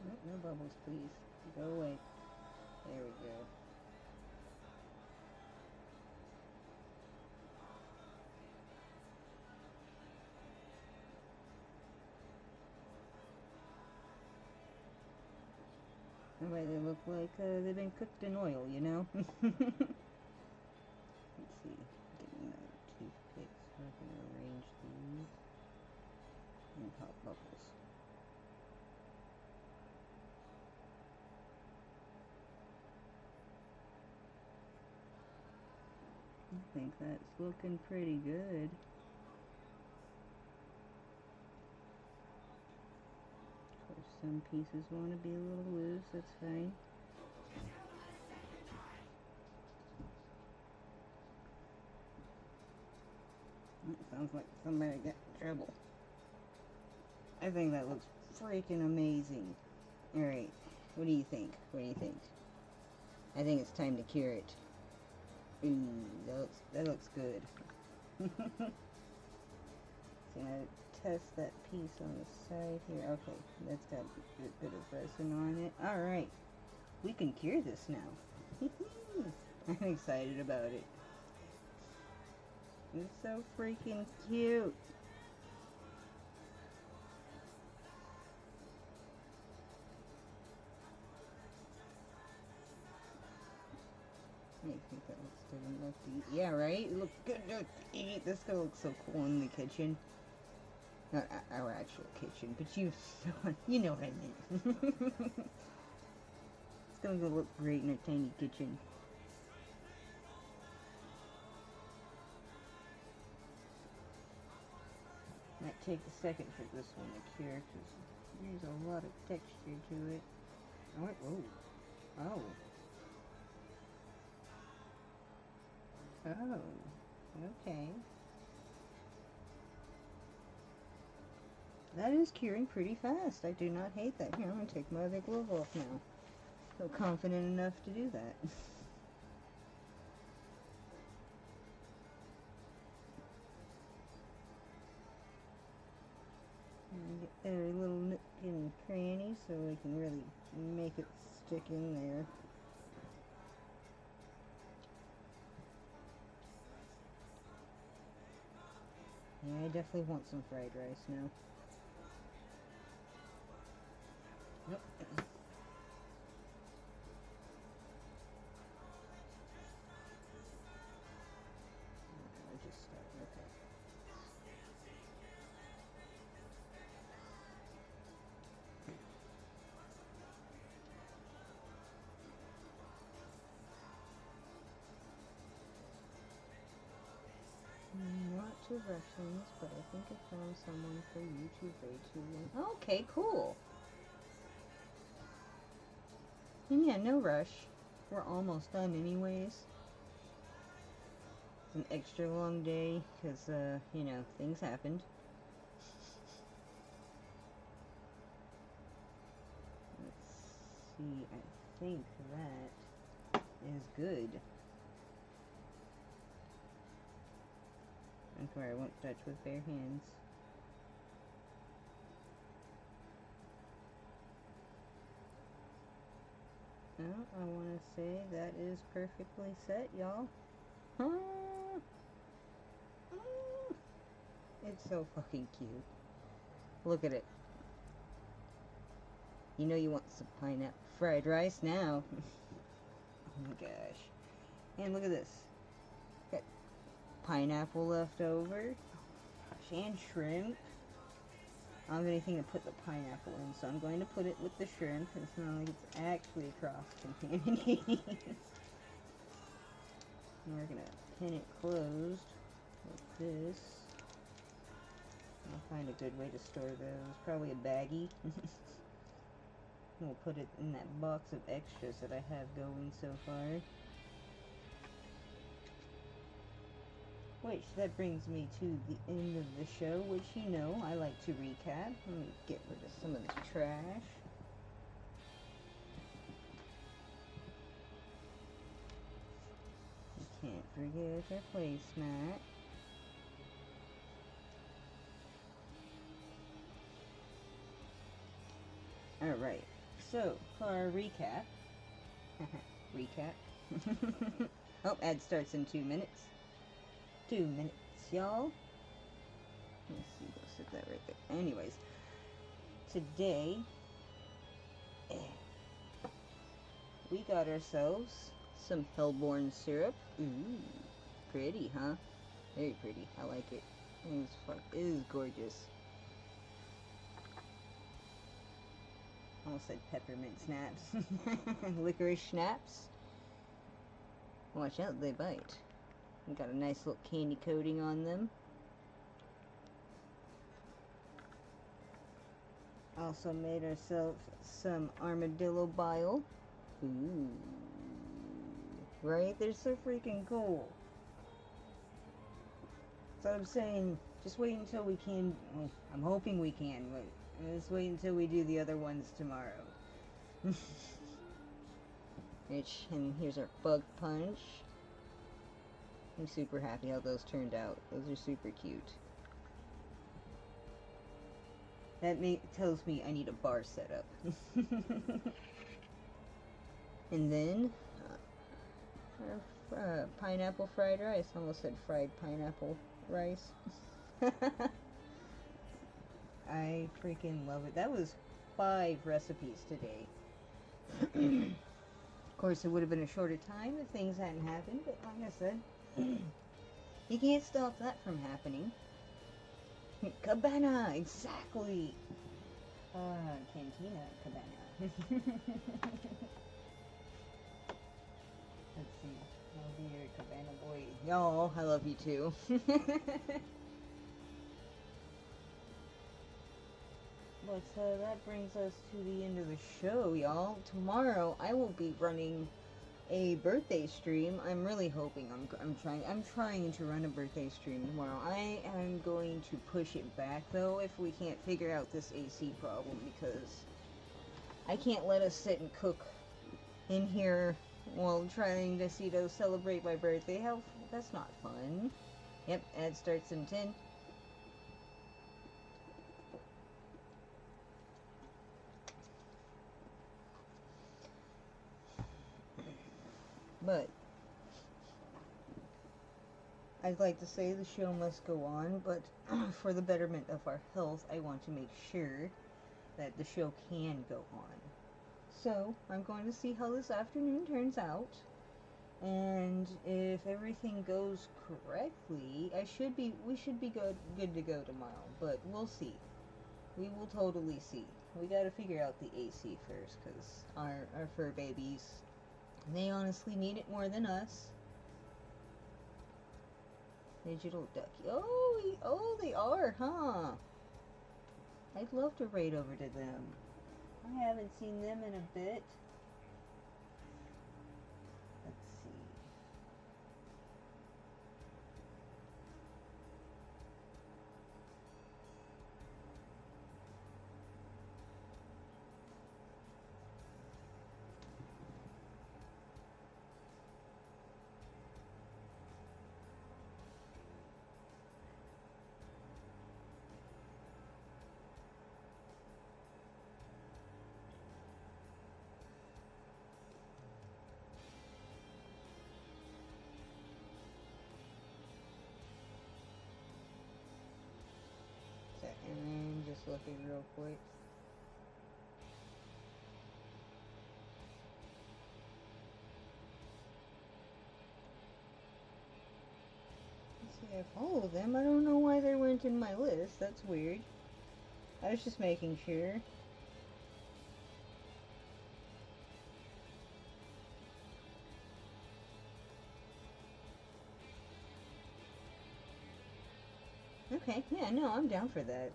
Oh, no bubbles, please. Go away. There we go. Alright, they look like they've been cooked in oil, you know? Let's see. Get another toothpick so I can arrange these and pop bubbles. I think that's looking pretty good. Some pieces want to be a little loose, that's fine. That sounds like somebody got in trouble. I think that looks freaking amazing. Alright, what do you think? What do you think? I think it's time to cure it. Ooh, that looks good. So now test that piece on the side here. Okay, that's got a good bit of resin on it. Alright, we can cure this now. I'm excited about it. It's so freaking cute. I think that looks good enough to eat. Yeah, right? It looks good enough to eat. This is gonna look so cool in the kitchen. Not our actual kitchen, but you know what I mean. It's gonna look great in a tiny kitchen. Might take a second for this one to cure, because there's a lot of texture to it. Oh. Okay. That is curing pretty fast. I do not hate that. Here, I'm going to take my other glove off now. Feel confident enough to do that. And get every little nook and cranny so we can really make it stick in there. Yeah, I definitely want some fried rice now. Nope. I'll just start with it. Not to rush things, but I think I found someone for you to pray to. Okay, cool. And yeah, no rush. We're almost done anyways. It's an extra long day because, you know, things happened. Let's see, I think that is good. That's where I won't touch with bare hands. Well, I want to say that is perfectly set, y'all. It's so fucking cute. Look at it. You know you want some pineapple fried rice now. Oh my gosh. And look at this. Got pineapple left over. Oh gosh, and shrimp. I don't have anything to put the pineapple in, so I'm going to put it with the shrimp. It's not like it's actually cross-contaminating. And we're going to pin it closed with this. I'll find a good way to store those. Probably a baggie. We'll put it in that box of extras that I have going so far. Which, that brings me to the end of the show, which you know I like to recap. Let me get rid of some of this trash. You can't forget your placemat. Alright, so for our recap. Recap. Oh, ad starts in 2 minutes. 2 minutes, y'all. Let's see, go sit that right there. Anyways, today we got ourselves some Hellborn syrup. Ooh, pretty, huh? Very pretty. I like it. It is gorgeous. Almost said peppermint snaps. Licorice snaps. Watch out, they bite. We got a nice little candy coating on them. Also made ourselves some armadillo bile. Ooh. Right? They're so freaking cool. So I'm saying, just wait until we can. Well, I'm hoping we can, but let's wait until we do the other ones tomorrow. And here's our bug punch. I'm super happy how those turned out. Those are super cute. That tells me I need a bar setup. And then our pineapple fried rice. Almost said fried pineapple rice. I freaking love it. That was 5 recipes today. Of course, it would have been a shorter time if things hadn't happened, but like I said, you can't stop that from happening. Cabana, exactly. Cantina Cabana. Let's see. I'll be your Cabana boy. Y'all, I love you too. But that brings us to the end of the show, y'all. Tomorrow I will be running a birthday stream. I'm really hoping I'm trying to run a birthday stream tomorrow. I am going to push it back though if we can't figure out this AC problem, because I can't let us sit and cook in here while trying to celebrate my birthday. Hell, that's not fun. Yep, ad starts in 10. But I'd like to say the show must go on, but for the betterment of our health, I want to make sure that the show can go on. So I'm going to see how this afternoon turns out. And if everything goes correctly, we should be good to go tomorrow. But we'll see. We will totally see. We gotta figure out the AC first, because our fur babies, they honestly need it more than us. Digital ducky. Oh, they are, huh? I'd love to raid over to them. I haven't seen them in a bit. Let's see. Second, just looking real quick. Let's see, I follow them. I don't know why they weren't in my list. That's weird. I was just making sure. Okay, yeah, no, I'm down for that.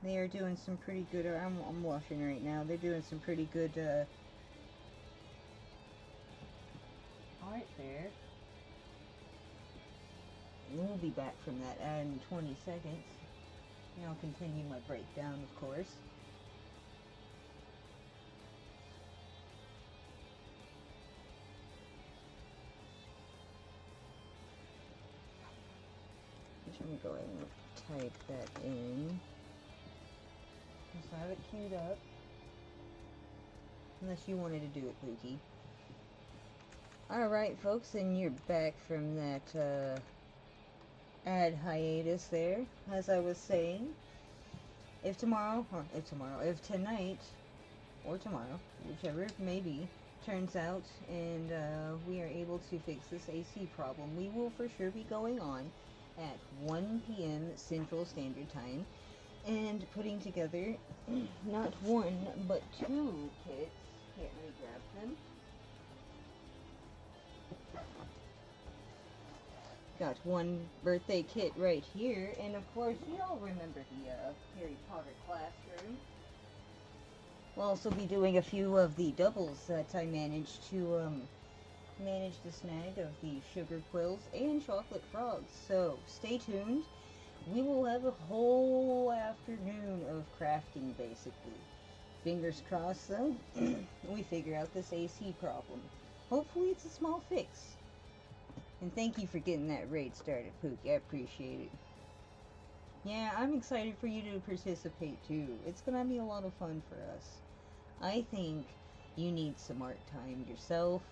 They are doing some pretty good. I'm watching right now. They're doing some pretty good art there. We'll be back from that ad in 20 seconds. And I'll continue my breakdown, of course. Let me go ahead and type that in. Just have it queued up. Unless you wanted to do it, Pookie. Alright, folks, and you're back from that ad hiatus there. As I was saying, if tonight, or tomorrow, whichever it may be, turns out and we are able to fix this AC problem, we will for sure be going on at 1 p.m. Central Standard Time and putting together not one but two kits. Here, let me grab them. Got one birthday kit right here, and of course you all remember the Harry Potter classroom. We'll also be doing a few of the doubles that I managed to snag of the sugar quills and chocolate frogs. So stay tuned. We will have a whole afternoon of crafting, basically. Fingers crossed, though, we figure out this AC problem. Hopefully it's a small fix. And thank you for getting that raid started, Pookie. I appreciate it. Yeah, I'm excited for you to participate, too. It's gonna be a lot of fun for us. I think you need some art time yourself.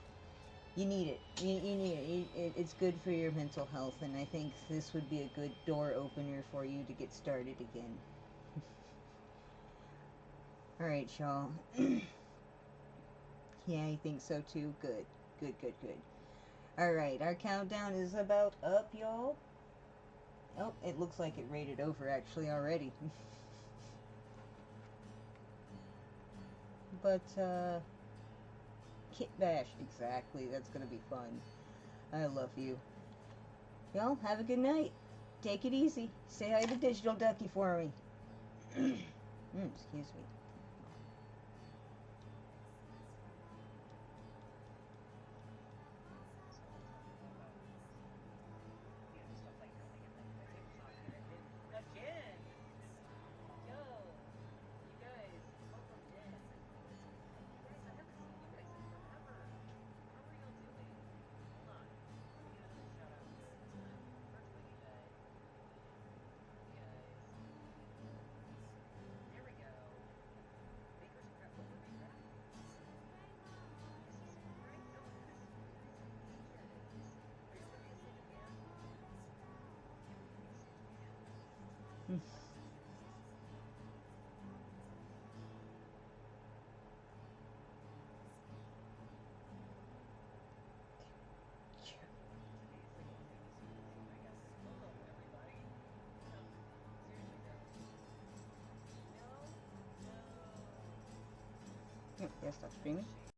You need it. You need it. It's good for your mental health, and I think this would be a good door opener for you to get started again. Alright, y'all. Yeah, I think so too. Good. Good, good, good. Alright, our countdown is about up, y'all. Oh, it looks like it rated over actually already. But, Kit Bash, exactly. That's gonna be fun. I love you. Y'all, have a good night. Take it easy. Say hi to Digital Ducky for me. Excuse me. Yeah, stop streaming.